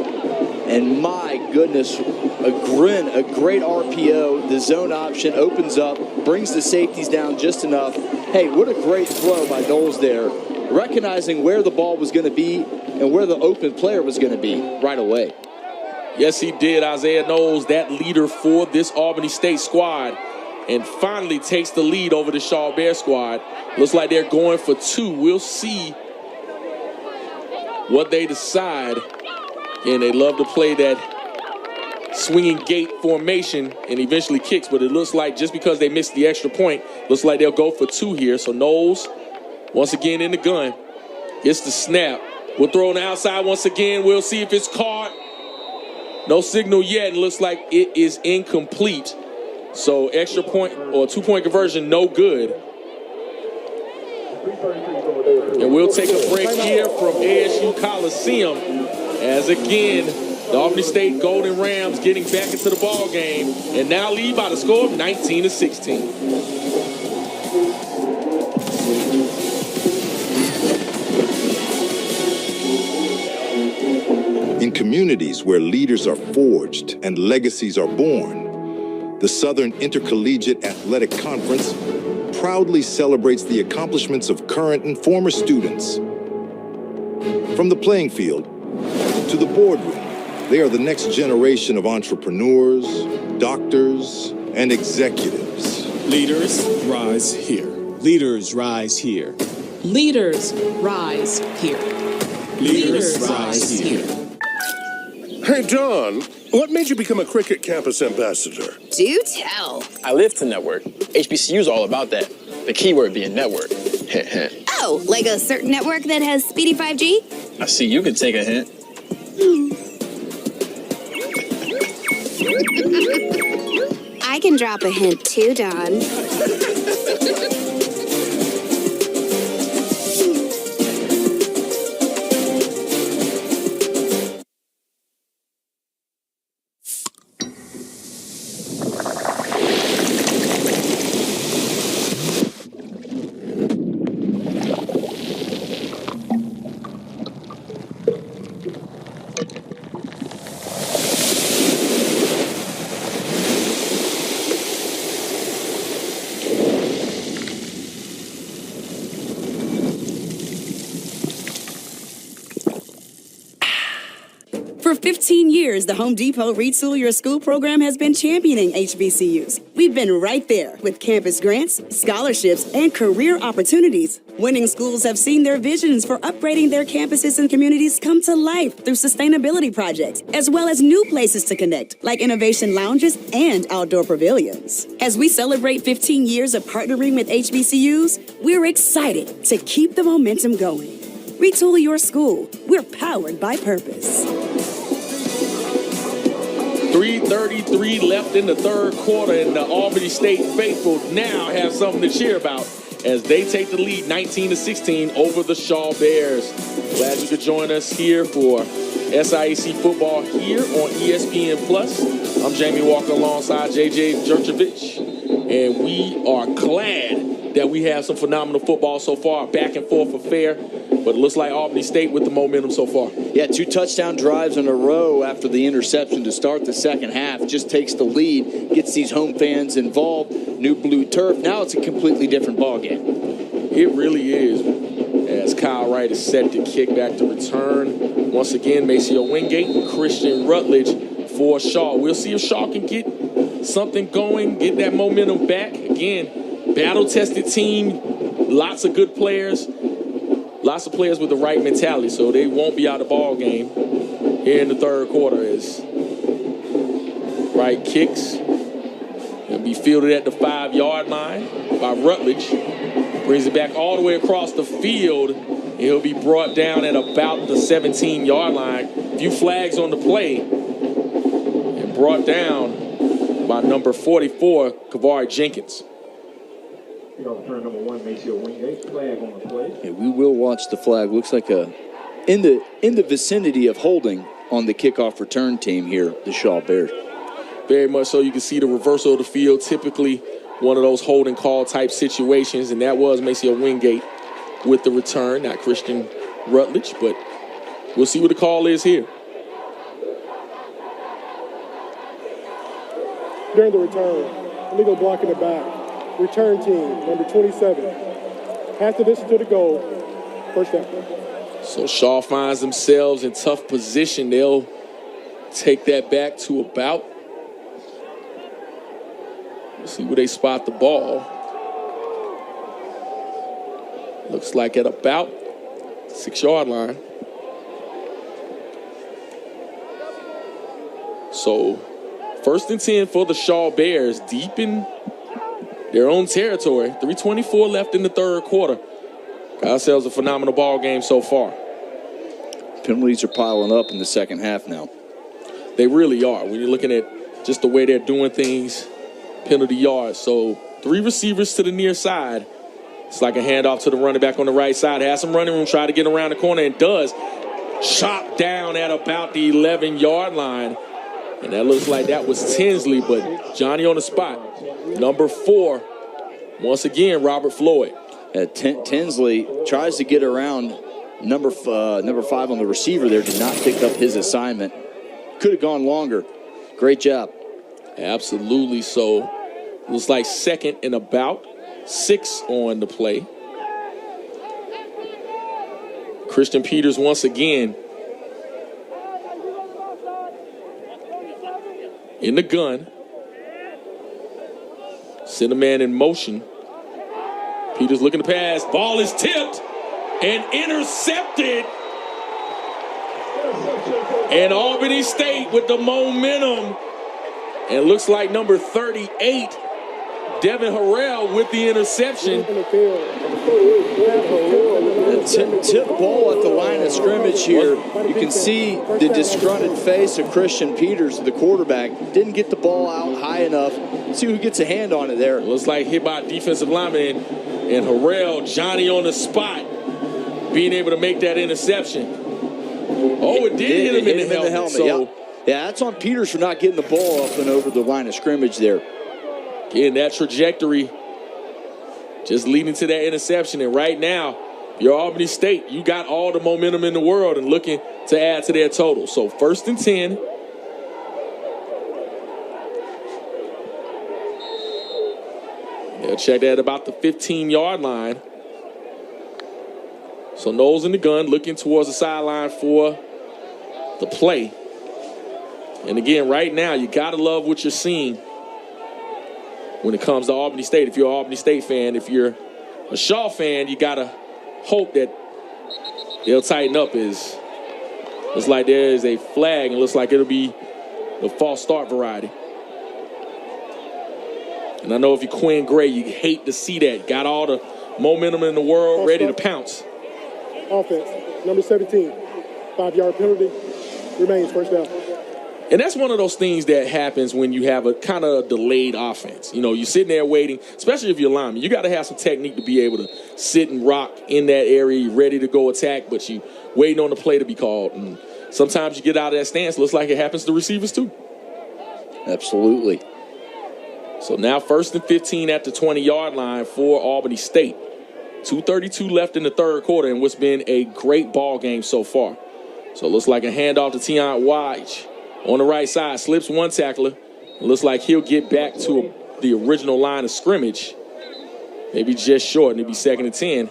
And my goodness, a great RPO. The zone option opens up, brings the safeties down just enough. Hey, what a great throw by Knowles there, recognizing where the ball was going to be and where the open player was going to be right away. Yes, he did. Isaiah Knowles, that leader for this Albany State squad, and finally takes the lead over the Shaw Bear squad. Looks like they're going for two. We'll see what they decide. And they love to play that swinging gate formation and eventually kicks, but it looks like just because they missed the extra point, looks like they'll go for two here. So Knowles, once again in the gun, gets the snap. We'll throw on the outside once again. We'll see if it's caught. No signal yet. It looks like it is incomplete. So extra point or 2-point conversion, no good. And we'll take a break here from ASU Coliseum as again, the Albany State Golden Rams getting back into the ball game and now lead by the score of 19-16. In communities where leaders are forged and legacies are born, the Southern Intercollegiate Athletic Conference proudly celebrates the accomplishments of current and former students. From the playing field to the boardroom, they are the next generation of entrepreneurs, doctors, and executives. Leaders rise here. Leaders rise here. Leaders rise here. Leaders rise here. Hey, Don, what made you become a Cricket Campus ambassador? Do tell. I live to network. HBCU's all about that. The keyword being network. Oh, like a certain network that has speedy 5G? I see you could take a hint. I can drop a hint too, Don. For 15 years, the Home Depot Retool Your School program has been championing HBCUs. We've been right there with campus grants, scholarships, and career opportunities. Winning schools have seen their visions for upgrading their campuses and communities come to life through sustainability projects, as well as new places to connect, like innovation lounges and outdoor pavilions. As we celebrate 15 years of partnering with HBCUs, we're excited to keep the momentum going. Retool your school. We're powered by purpose. 3:33 left in the third quarter, and the Albany State faithful now have something to cheer about as they take the lead 19-16 over the Shaw Bears. Glad you could join us here for SIAC football here on ESPN+. I'm Jamie Walker alongside JJ Jurchevich, and we are glad that we have some phenomenal football so far, back and forth affair, but it looks like Albany State with the momentum so far. Yeah, 2 touchdown drives in a row after the interception to start the second half. Just takes the lead, gets these home fans involved. New blue turf. Now it's a completely different ballgame. It really is, as Kyle Wright is set to kick back to return. Once again, Maceo Wingate and Christian Rutledge for Shaw. We'll see if Shaw can get something going, get that momentum back. Again, battle-tested team, lots of good players, lots of players with the right mentality, so they won't be out of the ball game here in the third quarter as Wright kicks. It'll be fielded at the 5-yard line by Rutledge. Brings it back all the way across the field. He'll be brought down at about the 17-yard line. A few flags on the play. And brought down by number 44, Kavari Jenkins. Turn number 1, Maceo Wingate, flag on the play. Yeah, we will watch the flag. Looks like in the vicinity of holding on the kickoff return team here, the Shaw Bears. Very much so. You can see the reversal of the field, typically one of those holding call type situations, and that was Maceo Wingate with the return, not Christian Rutledge, but we'll see what the call is here. During the return, illegal block in the back. Return team, number 27. Half the distance to the goal. First down. So Shaw finds themselves in tough position. They'll take that back to about, let's see where they spot the ball. Looks like at about 6-yard line. So 1st and 10 for the Shaw Bears, deep in their own territory. 3:24 left in the third quarter. Got ourselves a phenomenal ball game so far. Penalties are piling up in the second half now. They really are. When you're looking at just the way they're doing things, penalty yards. So 3 receivers to the near side. It's like a handoff to the running back on the right side. Has some running room, try to get around the corner, and does. Chop down at about the 11-yard line. And that looks like that was Tinsley, but Johnny on the spot. Number 4, once again, Robert Floyd. Tinsley tries to get around number 5 on the receiver there. Did not pick up his assignment. Could have gone longer. Great job. Absolutely. So it looks like 2nd and about 6 on the play. Christian Peters once again in the gun. Send a man in motion. Peters looking to pass. Ball is tipped and intercepted. And Albany State with the momentum. And looks like number 38, Devin Harrell with the interception. Tip ball at the line of scrimmage here. You can see the disgruntled face of Christian Peters, the quarterback. Didn't get the ball out high enough. See who gets a hand on it there. Looks like hit by a defensive lineman. And Harrell, Johnny on the spot, being able to make that interception. Oh, it did hit him in the helmet. So, yeah, that's on Peters for not getting the ball up and over the line of scrimmage there. Again, that trajectory just leading to that interception. And right now, you're Albany State. You got all the momentum in the world and looking to add to their total. So 1st and 10. They'll check that about the 15-yard line. So Knowles in the gun, looking towards the sideline for the play. And again, right now, you got to love what you're seeing when it comes to Albany State. If you're an Albany State fan, if you're a Shaw fan, you got to hope that they'll tighten up. It's like there is a flag, and it looks like it'll be the false start variety. And I know if you're Quinn Gray, you hate to see that. Got all the momentum in the world, ready to pounce. Offense, number 17, 5-yard penalty, remains first down. And that's one of those things that happens when you have a kind of delayed offense. You know, you're sitting there waiting, especially if you're lineman. You got to have some technique to be able to sit and rock in that area. You're ready to go attack, but you waiting on the play to be called. And sometimes you get out of that stance. Looks like it happens to receivers too. Absolutely. So now 1st and 15 at the 20-yard line for Albany State. 2:32 left in the third quarter in what's been a great ball game so far. So it looks like a handoff to Tion White on the right side. Slips one tackler. It looks like he'll get back to the original line of scrimmage. Maybe just short, and it'll be 2nd and 10.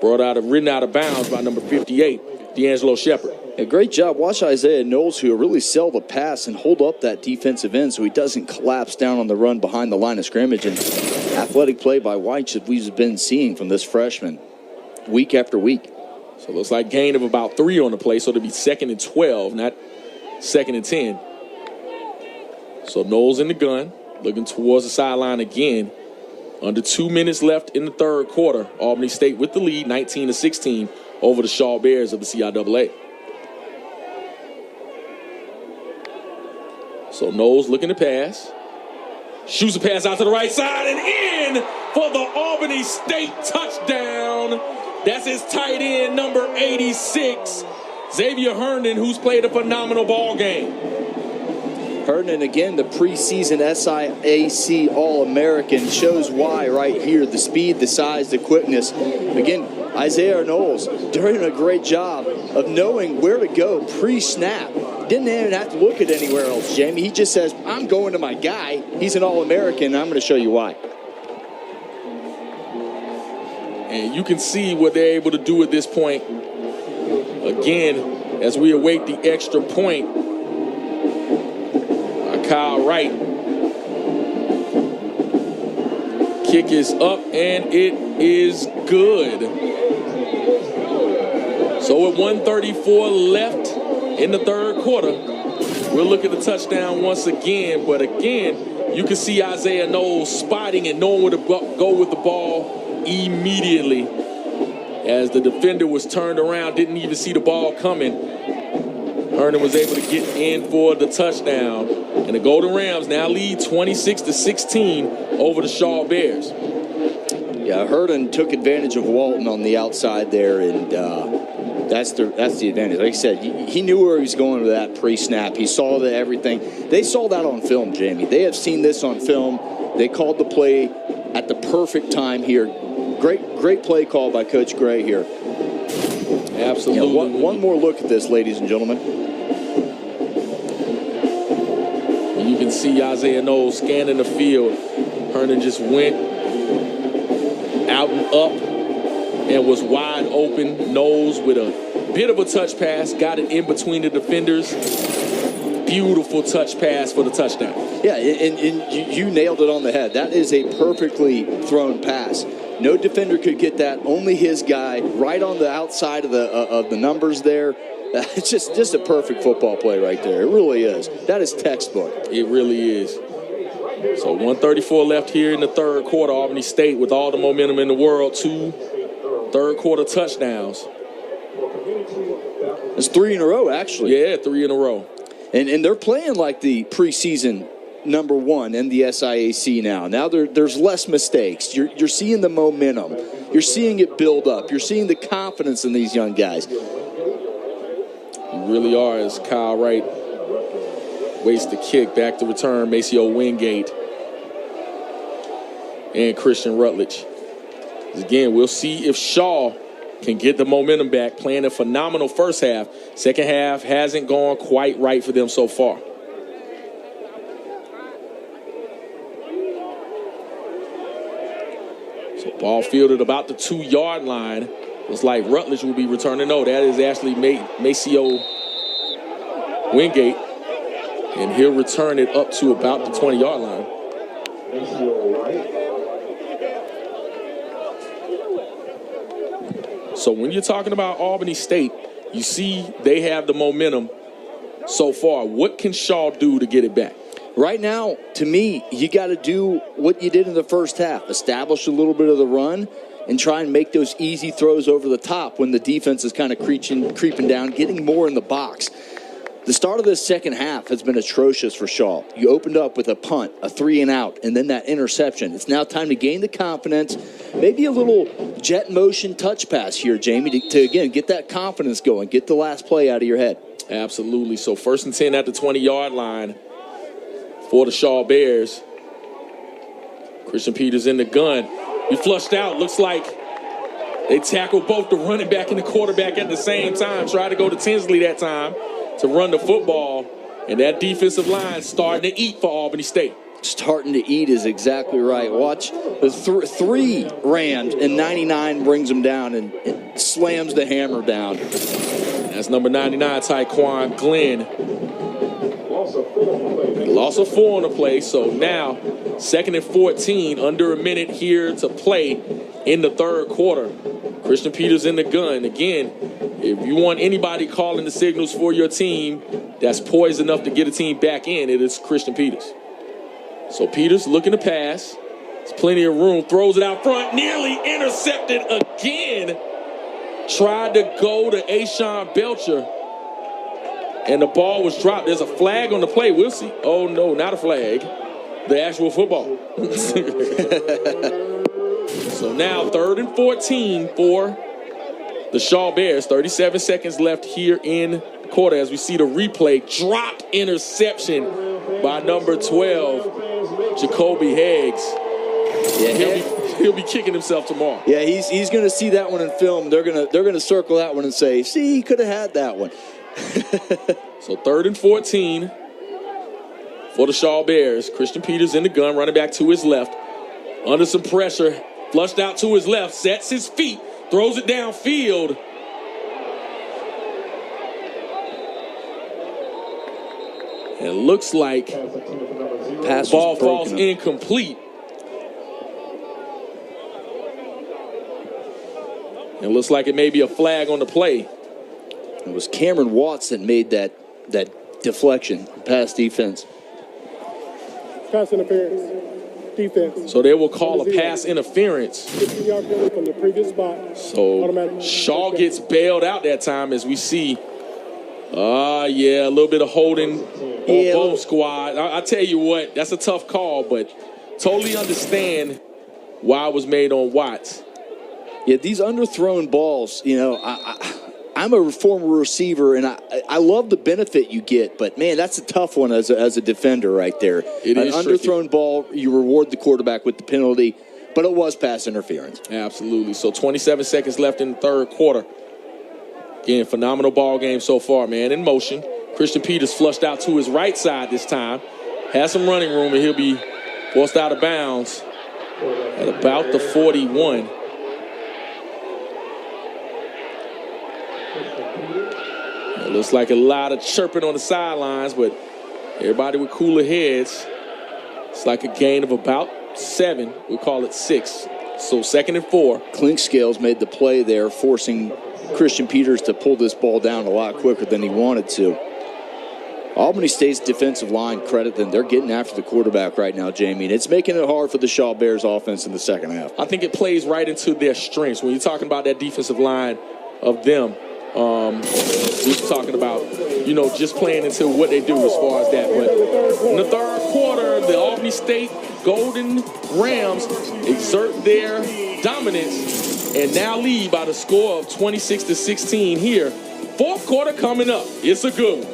Ridden out of bounds by number 58, D'Angelo Shepard. A great job. Watch Isaiah Knowles, who really sell the pass and hold up that defensive end so he doesn't collapse down on the run behind the line of scrimmage. And athletic play by White that we've been seeing from this freshman week after week. So it looks like gain of about 3 on the play, so it'll be 2nd and 12, not 2nd and 10. So Knowles in the gun, looking towards the sideline again. Under 2 minutes left in the third quarter. Albany State with the lead, 19-16 over the Shaw Bears of the CIAA. So Knowles looking to pass. Shoots a pass out to the right side and in for the Albany State touchdown. That's his tight end, number 86, Xavier Herndon, who's played a phenomenal ball game. Herndon, again, the preseason SIAC All-American, shows why right here. The speed, the size, the quickness. Again, Isaiah Knowles doing a great job of knowing where to go pre-snap. Didn't even have to look at anywhere else, Jamie. He just says, I'm going to my guy. He's an All-American, and I'm going to show you why. And you can see what they're able to do at this point. Again, as we await the extra point, Kyle Wright. Kick is up, and it is good. So with 1:34 left in the third quarter, we'll look at the touchdown once again. But again, you can see Isaiah Knowles spotting and knowing where to go with the ball immediately. As the defender was turned around, didn't even see the ball coming. Herndon was able to get in for the touchdown. And the Golden Rams now lead 26-16 over the Shaw Bears. Yeah, Herndon took advantage of Walton on the outside there, and that's the advantage. Like I said, he knew where he was going with that pre-snap. He saw everything. They saw that on film, Jamie. They have seen this on film. They called the play at the perfect time here. Great play call by Coach Gray here. Absolutely. Yeah, one more look at this, ladies and gentlemen. You can see Isaiah Knowles scanning the field. Herndon just went out and up and was wide open. Knowles with a bit of a touch pass, got it in between the defenders. Beautiful touch pass for the touchdown. Yeah, and you nailed it on the head. That is a perfectly thrown pass. No defender could get that. Only his guy, right on the outside of the numbers there. It's just a perfect football play right there. It really is. That is textbook. It really is. So 1:34 left here in the third quarter. Albany State with all the momentum in the world. 2 third quarter touchdowns. It's 3 in a row, actually. Yeah, 3 in a row. And they're playing like the preseason number 1 in the SIAC now. Now there's less mistakes. You're seeing the momentum. You're seeing it build up. You're seeing the confidence in these young guys. You really are, as Kyle Wright waits the kick. Back to return, Maceo Wingate and Christian Rutledge. Again, we'll see if Shaw can get the momentum back, playing a phenomenal first half. Second half hasn't gone quite right for them so far. So ball fielded about the 2-yard line. Looks like Rutledge will be returning. No, that is actually Maceo Wingate. And he'll return it up to about the 20-yard line. So when you're talking about Albany State, you see they have the momentum so far. What can Shaw do to get it back? Right now, to me, you got to do what you did in the first half. Establish a little bit of the run and try and make those easy throws over the top when the defense is kind of creeping down, getting more in the box. The start of this second half has been atrocious for Shaw. You opened up with a punt, a 3-and-out, and then that interception. It's now time to gain the confidence, maybe a little jet motion touch pass here, Jamie, to again, get that confidence going, get the last play out of your head. Absolutely. So 1st and 10 at the 20-yard line for the Shaw Bears. Christian Peters in the gun. He flushed out. Looks like they tackled both the running back and the quarterback at the same time. Tried to go to Tinsley that time to run the football. And that defensive line starting to eat for Albany State. Starting to eat is exactly right. Watch the three Rams, and 99 brings them down and slams the hammer down. That's number 99, Tyquan Glenn. Loss of 4 on the play. So now 2nd and 14, under a minute here to play in the third quarter. Christian Peters in the gun. Again, if you want anybody calling the signals for your team that's poised enough to get a team back in, it is Christian Peters. So Peters looking to pass. There's plenty of room. Throws it out front. Nearly intercepted again. Tried to go to Ashawn Belcher. And the ball was dropped. There's a flag on the play. We'll see. Oh, no, not a flag. The actual football. So now 3rd and 14 for the Shaw Bears. 37 seconds left here in the quarter as we see the replay. Dropped interception by number 12, Jacoby Higgs. Yeah, he'll be kicking himself tomorrow. Yeah, he's going to see that one in film. They're going to circle that one and say, see, he could have had that one. So 3rd and 14 for the Shaw Bears. Christian Peters in the gun, running back to his left. Under some pressure, flushed out to his left, sets his feet, throws it downfield. And it looks like the ball falls incomplete. It looks like it may be a flag on the play. It was Cameron Watts that made that deflection, pass defense. Pass interference, defense. So they will call a pass interference. 15-yard penalty from the previous spot. So Shaw gets bailed out that time as we see. A little bit of holding on both squad. I tell you what, that's a tough call, but totally understand why it was made on Watts. Yeah, these underthrown balls, I'm a former receiver, and I love the benefit you get, but, man, that's a tough one as a defender right there. It is an underthrown ball, you reward the quarterback with the penalty, but it was pass interference. Absolutely. So 27 seconds left in the third quarter. Again, phenomenal ball game so far, man. In motion. Christian Peters flushed out to his right side this time. Has some running room, and he'll be forced out of bounds at about the 41. It looks like a lot of chirping on the sidelines, but everybody with cooler heads. It's like a gain of about 7. We'll call it 6. So 2nd and 4. Clinkscales made the play there, forcing Christian Peters to pull this ball down a lot quicker than he wanted to. Albany State's defensive line, credit them. They're getting after the quarterback right now, Jamie. And it's making it hard for the Shaw Bears offense in the second half. I think it plays right into their strengths. When you're talking about that defensive line of them, we're talking about, just playing into what they do as far as that. But in the third quarter, the Albany State Golden Rams exert their dominance and now lead by the score of 26-16 here. Fourth quarter coming up. It's a good one.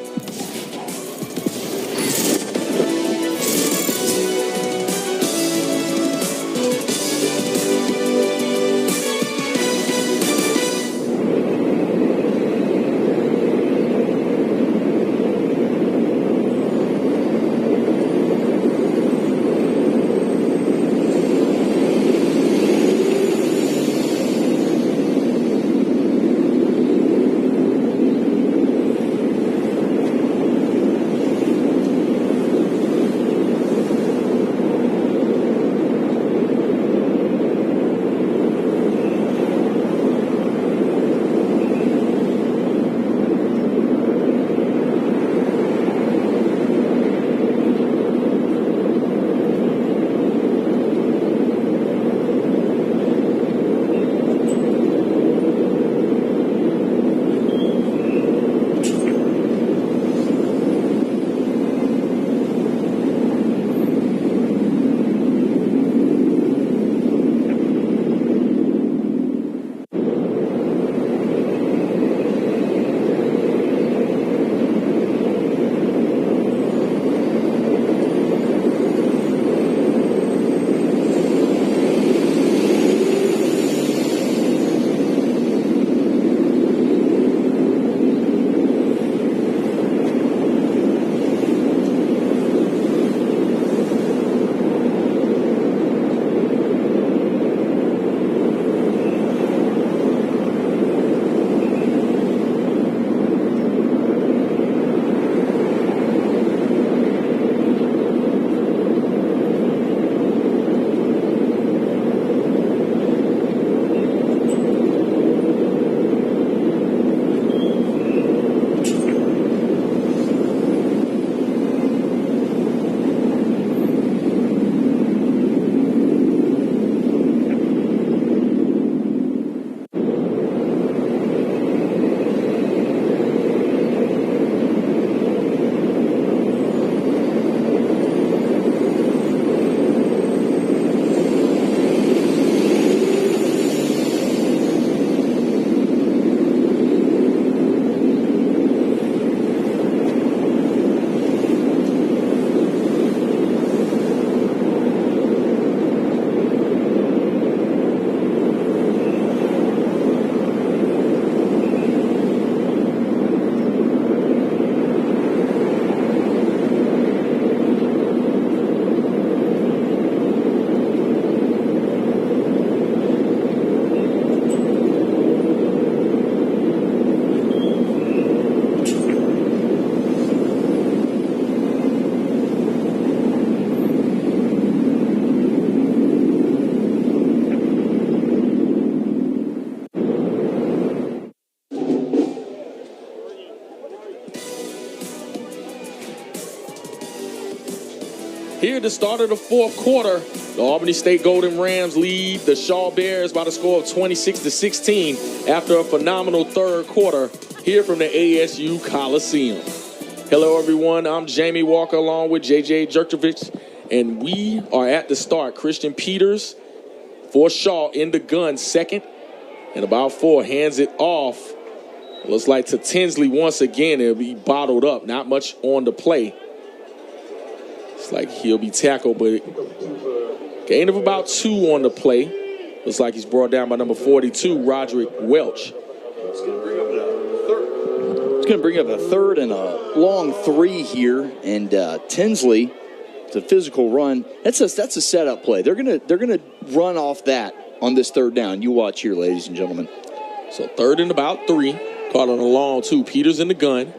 Here at the start of the fourth quarter, the Albany State Golden Rams lead the Shaw Bears by the score of 26-16 after a phenomenal third quarter here from the ASU Coliseum. Hello, everyone. I'm Jamie Walker along with JJ Jerkovich, and we are at the start. Christian Peters for Shaw in the gun, second, and about 4 hands it off. Looks like to Tinsley once again. It'll be bottled up. Not much on the play. It's like he'll be tackled, but gain of about 2 on the play. Looks like he's brought down by number 42, Roderick Welch. It's going to bring up a third and a long 3 here, and Tinsley, it's a physical run. That's a setup play. They're gonna run off that on this third down. You watch here, ladies and gentlemen. So third and about 3, caught on a long 2. Peters in the gun,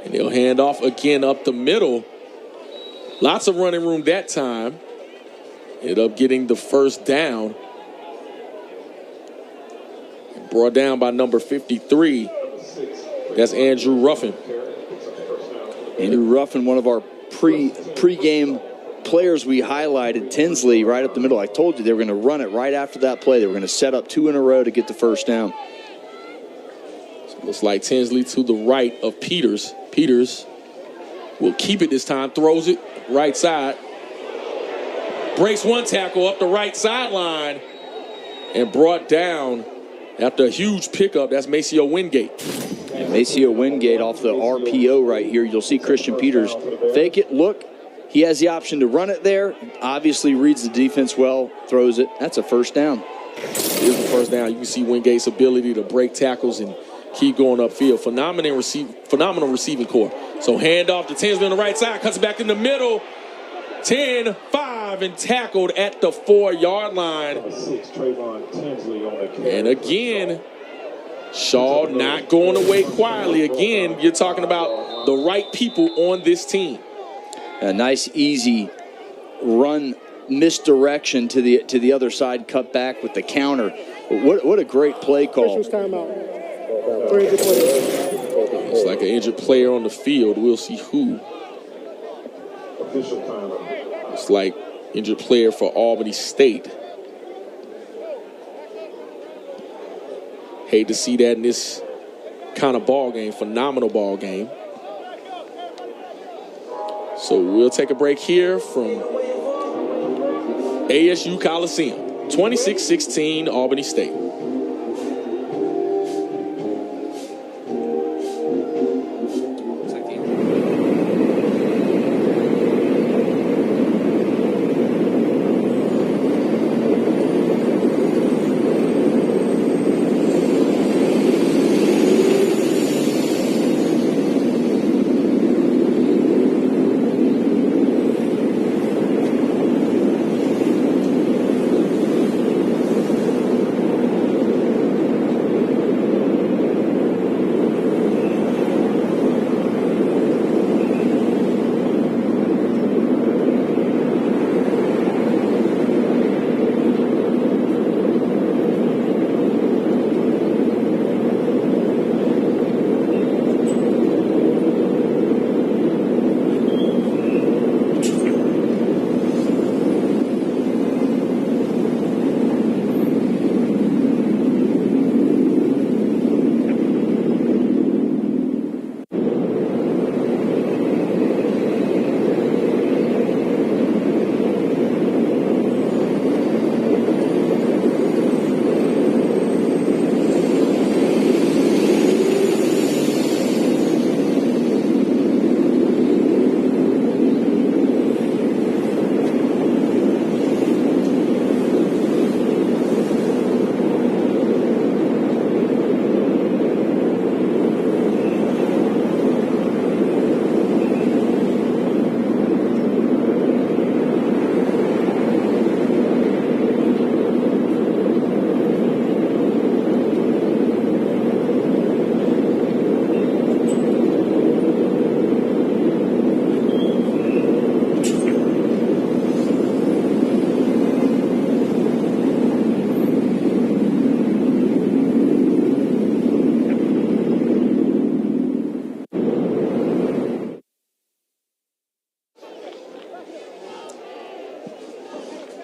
and they'll hand off again up the middle. Lots of running room that time. Ended up getting the first down. Brought down by number 53. That's Andrew Ruffin. Andrew Ruffin, one of our pre-game players we highlighted. Tinsley right up the middle. I told you they were going to run it right after that play. They were going to set up 2 in a row to get the first down. So looks like Tinsley to the right of Peters. Peters will keep it this time. Throws it right side. Breaks 1 tackle up the right sideline. And brought down after a huge pickup. That's Maceo Wingate. And Maceo Wingate off the RPO right here. You'll see Christian Peters fake it, look. He has the option to run it there. Obviously reads the defense well, throws it. That's a first down. Here's the first down. You can see Wingate's ability to break tackles and keep going upfield. Phenomenal receiving core. So hand off to Tinsley on the right side. Cuts it back in the middle. 10-5 and tackled at the 4-yard line. And again, Shaw not going away quietly. Again, you're talking about the right people on this team. A nice, easy run misdirection to the other side, cut back with the counter. What a great play call. It's like an injured player on the field. We'll see who. It's like injured player for Albany State. Hate to see that in this kind of ball game. Phenomenal ball game. So we'll take a break here from ASU Coliseum. 26-16 Albany State.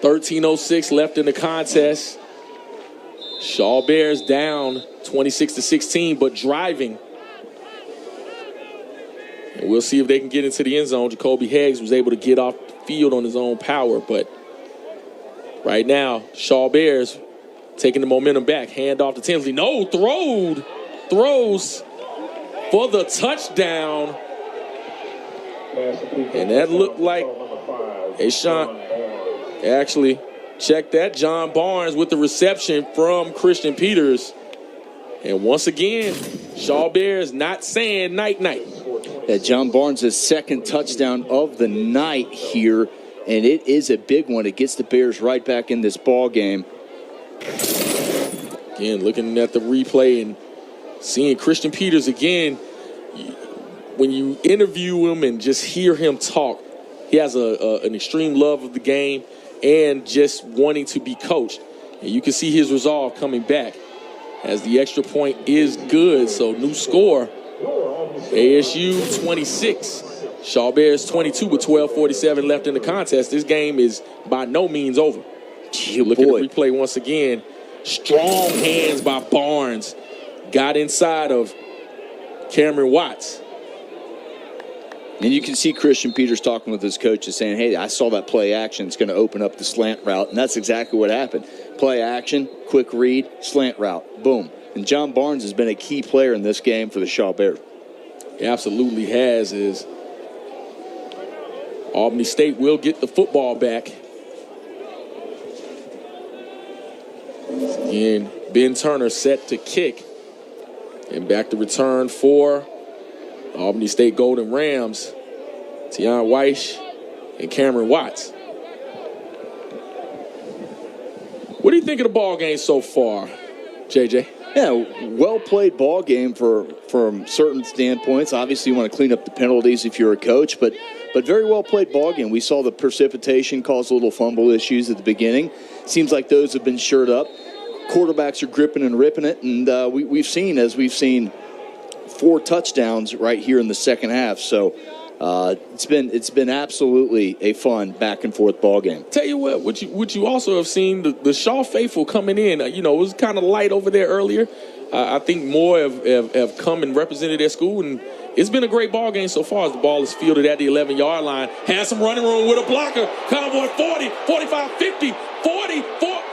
13:06 left in the contest. Shaw Bears down 26-16, but driving. And we'll see if they can get into the end zone. Jacoby Heggs was able to get off the field on his own power, but right now, Shaw Bears taking the momentum back. Hand off to Tinsley. No, throws for the touchdown. And that looked like actually, check that. John Barnes with the reception from Christian Peters. And once again, Shaw Bears not saying night-night. Yeah, John Barnes' second touchdown of the night here, and it is a big one. It gets the Bears right back in this ball game. Again, looking at the replay and seeing Christian Peters again, when you interview him and just hear him talk, he has an extreme love of the game and just wanting to be coached. And you can see his resolve coming back as the extra point is good. So new score, ASU 26, Shaw Bears 22 with 12:47 left in the contest. This game is by no means over. Look at the replay once again. Strong hands by Barnes. Got inside of Cameron Watts. And you can see Christian Peters talking with his coaches saying, hey, I saw that play action. It's going to open up the slant route. And that's exactly what happened. Play action, quick read, slant route. Boom. And John Barnes has been a key player in this game for the Shaw Bears. He absolutely has. Albany State will get the football back. Again, Ben Turner set to kick. And back to return for Albany State Golden Rams, Tian Weiss and Cameron Watts. What do you think of the ball game so far, JJ? Yeah, well-played ball game from certain standpoints. Obviously, you want to clean up the penalties if you're a coach, but very well-played ball game. We saw the precipitation cause a little fumble issues at the beginning. Seems like those have been shored up. Quarterbacks are gripping and ripping it, and we've seen 4 touchdowns right here in the second half. So it's been absolutely a fun back and forth ball game. Tell you what you also have seen the Shaw faithful coming in. It was kind of light over there earlier. I think more have come and represented their school, and it's been a great ball game so far as the ball is fielded at the 11-yard line. Has some running room with a blocker. Convoy 40, 45, 50, 40,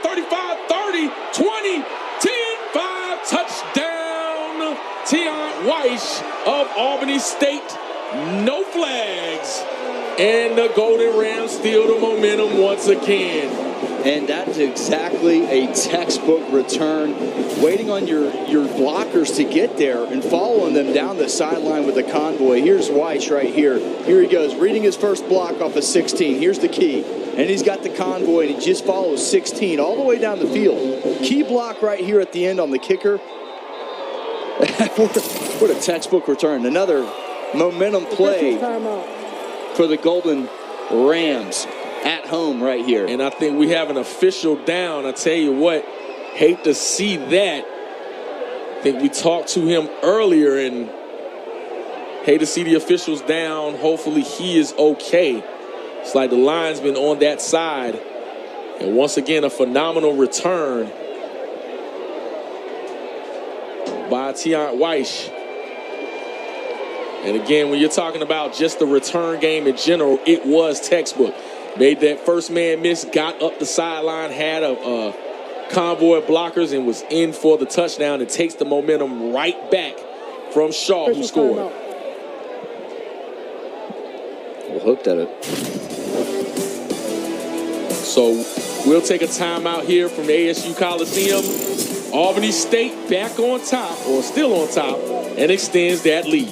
35, 30, 20, 10, 5, touchdown. Tian Weiss of Albany State. No flags. And the Golden Rams steal the momentum once again. And that's exactly a textbook return. Waiting on your blockers to get there and following them down the sideline with the convoy. Here's Weiss right here. Here he goes, reading his first block off of 16. Here's the key. And he's got the convoy, and he just follows 16 all the way down the field. Key block right here at the end on the kicker. What a textbook return. Another momentum play for the Golden Rams at home right here. And I think we have an official down. I tell you what, hate to see that. I think we talked to him earlier and hate to see the officials down. Hopefully he is okay. It's like the linesman on that side. And once again, a phenomenal return by Tian Weiss. And again, when you're talking about just the return game in general, it was textbook. Made that first man miss, got up the sideline, had a convoy of blockers, and was in for the touchdown. It takes the momentum right back from Shaw, who scored. Well, hooked at it. So we'll take a timeout here from the ASU Coliseum. Albany State back on top, or still on top, and extends that lead.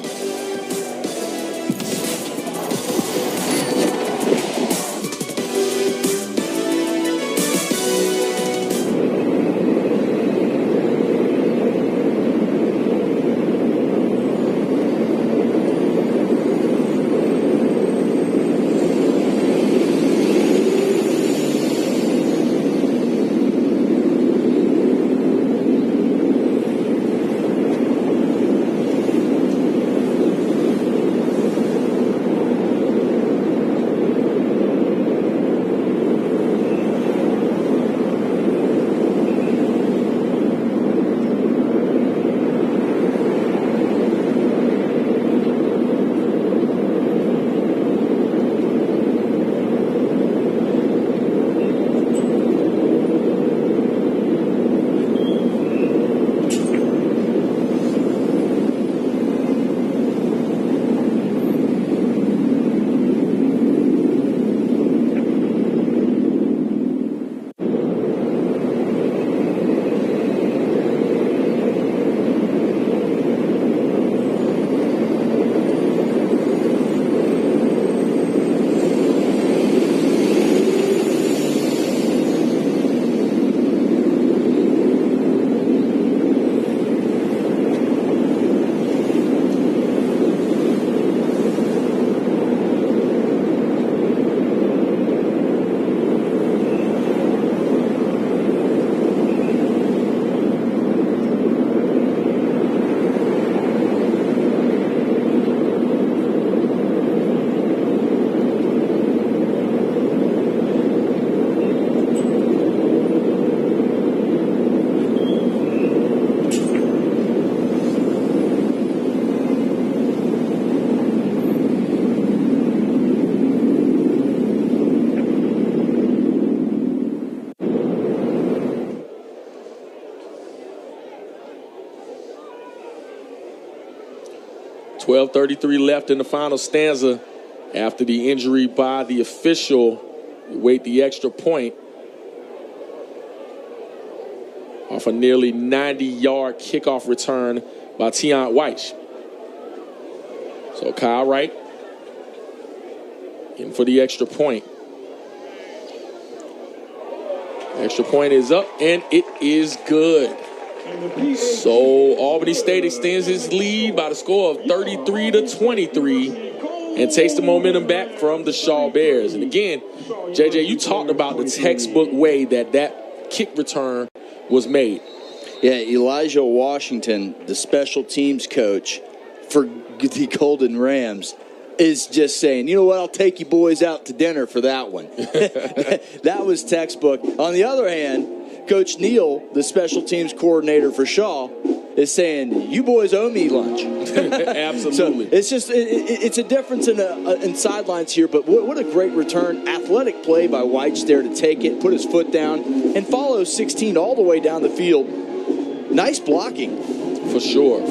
12:33 left in the final stanza after the injury by the official. We wait the extra point off a nearly 90-yard kickoff return by Tion White. So Kyle Wright in for the extra point. Extra point is up, and it is good. So Albany State extends its lead by the score of 33-23 and takes the momentum back from the Shaw Bears. And again, JJ, you talked about the textbook way that kick return was made. Yeah, Elijah Washington, the special teams coach for the Golden Rams, is just saying, you know what, I'll take you boys out to dinner for that one. That was textbook. On the other hand, Coach Neal, the special teams coordinator for Shaw, is saying, you boys owe me lunch. Absolutely. So it's just, it's a difference in sidelines here, but what a great return. Athletic play by White's there to take it, put his foot down, and follow 16 all the way down the field. Nice blocking. For sure.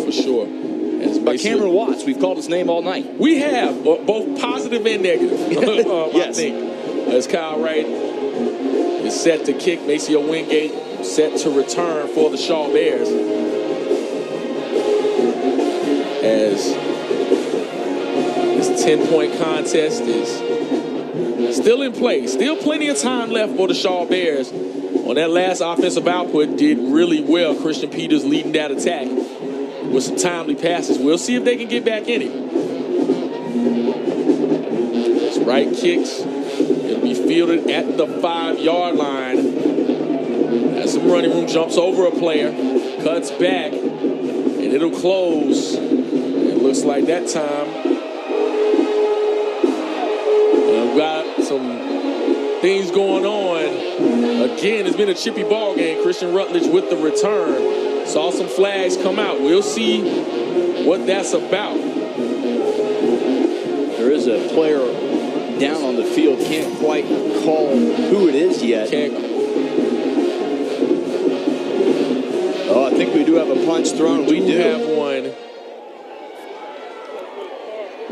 By Cameron Watts. We've called his name all night. We have, both positive and negative. Yes. I think. As Kyle Wright is set to kick, Maceo Wingate set to return for the Shaw Bears. As this 10-point contest is still in play. Still plenty of time left for the Shaw Bears. On that last offensive output, did really well. Christian Peters leading that attack with some timely passes. We'll see if they can get back in it. It's right kicks. It'll be fielded at the 5-yard line. Has some running room, jumps over a player, cuts back, and it'll close. It looks like that time. We've got some things going on. Again, it's been a chippy ball game. Christian Rutledge with the return. Saw some flags come out. We'll see what that's about. There is a player down on the field. Can't quite call who it is yet. Oh, I think we do have a punch thrown. We do have one.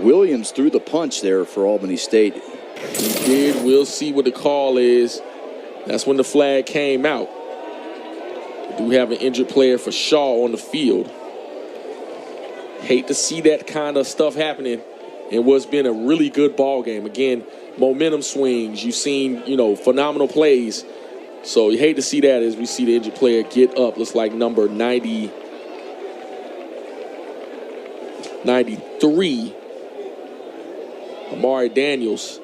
Williams threw the punch there for Albany State. He did. We'll see what the call is. That's when the flag came out. We do have an injured player for Shaw on the field. Hate to see that kind of stuff happening in what's been a really good ball game. Again, momentum swings. You've seen, phenomenal plays. So you hate to see that as we see the injured player get up. Looks like number 93, Amari Daniels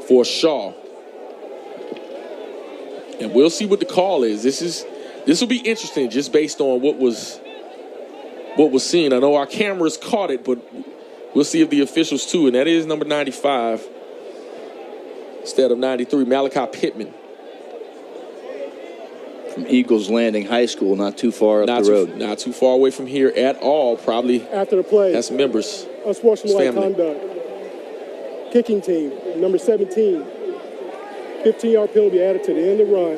for Shaw. And we'll see what the call is. This will be interesting just based on what was seen. I know our cameras caught it, but we'll see if the officials too. And that is number 95 instead of 93, Malachi Pittman. From Eagles Landing High School, not too far up the road. Not too far away from here at all. Probably after the play. Has members. Unsportsmanlike conduct. Kicking team, number 17. 15-yard penalty added to the end of the run.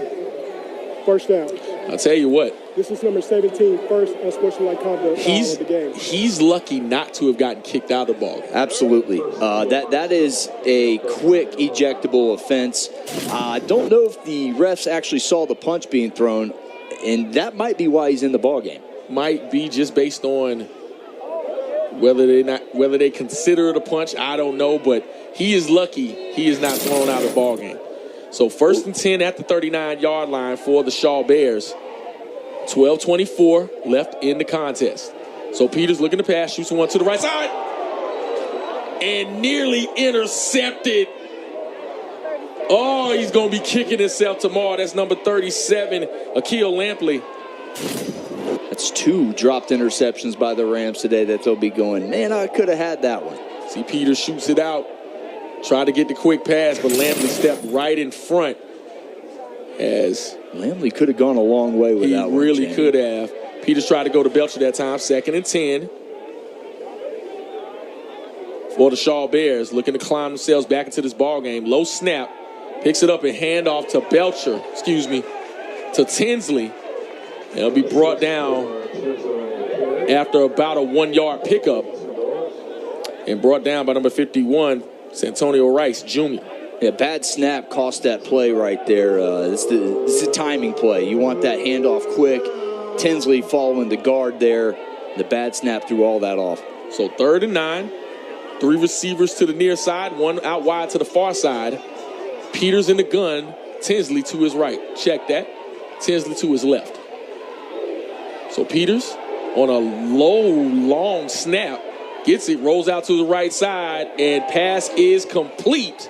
First down. I'll tell you what. This is number 17, first unsportsmanlike conduct of the game. He's lucky not to have gotten kicked out of the ball. Absolutely. That is a quick ejectable offense. I don't know if the refs actually saw the punch being thrown, and that might be why he's in the ball game. Might be just based on whether they consider it a punch. I don't know, but he is lucky he is not thrown out of the ball game. So 1st and 10 at the 39-yard line for the Shaw Bears. 12:24 left in the contest. So Peters looking to pass, shoots one to the right side, and nearly intercepted. Oh, he's going to be kicking himself tomorrow. That's number 37, Akil Lampley. That's 2 dropped interceptions by the Rams today that they'll be going, man, I could have had that one. See, Peters shoots it out. Trying to get the quick pass, but Lampley stepped right in front. As Lampley could have gone a long way with that one. He really could have. Peters tried to go to Belcher that time. 2nd and 10 for the Shaw Bears, looking to climb themselves back into this ball game. Low snap, picks it up and hand off to to Tinsley. They'll be brought down after about a 1-yard pickup. and brought down by number 51, Santonio Rice Jr. Yeah, bad snap cost that play right there. This is a timing play. You want that handoff quick. Tinsley following the guard there. The bad snap threw all that off. So 3rd and 9. 3 receivers to the near side, 1 out wide to the far side. Peters in the gun, Tinsley to his right. Check that. Tinsley to his left. So Peters on a low, long snap, gets it, rolls out to the right side, and pass is complete.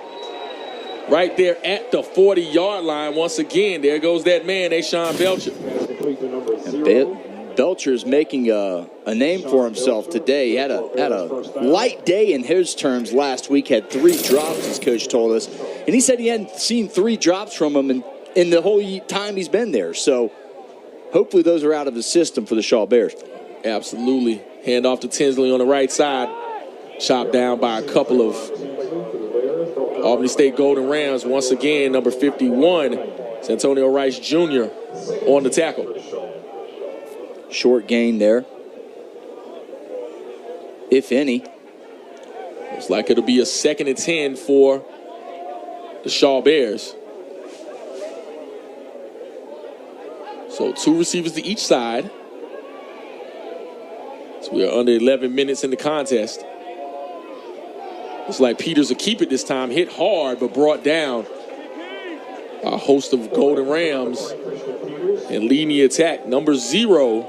Right there at the 40-yard line. Once again, there goes that man, Ashawn Belcher. Belcher's making a name for himself today. He had a light day in his terms last week, had 3 drops, as Coach told us. And he said he hadn't seen 3 drops from him in the whole time he's been there. So hopefully those are out of his system for the Shaw Bears. Absolutely. Hand off to Tinsley on the right side. Chopped down by a couple of Albany State Golden Rams. Once again, number 51, Santonio Rice Jr. on the tackle. Short gain there, if any. Looks like it'll be a 2nd and 10 for the Shaw Bears. So 2 receivers to each side. So we are under 11 minutes in the contest. Looks like Peters will keep it this time. Hit hard, but brought down a host of Golden Rams. And leading the attack, number 0,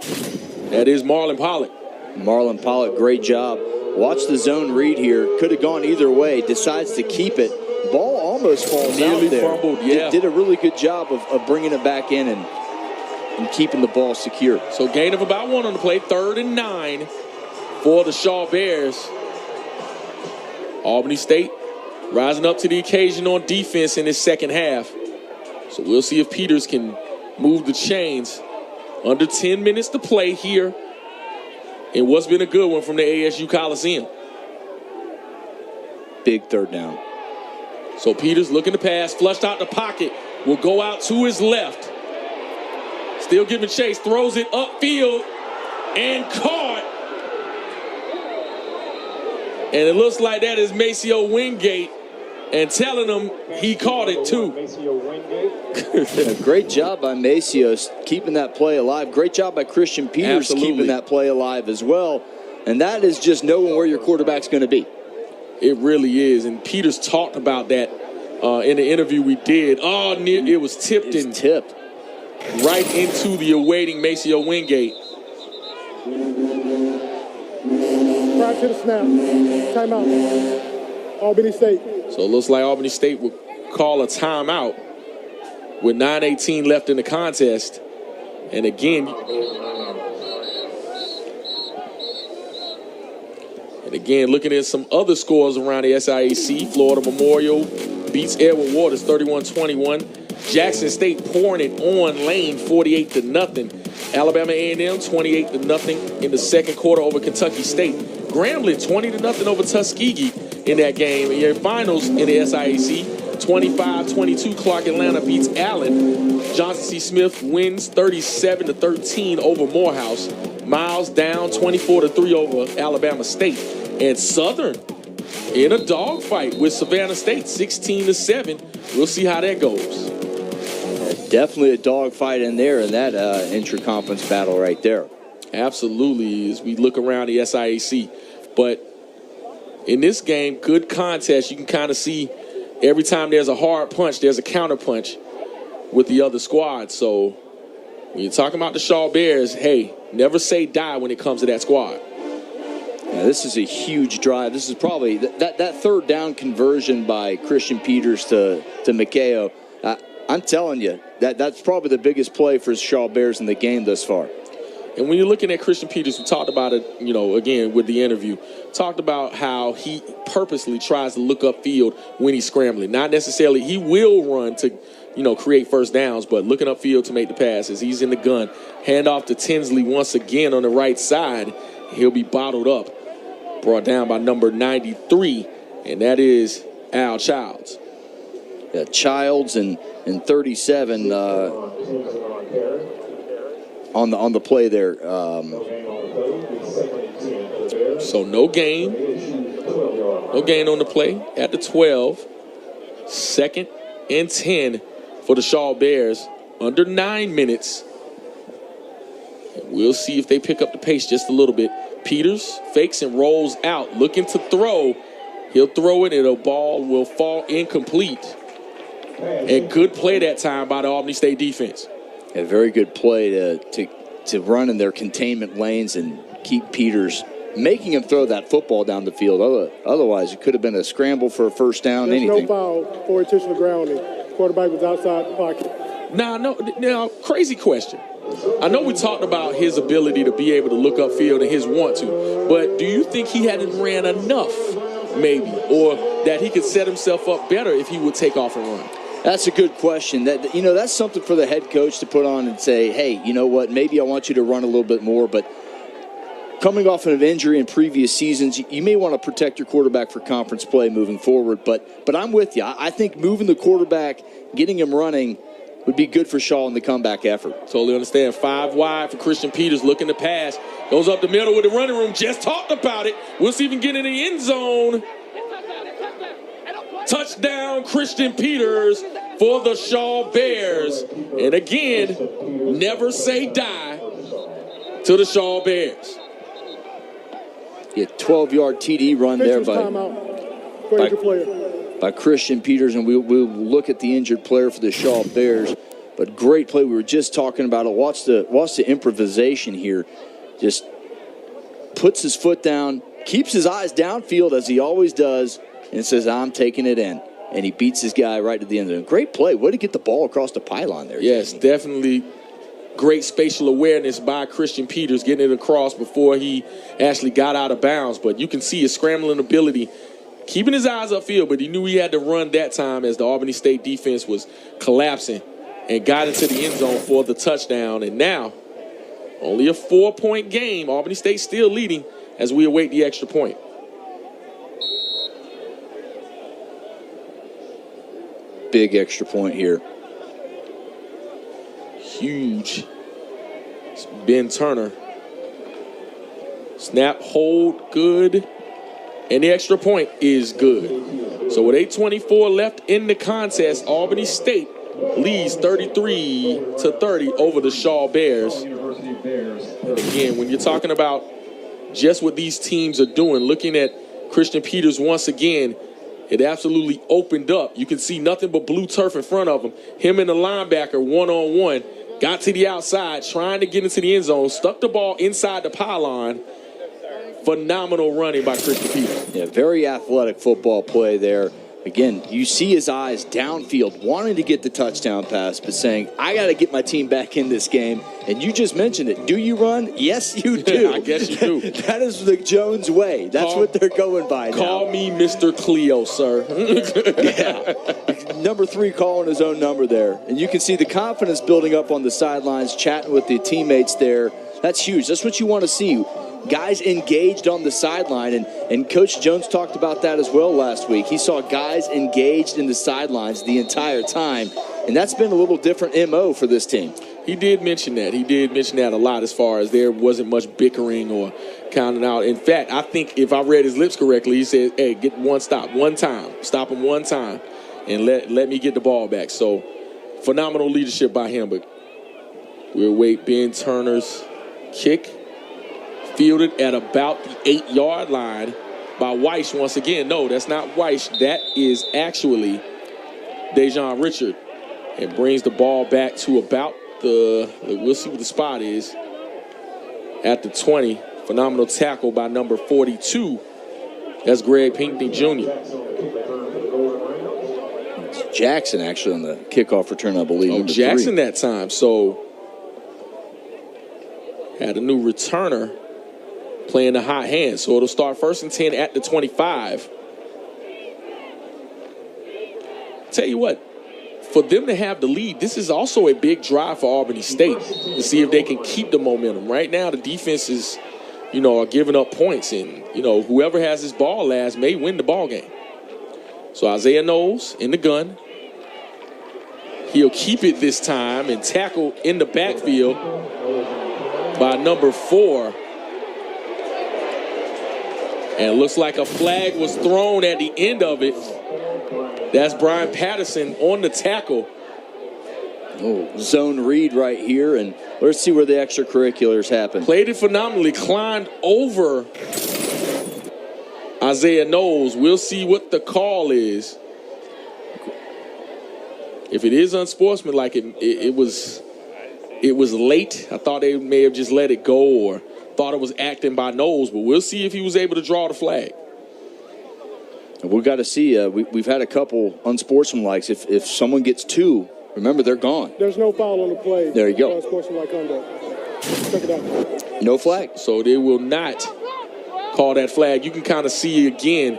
that is Marlon Pollock. Marlon Pollock, great job. Watch the zone read here. Could have gone either way. Decides to keep it. Ball almost falls Nearly out there. Fumbled, yeah. Did a really good job of bringing it back in and keeping the ball secure. So gain of about 1 on the play. 3rd and 9 for the Shaw Bears. Albany State rising up to the occasion on defense in this second half. So we'll see if Peters can move the chains. Under 10 minutes to play here in what's been a good one from the ASU Coliseum. Big 3rd down. So Peters looking to pass, flushed out the pocket, will go out to his left. Still giving chase, throws it upfield and caught. And it looks like that is Maceo Wingate, and telling him he caught it too. Great job by Maceo keeping that play alive. Great job by Christian Peters keeping that play alive as well. And that is just knowing where your quarterback's going to be. It really is. And Peters talked about that in the interview we did. It was tipped right into the awaiting Maceo Wingate. Prior to the snap, timeout. Albany State. So it looks like Albany State will call a timeout with 9:18 left in the contest. And again, looking at some other scores around the SIAC, Florida Memorial beats Edward Waters 31-21. Jackson State pouring it on Lane 48-0. Alabama A&M 28-0 in the second quarter over Kentucky State. Grambling 20-0 over Tuskegee in that game. In your finals in the SIAC, 25-22, Clark Atlanta beats Allen. Johnson C. Smith wins 37-13 over Morehouse. Miles down 24-3 over Alabama State. And Southern in a dogfight with Savannah State, 16-7. We'll see how that goes. Definitely a dogfight in there in that intra-conference battle right there. Absolutely, as we look around the SIAC. But in this game, good contest. You can kind of see every time there's a hard punch, there's a counter punch with the other squad. So when you're talking about the Shaw Bears, hey, never say die when it comes to that squad. Yeah, this is a huge drive. This is probably that 3rd down conversion by Christian Peters to Makeo. I'm telling you, that's probably the biggest play for Shaw Bears in the game thus far. And when you're looking at Christian Peters, we talked about it, again, with the interview, talked about how he purposely tries to look upfield when he's scrambling. Not necessarily, he will run to, create first downs, but looking upfield to make the passes. He's in the gun. Hand off to Tinsley once again on the right side. He'll be bottled up, brought down by number 93, and that is Al Childs. Yeah, Childs and 37 on the play there. So no gain. No gain on the play at the 12. 2nd and 10 for the Shaw Bears. Under 9 minutes. We'll see if they pick up the pace just a little bit. Peters fakes and rolls out, looking to throw. He'll throw it, and the ball will fall incomplete. And good play that time by the Albany State defense. A very good play to run in their containment lanes and keep Peters, making him throw that football down the field. Otherwise, it could have been a scramble for a first down. There's anything. no foul for intentional grounding. Quarterback was outside the pocket. Now, crazy question. I know we talked about his ability to be able to look upfield and his want to, but do you think he hadn't ran enough, maybe, or that he could set himself up better if he would take off and run? That's a good question. That's something for the head coach to put on and say, hey, you know what, maybe I want you to run a little bit more, but coming off of an injury in previous seasons, you may want to protect your quarterback for conference play moving forward, but I'm with you. I think moving the quarterback, getting him running, would be good for Shaw in the comeback effort. Totally understand. 5 wide for Christian Peters, looking to pass. Goes up the middle with the running room. Just talked about it. We'll see if he can get in the end zone. Touchdown, Christian Peters for the Shaw Bears. And again, never say die to the Shaw Bears. Yeah, 12-yard TD run there by Christian Peters, and we'll look at the injured player for the Shaw Bears. But great play. We were just talking about it. Watch the improvisation here. Just puts his foot down, keeps his eyes downfield as he always does, and says, I'm taking it in. And he beats his guy right to the end zone. Great play. Way to get the ball across the pylon there. Yes, Jamie. Definitely great spatial awareness by Christian Peters, getting it across before he actually got out of bounds. But you can see his scrambling ability, keeping his eyes upfield, but he knew he had to run that time as the Albany State defense was collapsing, and got into the end zone for the touchdown. And now, only a 4-point game. Albany State still leading as we await the extra point. Big extra point here. Huge. It's Ben Turner. Snap, hold, good. And the extra point is good. So with 8:24 left in the contest, Albany State leads 33-30 over the Shaw Bears. And again, when you're talking about just what these teams are doing, looking at Christian Peters once again, it absolutely opened up. You can see nothing but blue turf in front of him. Him and the linebacker one-on-one. Got to the outside, trying to get into the end zone, stuck the ball inside the pylon. Phenomenal running by Christian Peters. Yeah, very athletic football play there. Again, you see his eyes downfield, wanting to get the touchdown pass, but saying, I got to get my team back in this game. And you just mentioned it. Do you run? Yes, you do. I guess you do. That is the Jones way. That's what they're going by now. Call me Mr. Cleo, sir. Yeah. Number 3 calling his own number there. And you can see the confidence building up on the sidelines, chatting with the teammates there. That's huge. That's what you want to see. Guys engaged on the sideline, and Coach Jones talked about that as well last week. He saw guys engaged in the sidelines the entire time, and that's been a little different MO for this team. He did mention that. He did mention that a lot, as far as there wasn't much bickering or counting out. In fact, I think if I read his lips correctly, he said, hey, get one stop, one time. Stop him one time and let me get the ball back. So phenomenal leadership by him, but we'll wait. Ben Turner's kick. Fielded at about the 8-yard line by Weiss once again. No, that's not Weiss. That is actually Dejon Richard. And brings the ball back to about we'll see what the spot is, at the 20. Phenomenal tackle by number 42. That's Greg Pinckney Jr. It's Jackson actually on the kickoff return, I believe. Oh, Jackson 3. That time. So had a new returner playing the hot hand. So it'll start 1st and 10 at the 25. Tell you what, for them to have the lead, this is also a big drive for Albany State to see if they can keep the momentum. Right now, the defense is, are giving up points, and, whoever has this ball last may win the ball game. So Isaiah Knowles in the gun. He'll keep it this time and tackle in the backfield by number 4. And it looks like a flag was thrown at the end of it. That's Brian Patterson on the tackle. Oh, zone read right here, and let's see where the extracurriculars happen. Played it phenomenally, climbed over Isaiah Knowles. We'll see what the call is. If it is unsportsmanlike, it was late. I thought they may have just let it go or thought it was acting by Knowles, but we'll see if he was able to draw the flag. We've got to see. We've had a couple unsportsmanlikes. If someone gets two, remember, they're gone. There's no foul on the play. There you go. Unsportsmanlike conduct. Check it out. No flag. So they will not call that flag. You can kind of see again.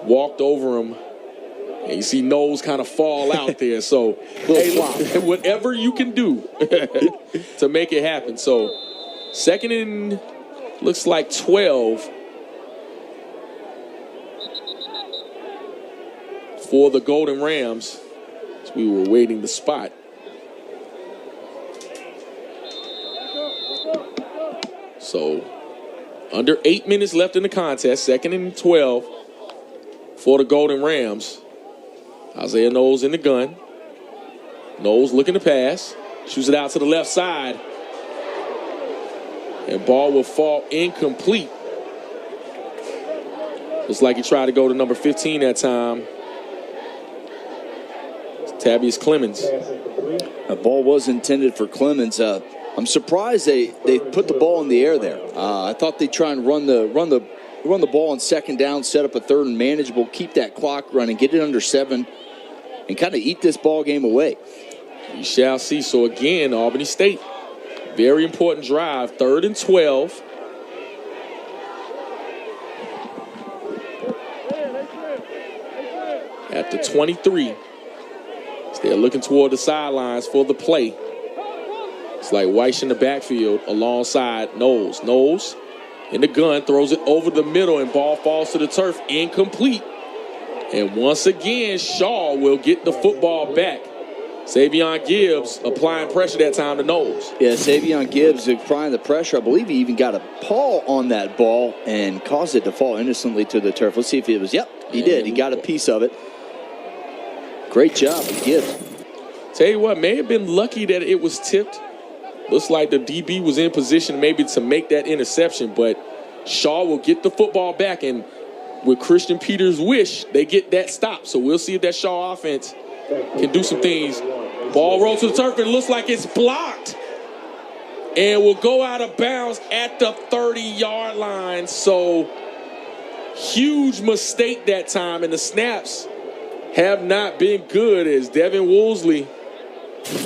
Walked over him. And you see Knowles kind of fall out there. So, hey, look, whatever you can do to make it happen. So, second and looks like 12 for the Golden Rams. So we were waiting the spot. So, under 8 minutes left in the contest. Second and 12 for the Golden Rams. Isaiah Knowles in the gun. Knowles looking to pass. Shoots it out to the left side. And ball will fall incomplete. Looks like he tried to go to number 15 that time. It's Tavius Clemens. The ball was intended for Clemens. I'm surprised they put the ball in the air there. I thought they'd try and run the ball on second down, set up a third and manageable, keep that clock running, get it under 7, and kind of eat this ball game away. We shall see. So again, Albany State, very important drive, 3rd and 12. At the 23. So they're looking toward the sidelines for the play. It's like Weiss in the backfield alongside Knowles. Knowles in the gun, throws it over the middle, and ball falls to the turf, incomplete. And once again, Shaw will get the football back. Savion Gibbs applying pressure that time to Knowles. Yeah, Savion Gibbs applying the pressure. I believe he even got a paw on that ball and caused it to fall innocently to the turf. Let's see if it was, yep, he did. He got a piece of it. Great job, Gibbs. Tell you what, may have been lucky that it was tipped. Looks like the DB was in position maybe to make that interception, but Shaw will get the football back, and with Christian Peters' wish, they get that stop. So we'll see if that Shaw offense can do some things. Ball rolls to the turf, and it looks like it's blocked. And will go out of bounds at the 30-yard line. So huge mistake that time, and the snaps have not been good as Devin Woolsey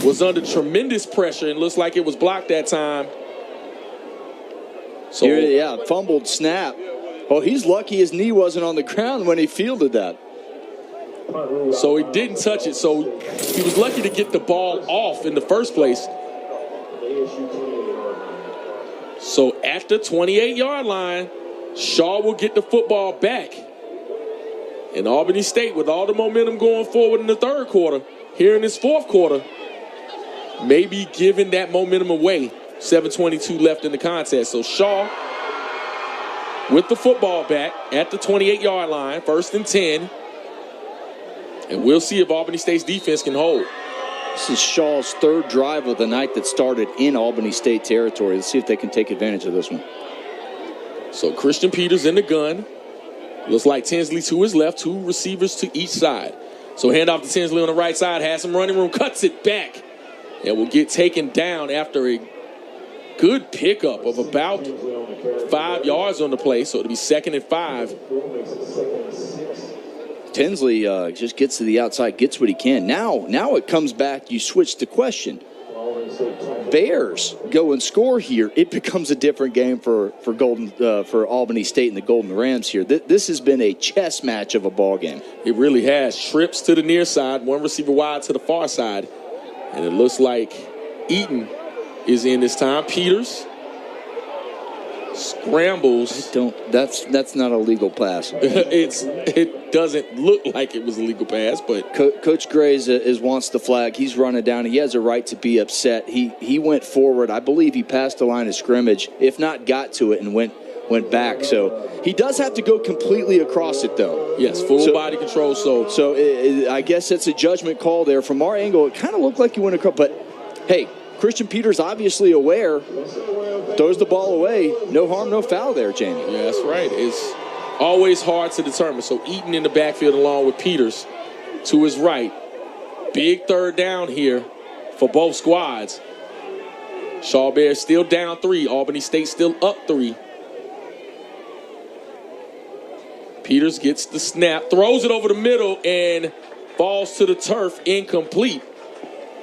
was under tremendous pressure and looks like it was blocked that time. So yeah, fumbled snap. Oh, he's lucky his knee wasn't on the ground when he fielded that. So he didn't touch it. So he was lucky to get the ball off in the first place. So at the 28-yard line, Shaw will get the football back. And Albany State, with all the momentum going forward in the third quarter, here in this fourth quarter, maybe giving that momentum away. 7:22 left in the contest. So Shaw with the football back at the 28-yard line, 1st and 10. And we'll see if Albany State's defense can hold. This is Shaw's 3rd drive of the night that started in Albany State territory. Let's see if they can take advantage of this one. So Christian Peters in the gun. Looks like Tinsley to his left, 2 receivers to each side. So hand off to Tinsley on the right side, has some running room, cuts it back, and will get taken down after a good pickup of about 5 yards on the play. So it'll be 2nd and 5. Tinsley just gets to the outside, gets what he can. Now it comes back, you switch the question. Bears go and score here, it becomes a different game for Albany State and the Golden Rams here. This has been a chess match of a ball game. It really has. Trips to the near side, 1 receiver wide to the far side. And it looks like Eaton is in this time. Peters scrambles. That's not a legal pass. It doesn't look like it was a legal pass, but Coach Gray wants the flag. He's running down. He has a right to be upset. He went forward. I believe he passed the line of scrimmage, if not got to it, and went went back. So he does have to go completely across it, though. Yes, full body control. So I guess it's a judgment call there. From our angle, it kind of looked like he went across. But, hey, Christian Peters obviously aware, throws the ball away. No harm, no foul there, Jamie. Yeah, that's right. It's always hard to determine. So Eaton in the backfield along with Peters to his right. Big third down here for both squads. Shaw Bears still down 3. Albany State still up 3. Peters gets the snap, throws it over the middle, and falls to the turf, incomplete.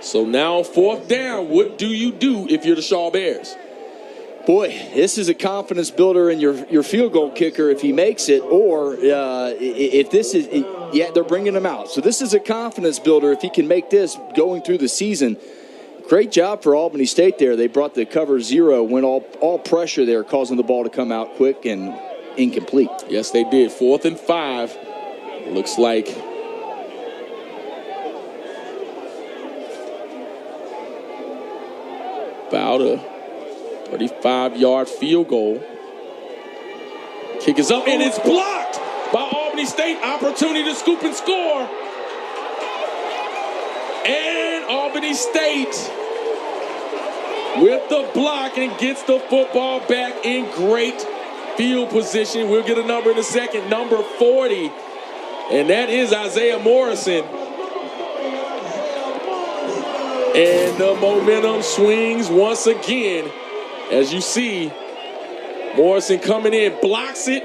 So now 4th down, what do you do if you're the Shaw Bears? Boy, this is a confidence builder in your field goal kicker if he makes it, or if this is, they're bringing him out. So this is a confidence builder if he can make this going through the season. Great job for Albany State there. They brought the cover 0, went all pressure there, causing the ball to come out quick and incomplete. Yes, they did. 4th and 5. Looks like about a 35-yard field goal. Kick is up, and it's blocked by Albany State. Opportunity to scoop and score. And Albany State with the block and gets the football back in great field position. We'll get a number in a second. Number 40. And that is Isaiah Morrison. And the momentum swings once again. As you see, Morrison coming in, blocks it,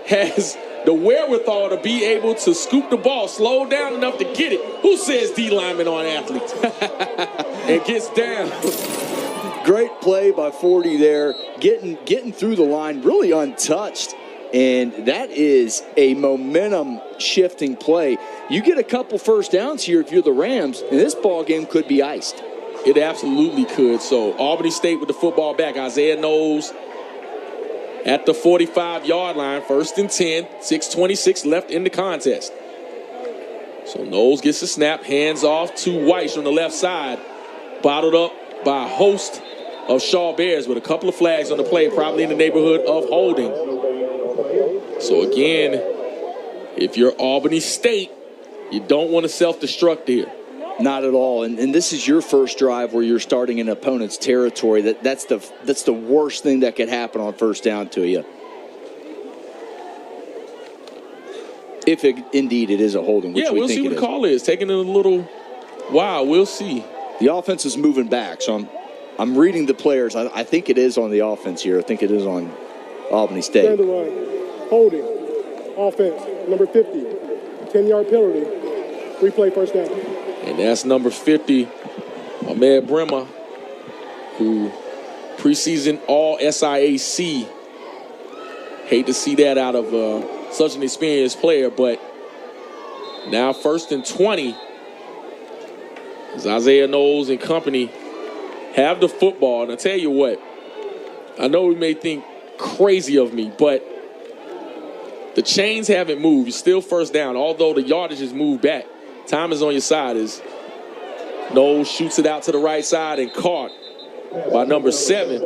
has the wherewithal to be able to scoop the ball, slow down enough to get it. Who says D linemen aren't athletes? And gets down. Great play by 40 there, getting through the line, really untouched. And that is a momentum-shifting play. You get a couple first downs here if you're the Rams, and this ball game could be iced. It absolutely could. So Albany State with the football back. Isaiah Knowles at the 45-yard line. 1st and 10. 6:26 left in the contest. So Knowles gets the snap. Hands off to Weiss on the left side. Bottled up by a host of Shaw Bears with a couple of flags on the play, probably in the neighborhood of holding. So again, if you're Albany State, you don't want to self-destruct here. Not at all. And this is your first drive where you're starting in an opponent's territory. That's the worst thing that could happen on first down to you. If indeed it is a holding, which we'll see what the call is. Taking it a little while. We'll see. The offense is moving back, so I'm reading the players. I think it is on the offense here. I think it is on Albany State. Stand the run. Holding. Offense. Number 50. 10-yard penalty. Replay, first down. And that's number 50, Ahmed Bremer, who preseason all SIAC. Hate to see that out of such an experienced player, but now 1st and 20. As Isaiah Knowles and company have the football. And I tell you what, I know we may think crazy of me, but the chains haven't moved. It's still first down, although the yardage has moved back. Time is on your side as Knowles shoots it out to the right side and caught by number 7,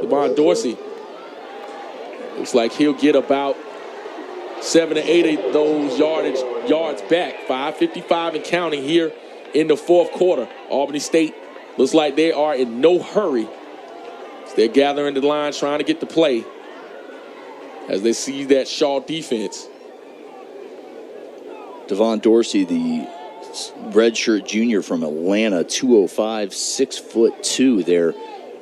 Devon Dorsey. Looks like he'll get about 7 to 8 of those yards back. 5:55 and counting here in the 4th quarter. Albany State looks like they are in no hurry. They're gathering the line, trying to get the play as they see that Shaw defense. Devon Dorsey, the redshirt junior from Atlanta, 205, 6'2" there.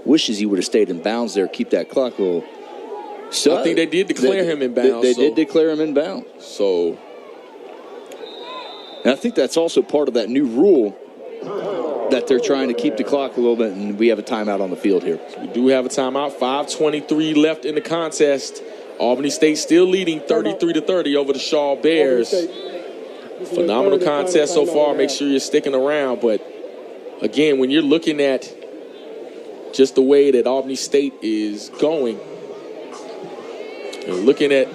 Wishes he would have stayed in bounds there, keep that clock a little. So I think they did declare him in bounds. They did declare him in bounds. So, and I think that's also part of that new rule that they're trying to keep the clock a little bit, and we have a timeout on the field here. So we do have a timeout. 5:23 left in the contest. Albany State still leading 33-30 over the Shaw Bears. Phenomenal contest so far. Make sure you're sticking around. But again, when you're looking at just the way that Albany State is going and looking at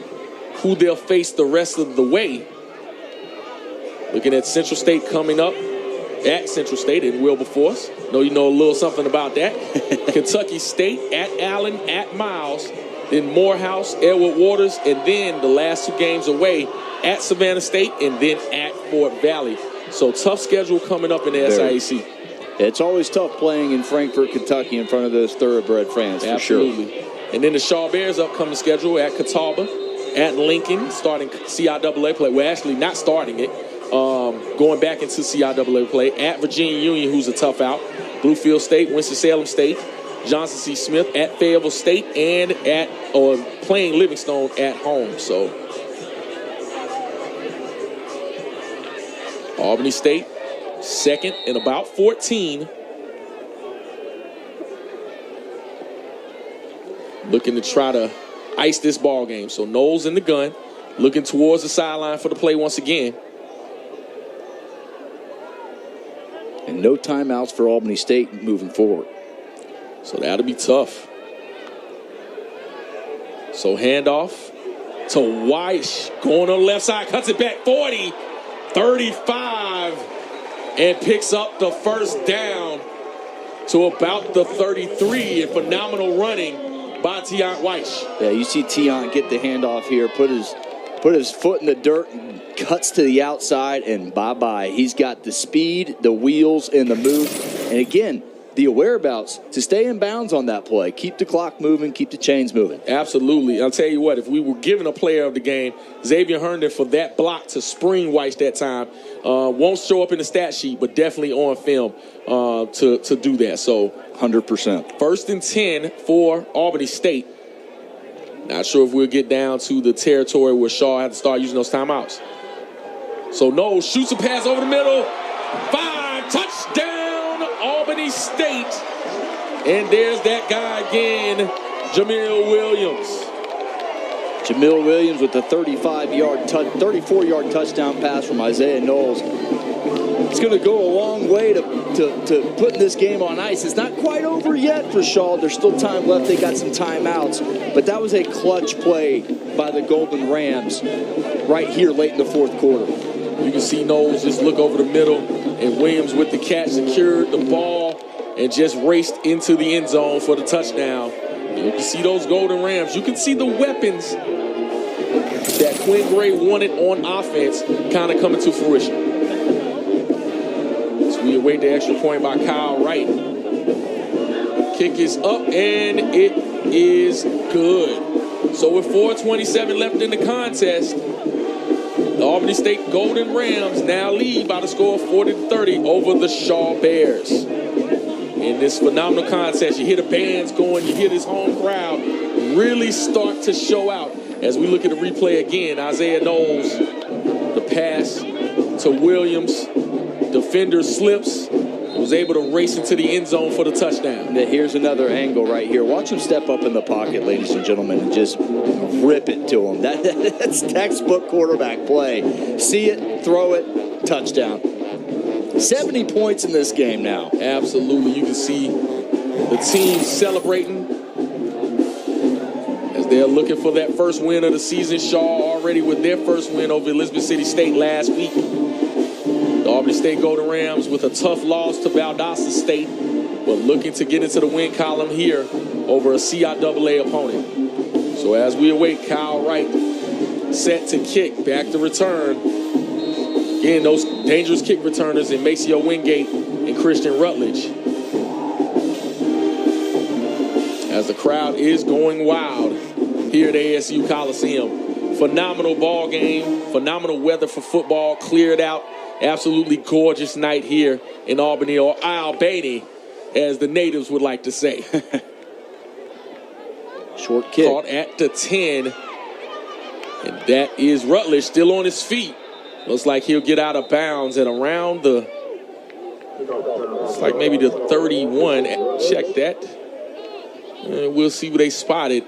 who they'll face the rest of the way, looking at Central State coming up at Central State in Wilberforce. Know you know a little something about that. Kentucky State at Allen at Miles. then Morehouse, Edward Waters, and then the last 2 games away at Savannah State and then at Fort Valley. So tough schedule coming up in the SIAC. It's always tough playing in Frankfort, Kentucky in front of those thoroughbred fans, for sure. Absolutely. And then the Shaw Bears upcoming schedule at Catawba, at Lincoln, starting CIAA play. Well, actually not starting it, going back into CIAA play. At Virginia Union, who's a tough out. Bluefield State, Winston-Salem State, Johnson C. Smith at Fayetteville State, and playing Livingstone at home. So Albany State, second in about 14. Looking to try to ice this ball game. So Knowles in the gun, looking towards the sideline for the play once again. And no timeouts for Albany State moving forward. So that'll be tough. So handoff to Weiss, going on the left side, cuts it back 40, 35, and picks up the first down to about the 33. And phenomenal running by Tiant Weiss. Yeah, you see Tiant get the handoff here, put his foot in the dirt, and cuts to the outside, and bye-bye. He's got the speed, the wheels, and the move. And again, the whereabouts to stay in bounds on that play. Keep the clock moving, keep the chains moving. Absolutely. I'll tell you what, if we were given a player of the game, Xavier Herndon for that block to spring Weiss that time, won't show up in the stat sheet, but definitely on film to do that. So 100%. First and 10 for Albany State. Not sure if we'll get down to the territory where Shaw had to start using those timeouts. So Knowles shoots a pass over the middle. 5, touchdown, Albany State. And there's that guy again, Jamil Williams. Jamil Williams with the 34-yard touchdown pass from Isaiah Knowles. It's going to go a long way to putting this game on ice. It's not quite over yet for Shaw. There's still time left. They got some timeouts. But that was a clutch play by the Golden Rams right here late in the fourth quarter. You can see Knowles just look over the middle, and Williams with the catch secured the ball and just raced into the end zone for the touchdown. You can see those Golden Rams. You can see the weapons that Quinn Gray wanted on offense kind of coming to fruition. So we await the extra point by Kyle Wright. Kick is up, and it is good. So with 4:27 left in the contest, the Albany State Golden Rams now lead by the score of 40-30 over the Shaw Bears. In this phenomenal contest, you hear the bands going, you hear this home crowd really start to show out. As we look at the replay again, Isaiah Knowles, the pass to Williams, defender slips, was able to race into the end zone for the touchdown. Here's another angle right here. Watch him step up in the pocket, ladies and gentlemen, and just rip it to him. That's textbook quarterback play. See it, throw it, touchdown. 70 points in this game now. Absolutely. You can see the team celebrating as they're looking for that first win of the season. Shaw already with their first win over Elizabeth City State last week. The Albany State Golden Rams with a tough loss to Valdosta State, but looking to get into the win column here over a CIAA opponent. So as we await Kyle Wright set to kick, back to return. Again, those dangerous kick returners in Maceo Wingate and Christian Rutledge. As the crowd is going wild here at ASU Coliseum. Phenomenal ball game, phenomenal weather for football, cleared out. Absolutely gorgeous night here in Albany, or Albany, as the natives would like to say. Short kick. Caught at the 10. And that is Rutledge still on his feet. Looks like he'll get out of bounds at around the, it's like maybe the 31. Check that. We'll see what they spotted.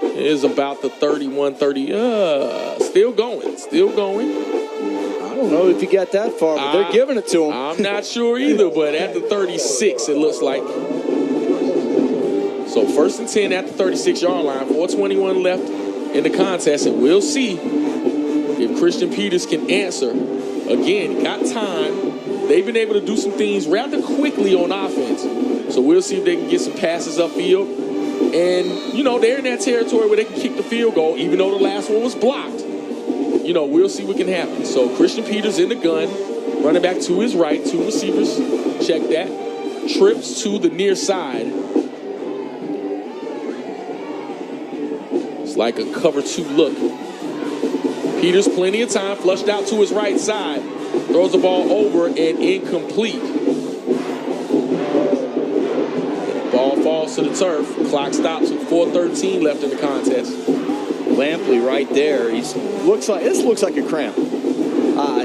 It is about the 31, 30. Still going. I don't know if you got that far, but they're giving it to him. I'm not sure either, but at the 36, it looks like. So first and 10 at the 36-yard line. 4:21 left in the contest, and we'll see if Christian Peters can answer. Again, got time. They've been able to do some things rather quickly on offense. So we'll see if they can get some passes upfield. And, you know, they're in that territory where they can kick the field goal, even though the last one was blocked. You know, we'll see what can happen. So Christian Peters in the gun, running back to his right, 2 receivers. Check that. Trips to the near side. It's like a cover 2 look. Peters, plenty of time, flushed out to his right side. Throws the ball over and incomplete. Ball falls to the turf. Clock stops with 4:13 left in the contest. Lampley right there. This looks like a cramp.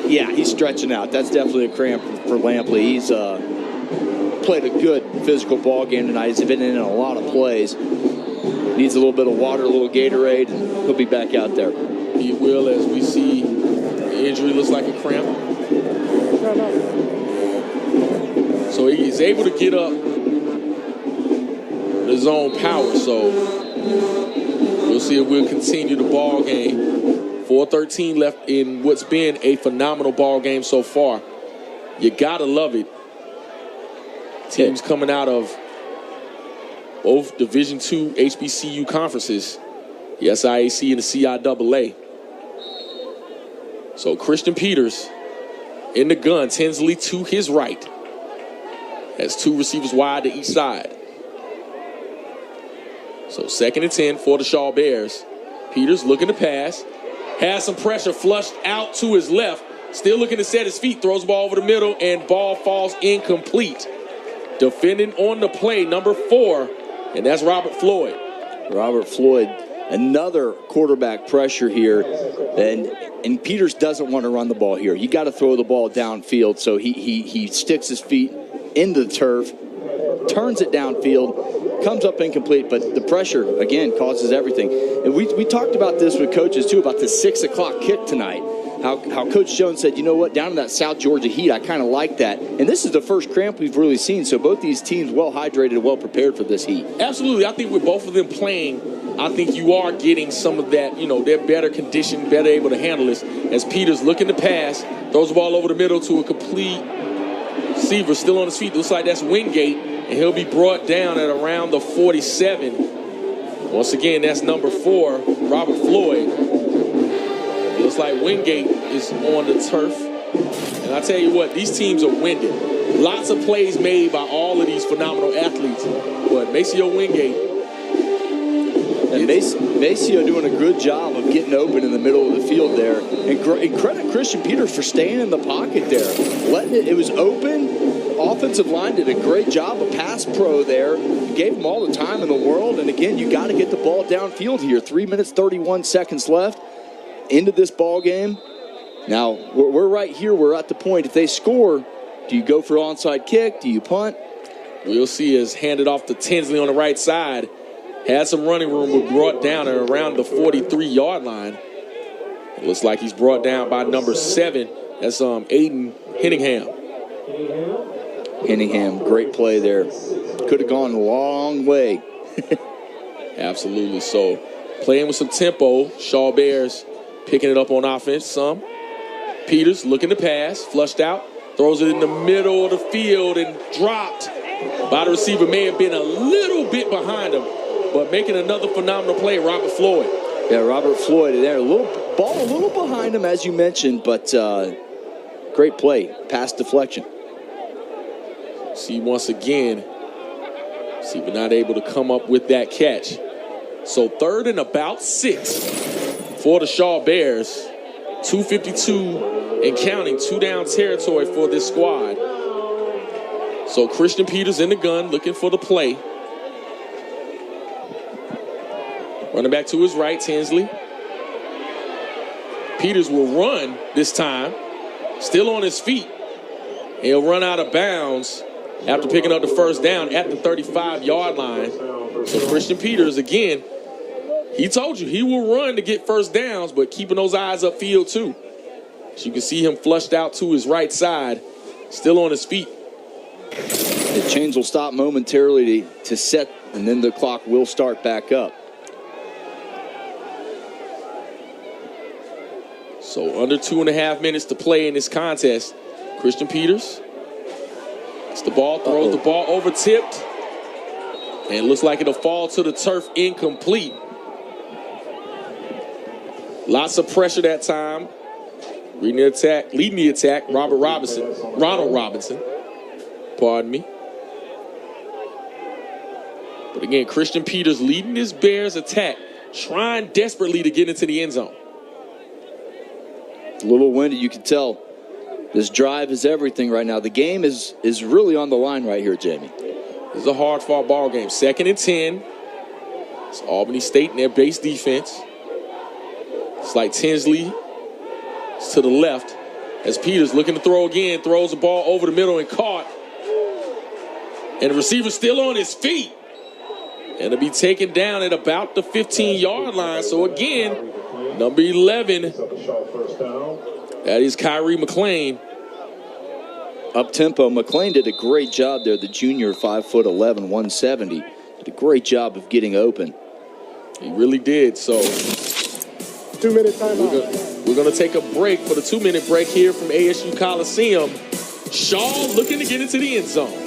Yeah, he's stretching out. That's definitely a cramp for Lampley. He's played a good physical ball game tonight. He's been in a lot of plays. Needs a little bit of water, a little Gatorade, and he'll be back out there. He will, as we see the injury looks like a cramp. So he's able to get up his own power. So we'll see if we'll continue the ball game. 4:13 left in what's been a phenomenal ball game so far. You gotta love it. Teams coming out of both Division II HBCU conferences, the SIAC and the CIAA. So Christian Peters in the gun, Tinsley to his right. Has 2 receivers wide to each side. So 2nd and 10 for the Shaw Bears. Peters looking to pass. Has some pressure, flushed out to his left. Still looking to set his feet. Throws the ball over the middle and ball falls incomplete. Defending on the play, number 4, and that's Robert Floyd. Robert Floyd, another quarterback pressure here. And Peters doesn't want to run the ball here. You got to throw the ball downfield. So he sticks his feet into the turf, turns it downfield, comes up incomplete, but the pressure, again, causes everything. And we talked about this with coaches, too, about the 6 o'clock kick tonight. How Coach Jones said, you know what, down in that South Georgia heat, I kind of like that. And this is the first cramp we've really seen, so both these teams well hydrated and well prepared for this heat. Absolutely. I think with both of them playing, I think you are getting some of that, you know, they're better conditioned, better able to handle this. As Peters looking to pass, throws the ball over the middle to a complete receiver still on his feet. Looks like that's Wingate, and he'll be brought down at around the 47. Once again, that's number 4, Robert Floyd. Looks like Wingate is on the turf. And I tell you what, these teams are winded. Lots of plays made by all of these phenomenal athletes. But Maceo Wingate. And Maceo doing a good job of getting open in the middle of the field there. And credit Christian Peters for staying in the pocket there. It was open. Offensive line did a great job. A pass pro there. Gave him all the time in the world. And again, you got to get the ball downfield here. 3 minutes, 31 seconds left into this ball game. Now, we're right here. We're at the point. If they score, do you go for onside kick? Do you punt? We'll see as handed off to Tinsley on the right side. Had some running room, but brought down at around the 43-yard line. It looks like he's brought down by number 7. That's Aiden Henningham. Henningham, great play there. Could have gone a long way. Absolutely. So playing with some tempo, Shaw Bears picking it up on offense some. Peters looking to pass, flushed out, throws it in the middle of the field and dropped by the receiver. May have been a little bit behind him, but making another phenomenal play, Robert Floyd. Yeah, Robert Floyd there. A little behind him, as you mentioned, but great play. Pass deflection. See, once again, we're not able to come up with that catch. So 3rd and about 6 for the Shaw Bears. 2:52 and counting, 2 down territory for this squad. So Christian Peters in the gun, looking for the play. Running back to his right, Tinsley. Peters will run this time. Still on his feet. He'll run out of bounds after picking up the first down at the 35-yard line. So Christian Peters, again, he told you he will run to get first downs, but keeping those eyes upfield too. As you can see him flushed out to his right side, still on his feet. The chains will stop momentarily to set, and then the clock will start back up. So under 2.5 minutes to play in this contest. Christian Peters gets the ball, throws the ball over, tipped. And it looks like it'll fall to the turf incomplete. Lots of pressure that time. Leading the attack, Ronald Robinson. Pardon me. But again, Christian Peters leading this Bears attack, trying desperately to get into the end zone. A little winded, you can tell. This drive is everything right now. The game is really on the line right here, Jamie. This is a hard-fought ball game. 2nd and 10. It's Albany State in their base defense. It's like Tinsley to the left as Peters looking to throw again, throws the ball over the middle and caught. And the receiver still on his feet. And it'll be taken down at about the 15-yard line. So again, number 11, that is Kyrie McLean. Up-tempo, McLean did a great job there, the junior, 5'11", 170. Did a great job of getting open. He really did. So 2-minute timeout. We're going to take a break for the 2-minute break here from ASU Coliseum. Shaw looking to get into the end zone.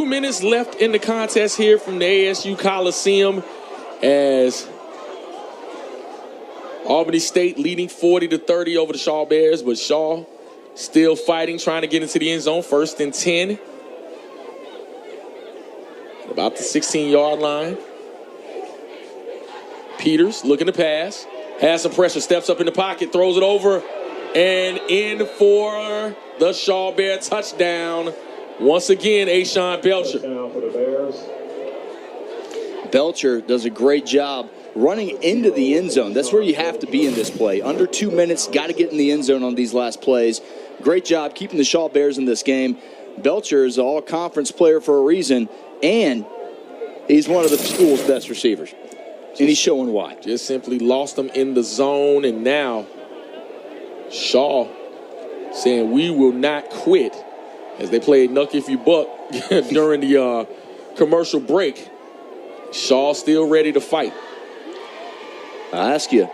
Minutes left in the contest here from the ASU Coliseum as Albany State leading 40-30 over the Shaw Bears, but Shaw still fighting, trying to get into the end zone. 1st and 10. About the 16-yard line. Peters looking to pass. Has some pressure, steps up in the pocket, throws it over, and in for the Shaw Bear touchdown. Once again, Ashawn Belcher. Belcher does a great job running into the end zone. That's where you have to be in this play. Under 2 minutes, got to get in the end zone on these last plays. Great job keeping the Shaw Bears in this game. Belcher is an all-conference player for a reason, and he's one of the school's best receivers. And he's showing why. Just simply lost them in the zone, and now Shaw saying we will not quit as they played Nuck If You Buck during the commercial break. Shaw still ready to fight. I ask you,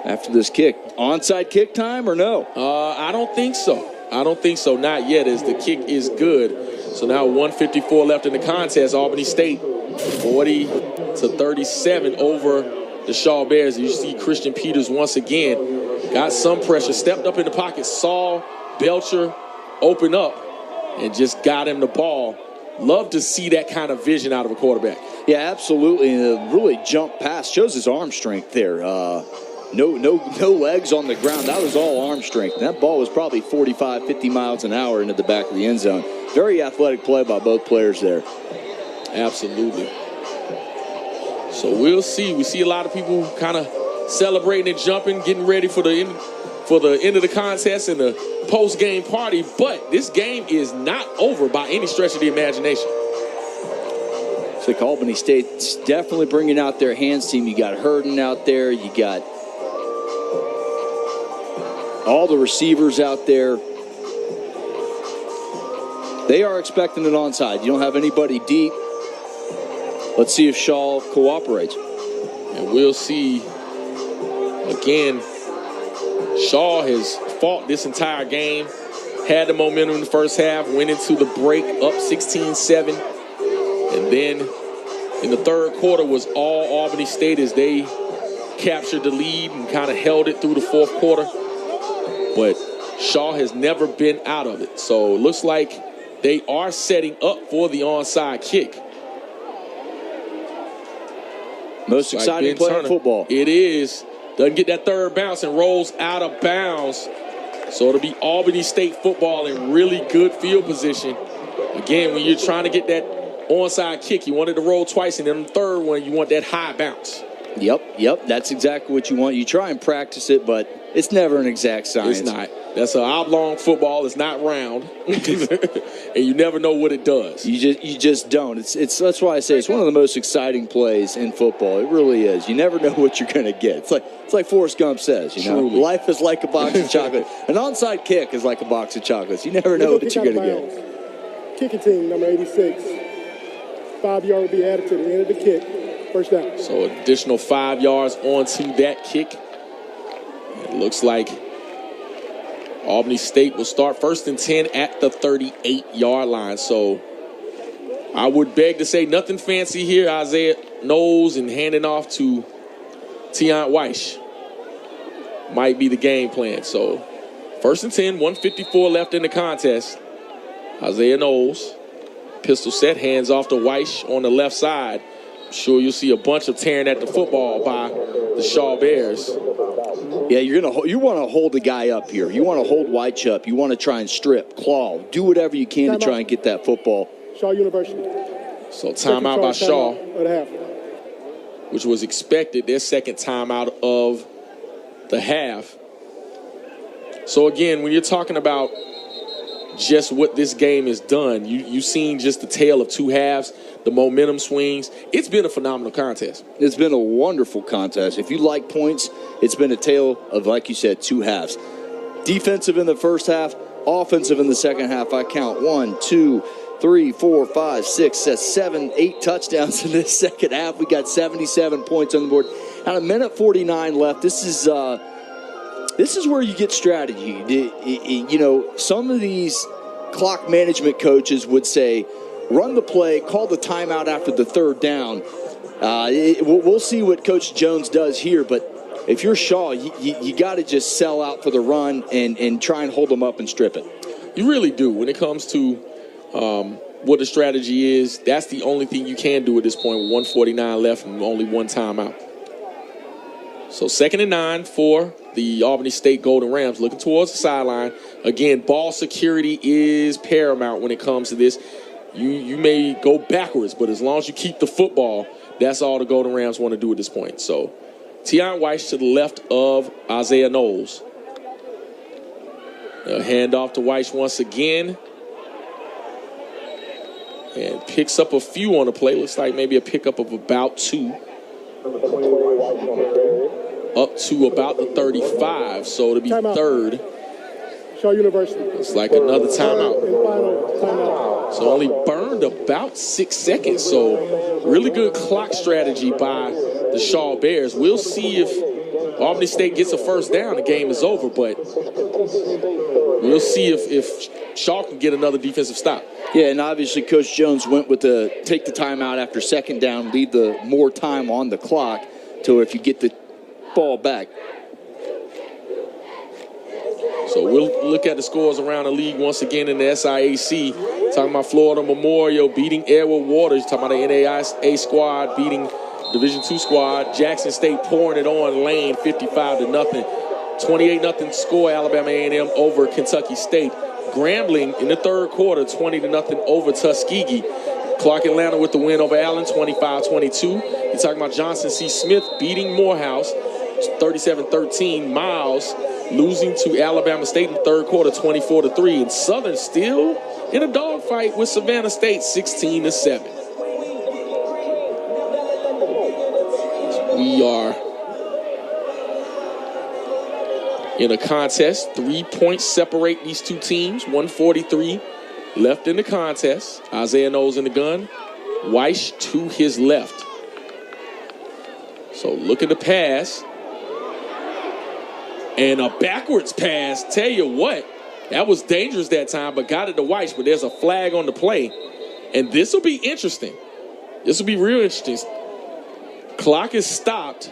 after this kick, onside kick time or no? I don't think so. Not yet, as the kick is good. So now 1:54 left in the contest. Albany State 40-37 over the Shaw Bears. You see Christian Peters once again got some pressure, stepped up in the pocket, saw Belcher open up, and just got him the ball love to see that kind of vision out of a quarterback. Yeah, absolutely. And really jump past, shows his arm strength there. No legs on the ground. That was all arm strength. And that ball was probably 45, 50 miles an hour into the back of the end zone. Very athletic play by both players there. Absolutely. So we'll see. We see a lot of people kind of celebrating and jumping, getting ready for the end of the contest and the post-game party. But this game is not over by any stretch of the imagination. It's like Albany State's definitely bringing out their hands team. You got Herden out there. You got all the receivers out there. They are expecting an onside. You don't have anybody deep. Let's see if Shaw cooperates. And we'll see. Again, Shaw has fought this entire game, had the momentum in the first half, went into the break up 16-7. And then in the third quarter was all Albany State as they captured the lead and kind of held it through the fourth quarter. But Shaw has never been out of it. So it looks like they are setting up for the onside kick. Most exciting play in football. It is. Doesn't get that third bounce and rolls out of bounds. So it'll be Albany State football in really good field position. Again, when you're trying to get that onside kick, you want it to roll twice, and then the third one, you want that high bounce. Yep. That's exactly what you want. You try and practice it, but it's never an exact science. It's not. That's an oblong football. It's not round, and you never know what it does. You just don't. It's that's why I say it's one of the most exciting plays in football. It really is. You never know what you're going to get. It's like Forrest Gump says. You know, life is like a box of chocolate. An onside kick is like a box of chocolates. You never know what you're going to get. Kicking team number 86. 5 yard will be added to the end of the kick. First down. So additional 5 yards onto that kick. It looks like Albany State will start 1st and 10 at the 38-yard line. So I would beg to say nothing fancy here. Isaiah Knowles and handing off to Tion Weish might be the game plan. So 1st and 10, 154 left in the contest. Isaiah Knowles, pistol set, hands off to Weish on the left side. I'm sure you'll see a bunch of tearing at the football by the Shaw Bears. Yeah, you want to hold the guy up here. You want to hold White up. You want to try and strip, claw, do whatever you can to try and get that football. Shaw University. So timeout by Shaw, which was expected, their second timeout of the half. So again, when you're talking about just what this game has done, you've seen just the tale of two halves, the momentum swings. It's been a phenomenal contest. It's been a wonderful contest. If you like points, it's been a tale of, like you said, two halves. Defensive in the first half, offensive in the second half. I count 1, 2, 3, 4, 5, 6, 7, 8 touchdowns in this second half. We got 77 points on the board. At a minute 49 left, this is where you get strategy. You know, some of these clock management coaches would say, run the play, call the timeout after the third down. We'll see what Coach Jones does here, but if you're Shaw, you got to just sell out for the run and try and hold them up and strip it. You really do. When it comes to what the strategy is, that's the only thing you can do at this point with 1:49 left and only one timeout. So 2nd and 9 for the Albany State Golden Rams, looking towards the sideline. Again, ball security is paramount when it comes to this. You may go backwards, but as long as you keep the football, that's all the Golden Rams want to do at this point. So Tion Weish to the left of Isaiah Knowles. A handoff to Weish once again. And picks up a few on the play. Looks like maybe a pickup of about 2. Up to about the 35, so it'll be third. Shaw University. It's like another timeout. So only burned about 6 seconds. So really good clock strategy by the Shaw Bears. We'll see if Albany State gets a first down. The game is over, but we'll see if Shaw can get another defensive stop. Yeah, and obviously Coach Jones went with the take the timeout after second down, leave the more time on the clock to if you get the ball back. So we'll look at the scores around the league once again in the SIAC. Talking about Florida Memorial beating Edward Waters. Talking about the NAIA squad beating Division II squad. Jackson State pouring it on Lane 55-0. 28-0 score Alabama A&M over Kentucky State. Grambling in the third quarter 20-0 over Tuskegee. Clark Atlanta with the win over Allen 25-22. You're talking about Johnson C. Smith beating Morehouse 37-13. Miles losing to Alabama State in the third quarter 24-3. And Southern still in a dogfight with Savannah State 16-7. We are in a contest. 3 points separate these two teams. 1:43 left in the contest. Isaiah Knowles in the gun. Weiss to his left. So looking to pass. And a backwards pass. Tell you what, that was dangerous that time, but got it to Weiss. But there's a flag on the play. And this will be interesting. This will be real interesting. Clock is stopped.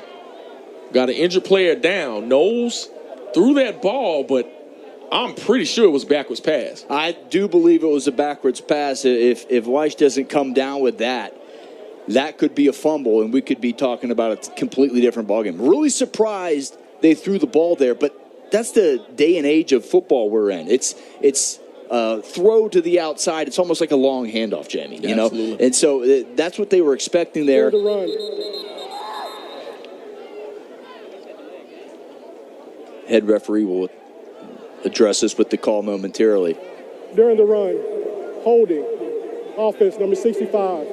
Got an injured player down. Knowles threw that ball, but I'm pretty sure it was backwards pass. I do believe it was a backwards pass. If Weiss doesn't come down with that, that could be a fumble, and we could be talking about a completely different ballgame. Really surprised they threw the ball there, but that's the day and age of football we're in. It's throw to the outside. It's almost like a long handoff, Jamie. You know, and so that's what they were expecting there. Head referee will address us with the call momentarily. During the run, holding, offense number 65.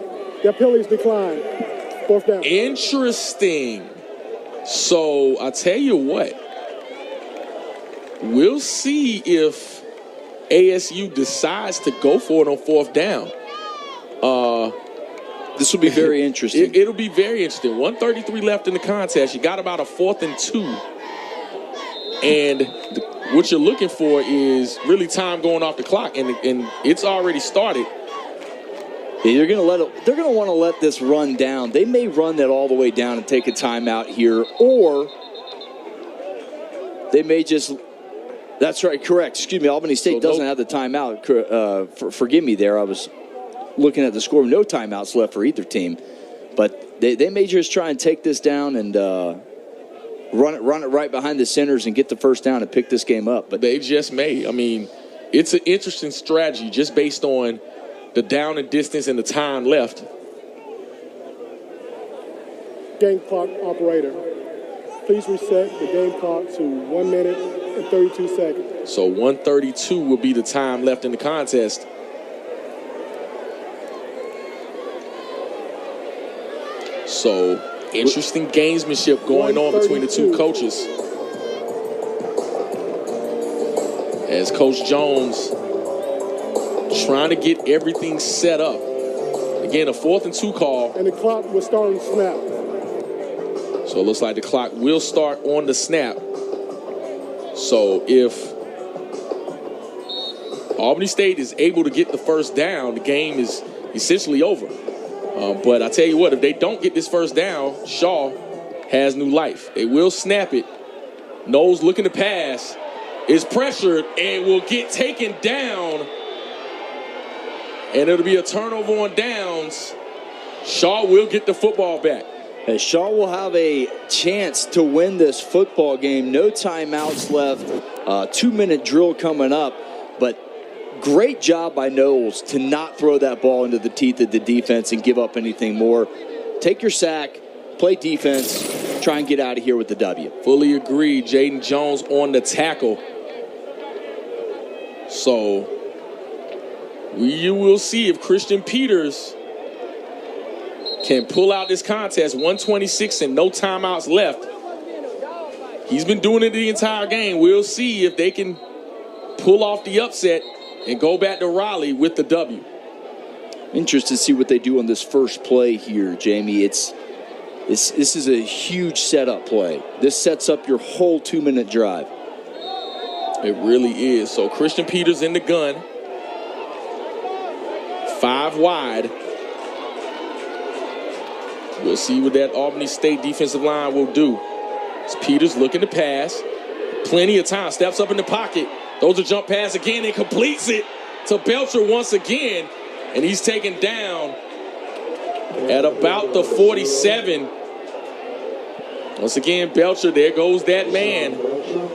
Their penalties decline. Fourth down. Interesting. So I tell you what, we'll see if ASU decides to go for it on fourth down. This will be very interesting. It'll be very interesting. 1:33 left in the contest. You got about a 4th and 2. And what you're looking for is really time going off the clock, and it's already started. Yeah, they're going to want to let this run down. They may run that all the way down and take a timeout here, or they may just. That's right, correct. Excuse me, Albany State doesn't have the timeout. Forgive me there. I was looking at the score. No timeouts left for either team, but they may just try and take this down and run it right behind the centers and get the first down and pick this game up. But they just may. I mean, it's an interesting strategy just based on the down and distance and the time left. Game clock operator, please reset the game clock to 1 minute and 32 seconds. So 1:32 will be the time left in the contest. So interesting gamesmanship going on between the two coaches. As Coach Jones trying to get everything set up. Again, a 4th and 2 call. And the clock will start on snap. So it looks like the clock will start on the snap. So if Albany State is able to get the first down, the game is essentially over. But I tell you what, if they don't get this first down, Shaw has new life. They will snap it. Knowles looking to pass, is pressured, and will get taken down. And it'll be a turnover on downs. Shaw will get the football back. And Shaw will have a chance to win this football game. No timeouts left. 2-minute drill coming up. But great job by Knowles to not throw that ball into the teeth of the defense and give up anything more. Take your sack, play defense, try and get out of here with the W. Fully agree. Jaden Jones on the tackle. So you will see if Christian Peters can pull out this contest. 1:26 and no timeouts left. He's been doing it the entire game. We'll see if they can pull off the upset and go back to Raleigh with the W. Interested to see what they do on this first play here, Jamie. This is a huge setup play. This sets up your whole 2-minute drive. It really is. So Christian Peters in the gun. 5 wide. We'll see what that Albany State defensive line will do. It's Peters looking to pass. Plenty of time. Steps up in the pocket. Throws a jump pass again and completes it to Belcher once again. And he's taken down at about the 47. Once again, Belcher, there goes that man.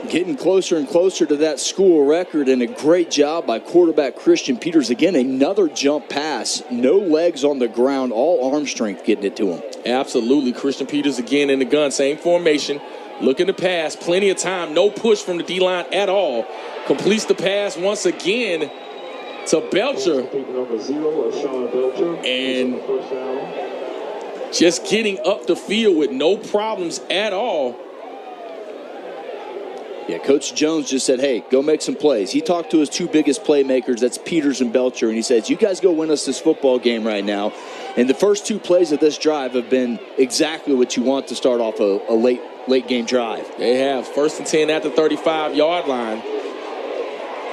Getting closer and closer to that school record, and a great job by quarterback Christian Peters. Again, another jump pass. No legs on the ground, all arm strength getting it to him. Absolutely. Christian Peters again in the gun. Same formation. Looking to pass. Plenty of time. No push from the D-line at all. Completes the pass once again to Belcher. And just getting up the field with no problems at all. Yeah, Coach Jones just said, hey, go make some plays. He talked to his two biggest playmakers, that's Peters and Belcher, and he says, you guys go win us this football game right now. And the first two plays of this drive have been exactly what you want to start off a late game drive. They have 1st and 10 at the 35-yard line.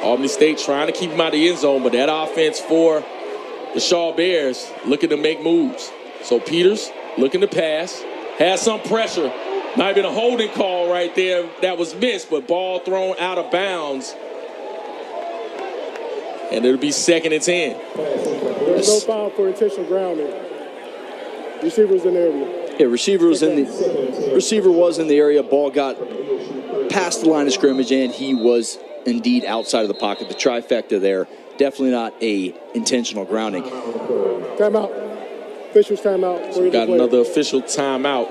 Albany State trying to keep him out of the end zone, but that offense for the Shaw Bears looking to make moves. So Peters looking to pass, has some pressure. Might have been a holding call right there that was missed, but ball thrown out of bounds. And it'll be 2nd and 10. There's no foul for intentional grounding. Receiver's in the area. Yeah, receiver was in the area. Ball got past the line of scrimmage, and he was indeed outside of the pocket. The trifecta there. Definitely not a intentional grounding. Timeout. Official's timeout. So got another official timeout.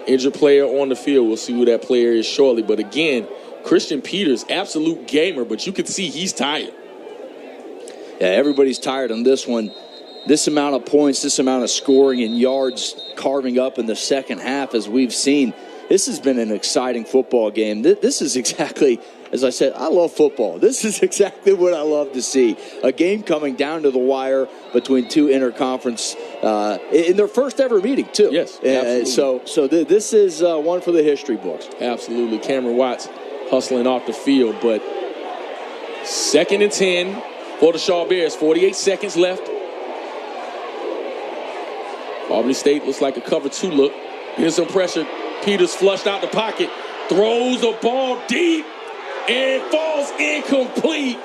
Injured player on the field. We'll see who that player is shortly. But again, Christian Peters, absolute gamer, but you can see he's tired. Yeah, everybody's tired on this one. This amount of points, this amount of scoring and yards carving up in the second half, as we've seen. This has been an exciting football game. This is exactly, as I said, I love football. This is exactly what I love to see. A game coming down to the wire between two interconference in their first ever meeting, too. Yes, absolutely. This is one for the history books. Absolutely. Cameron Watts hustling off the field, but 2nd and 10 for the Shaw Bears. 48 seconds left. Albany State looks like a cover 2 look. Here's some pressure. Peters flushed out the pocket, throws the ball deep, and falls incomplete.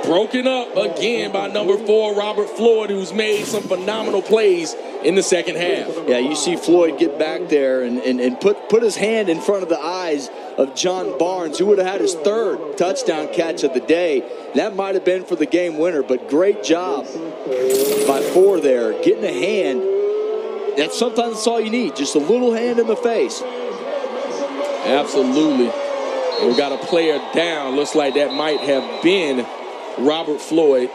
Broken up again by number 4, Robert Floyd, who's made some phenomenal plays in the second half. Yeah, you see Floyd get back there and put his hand in front of the eyes of John Barnes, who would have had his 3rd touchdown catch of the day. That might have been for the game winner, but great job by 4 there, getting a hand. Sometimes that's all you need, just a little hand in the face. Absolutely. And we got a player down. Looks like that might have been Robert Floyd,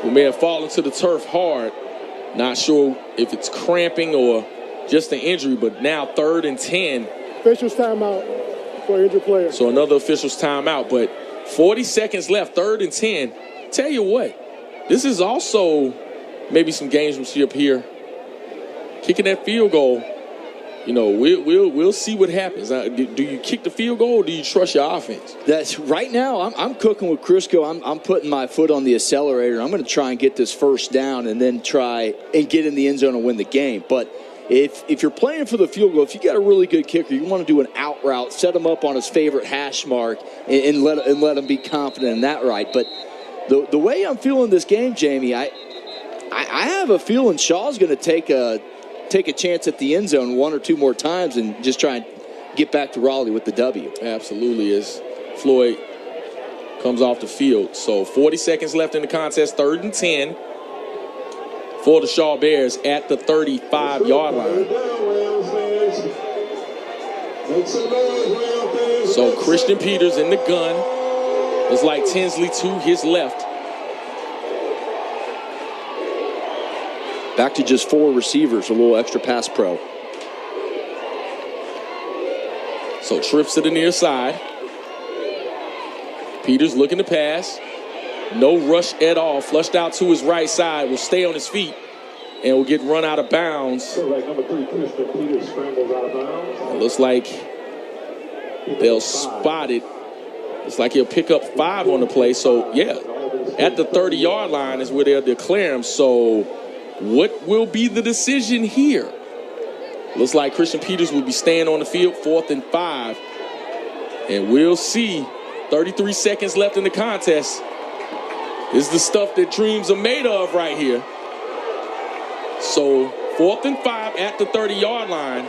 who may have fallen to the turf hard. Not sure if it's cramping or just an injury, but now 3rd and 10. Official's timeout for injured player. So another official's timeout, but 40 seconds left, 3rd and 10. Tell you what, this is also maybe some gamesmanship here. Kicking that field goal, you know, we'll see what happens. Do you kick the field goal or do you trust your offense? That's right now. I'm cooking with Crisco. I'm putting my foot on the accelerator. I'm going to try and get this first down and then try and get in the end zone and win the game. But if you're playing for the field goal, if you got a really good kicker, you want to do an out route, set him up on his favorite hash mark, and let him be confident in that right. But the way I'm feeling this game, Jamie, I have a feeling Shaw's going to take a chance at the end zone 1 or 2 more times and just try and get back to Raleigh with the W. Absolutely, as Floyd comes off the field. So 40 seconds left in the contest, 3rd and 10 for the Shaw Bears at the 35-yard line. So Christian Peters in the gun. It's like Tinsley to his left. Back to just 4 receivers, a little extra pass pro. So trips to the near side. Peters looking to pass. No rush at all. Flushed out to his right side. Will stay on his feet and will get run out of bounds. It looks like they'll spot it. Looks like he'll pick up 5 on the play. So, yeah, at the 30-yard line is where they'll declare him. So what will be the decision here? Looks like Christian Peters will be staying on the field, 4th and 5. And we'll see. 33 seconds left in the contest. This is the stuff that dreams are made of right here. So 4th and 5 at the 30-yard line.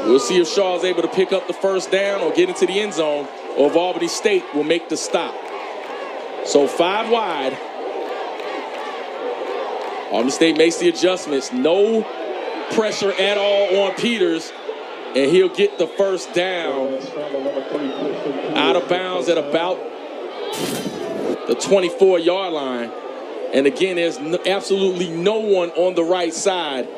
We'll see if Shaw is able to pick up the first down or get into the end zone, or if Albany State will make the stop. So 5 wide. Albany State makes the adjustments. No pressure at all on Peters, and he'll get the first down out of bounds at about the 24-yard line. And again, there's absolutely no one on the right side.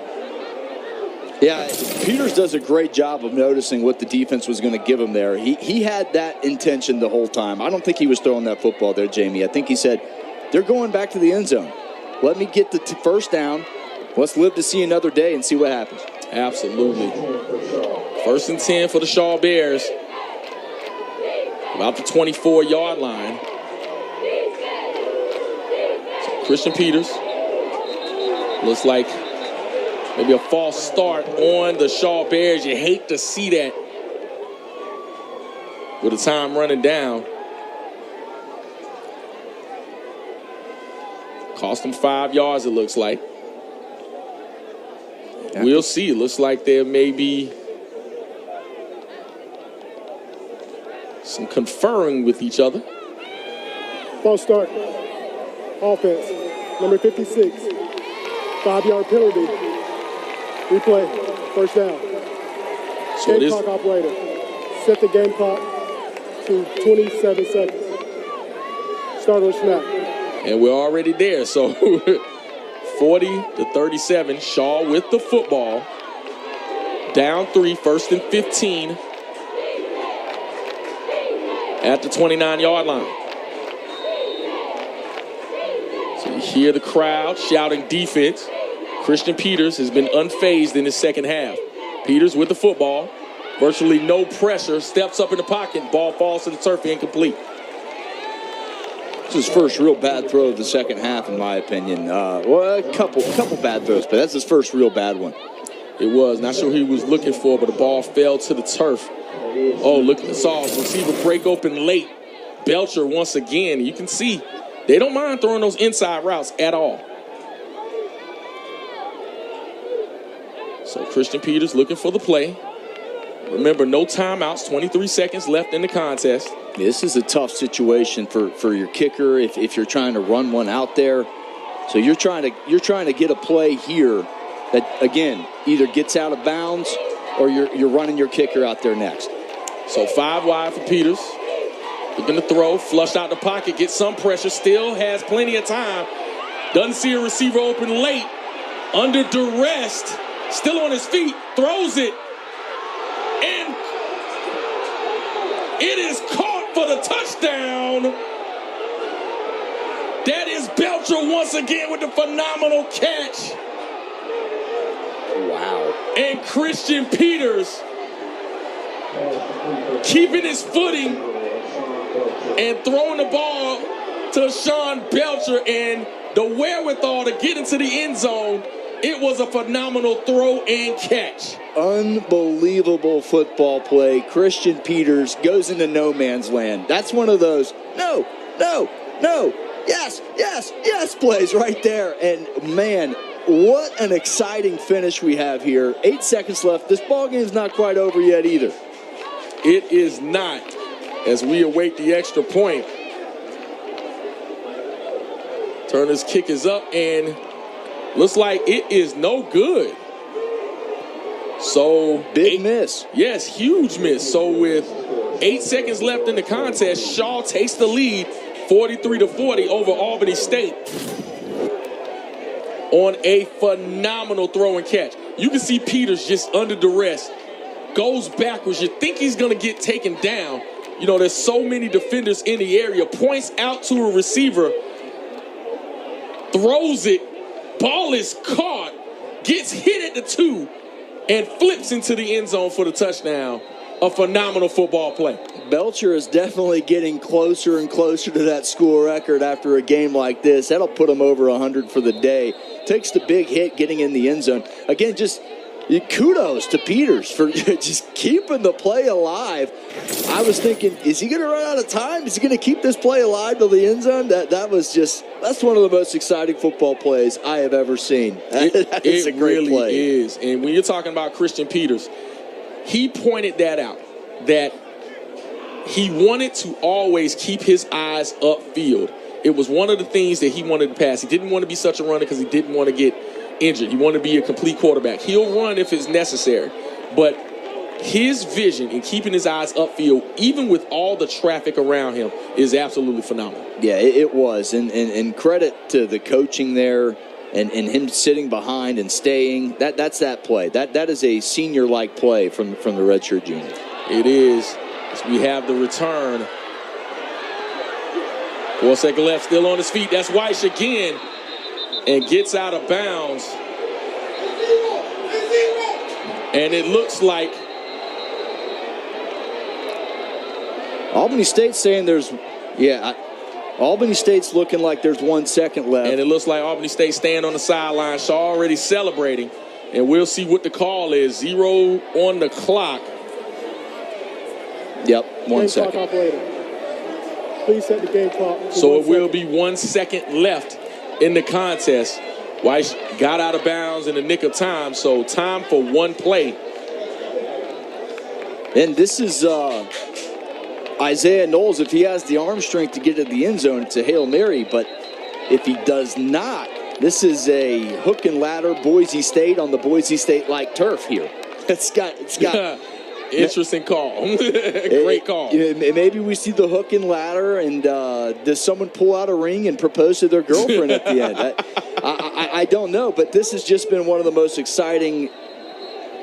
Yeah, Peters does a great job of noticing what the defense was going to give him there. He had that intention the whole time. I don't think he was throwing that football there, Jamie. I think he said, they're going back to the end zone. Let me get the first down. Let's live to see another day and see what happens. Absolutely. 1st and 10 for the Shaw Bears. About the 24-yard line. So Christian Peters. Looks like maybe a false start on the Shaw Bears. You hate to see that with the time running down. Cost them 5 yards, it looks like. We'll see. It looks like there may be some conferring with each other. False start. Offense. Number 56. 5-yard penalty. Replay. First down. So game clock operator. Set the game clock to 27 seconds. Start on snap. And we're already there. So 40 to 37. Shaw with the football. Down 3. 1st and 15. At the 29-yard line. So you hear the crowd shouting defense. Christian Peters has been unfazed in his second half. Peters with the football. Virtually no pressure. Steps up in the pocket. Ball falls to the turf. Incomplete. This is his first real bad throw of the second half, in my opinion. Well, a couple bad throws, but that's his first real bad one. It was. Not sure who he was looking for, but the ball fell to the turf. Oh, look at the saw. Receiver break open late. Belcher once again. You can see they don't mind throwing those inside routes at all. So Christian Peters looking for the play. Remember, no timeouts, 23 seconds left in the contest. This is a tough situation for your kicker if you're trying to run one out there. So you're trying to get a play here that, again, either gets out of bounds or you're running your kicker out there next. So 5 wide for Peters. Looking to throw, flushed out the pocket, get some pressure, still has plenty of time. Doesn't see a receiver open late. Under duress, still on his feet, throws it. And it is caught for the touchdown. That is Belcher once again with the phenomenal catch. Wow. And Christian Peters keeping his footing and throwing the ball to Sean Belcher, and the wherewithal to get into the end zone. It was a phenomenal throw and catch. Unbelievable football play. Christian Peters goes into no man's land. That's one of those no, yes plays right there. And man, what an exciting finish we have here. 8 seconds left. This ball game's not quite over yet either. It is not, as we await the extra point. Turner's kick is up and looks like it is no good. So big miss. Yes, huge miss. So with 8 seconds left in the contest, Shaw takes the lead 43-40 over Albany State on a phenomenal throw and catch. You can see Peters just under duress, goes backwards. You think he's going to get taken down. You know, there's so many defenders in the area. Points out to a receiver, throws it. Ball is caught, gets hit at the 2, and flips into the end zone for the touchdown. A phenomenal football play. Belcher is definitely getting closer and closer to that school record after a game like this. That'll put him over 100 for the day. Takes the big hit getting in the end zone. Again, just Kudos to Peters for just keeping the play alive. I was thinking, is he going to run out of time? Is he going to keep this play alive to the end zone? That's one of the most exciting football plays I have ever seen. That is a great play. It really is. And when you're talking about Christian Peters, he pointed that out, that he wanted to always keep his eyes upfield. It was one of the things that he wanted to pass. He didn't want to be such a runner because he didn't want to get injured. He wanted to be a complete quarterback. He'll run if it's necessary. But his vision in keeping his eyes upfield, even with all the traffic around him, is absolutely phenomenal. Yeah, it was. And credit to the coaching there and him sitting behind and staying. That's that play. That is a senior-like play from the redshirt junior. It is. As we have the return. 4 seconds left, still on his feet. That's Weiss again. And gets out of bounds. And it looks like Albany State's saying Albany State's looking like there's 1 second left. And it looks like Albany State staying on the sideline. Shaw already celebrating. And we'll see what the call is. 0 on the clock. Yep, 1 second. Clock operator. Please set the game clock. So it will be 1 second left in the contest. Weiss got out of bounds in the nick of time, so time for one play. And this is Isaiah Knowles. If he has the arm strength to get to the end zone, it's a Hail Mary. But if he does not, this is a hook and ladder Boise State on the Boise State-like turf here. It's got Interesting call. Great call. Maybe we see the hook and ladder, and does someone pull out a ring and propose to their girlfriend at the end? I don't know, but this has just been one of the most exciting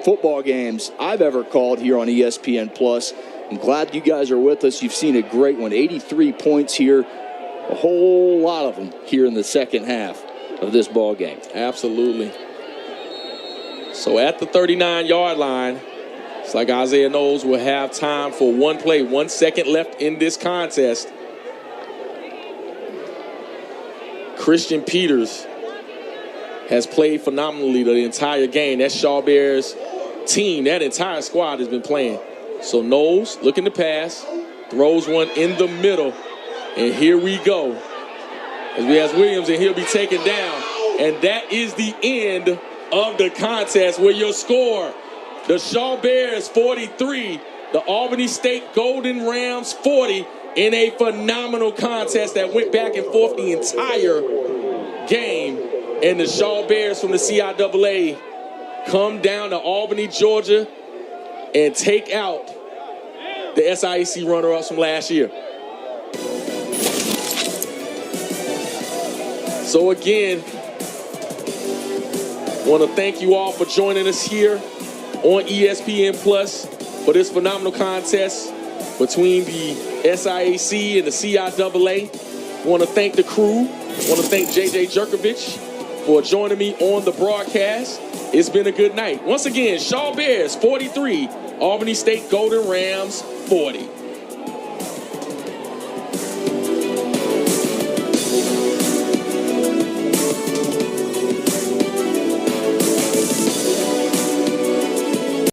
football games I've ever called here on ESPN+. I'm glad you guys are with us. You've seen a great one. 83 points here, a whole lot of them here in the second half of this ball game. Absolutely. So at the 39-yard line, it's like Isaiah Knowles will have time for one play. 1 second left in this contest. Christian Peters has played phenomenally the entire game. That Shaw Bears team, that entire squad has been playing. So Knowles looking to pass, throws one in the middle, and here we go. As we have Williams, and he'll be taken down. And that is the end of the contest with your score. The Shaw Bears 43, the Albany State Golden Rams 40 in a phenomenal contest that went back and forth the entire game. And the Shaw Bears from the CIAA come down to Albany, Georgia, and take out the SIAC runner-ups from last year. So again, want to thank you all for joining us here on ESPN Plus for this phenomenal contest between the SIAC and the CIAA. Want to thank the crew. Want to thank JJ Jerkovich for joining me on the broadcast. It's been a good night. Once again, Shaw Bears 43, Albany State Golden Rams 40.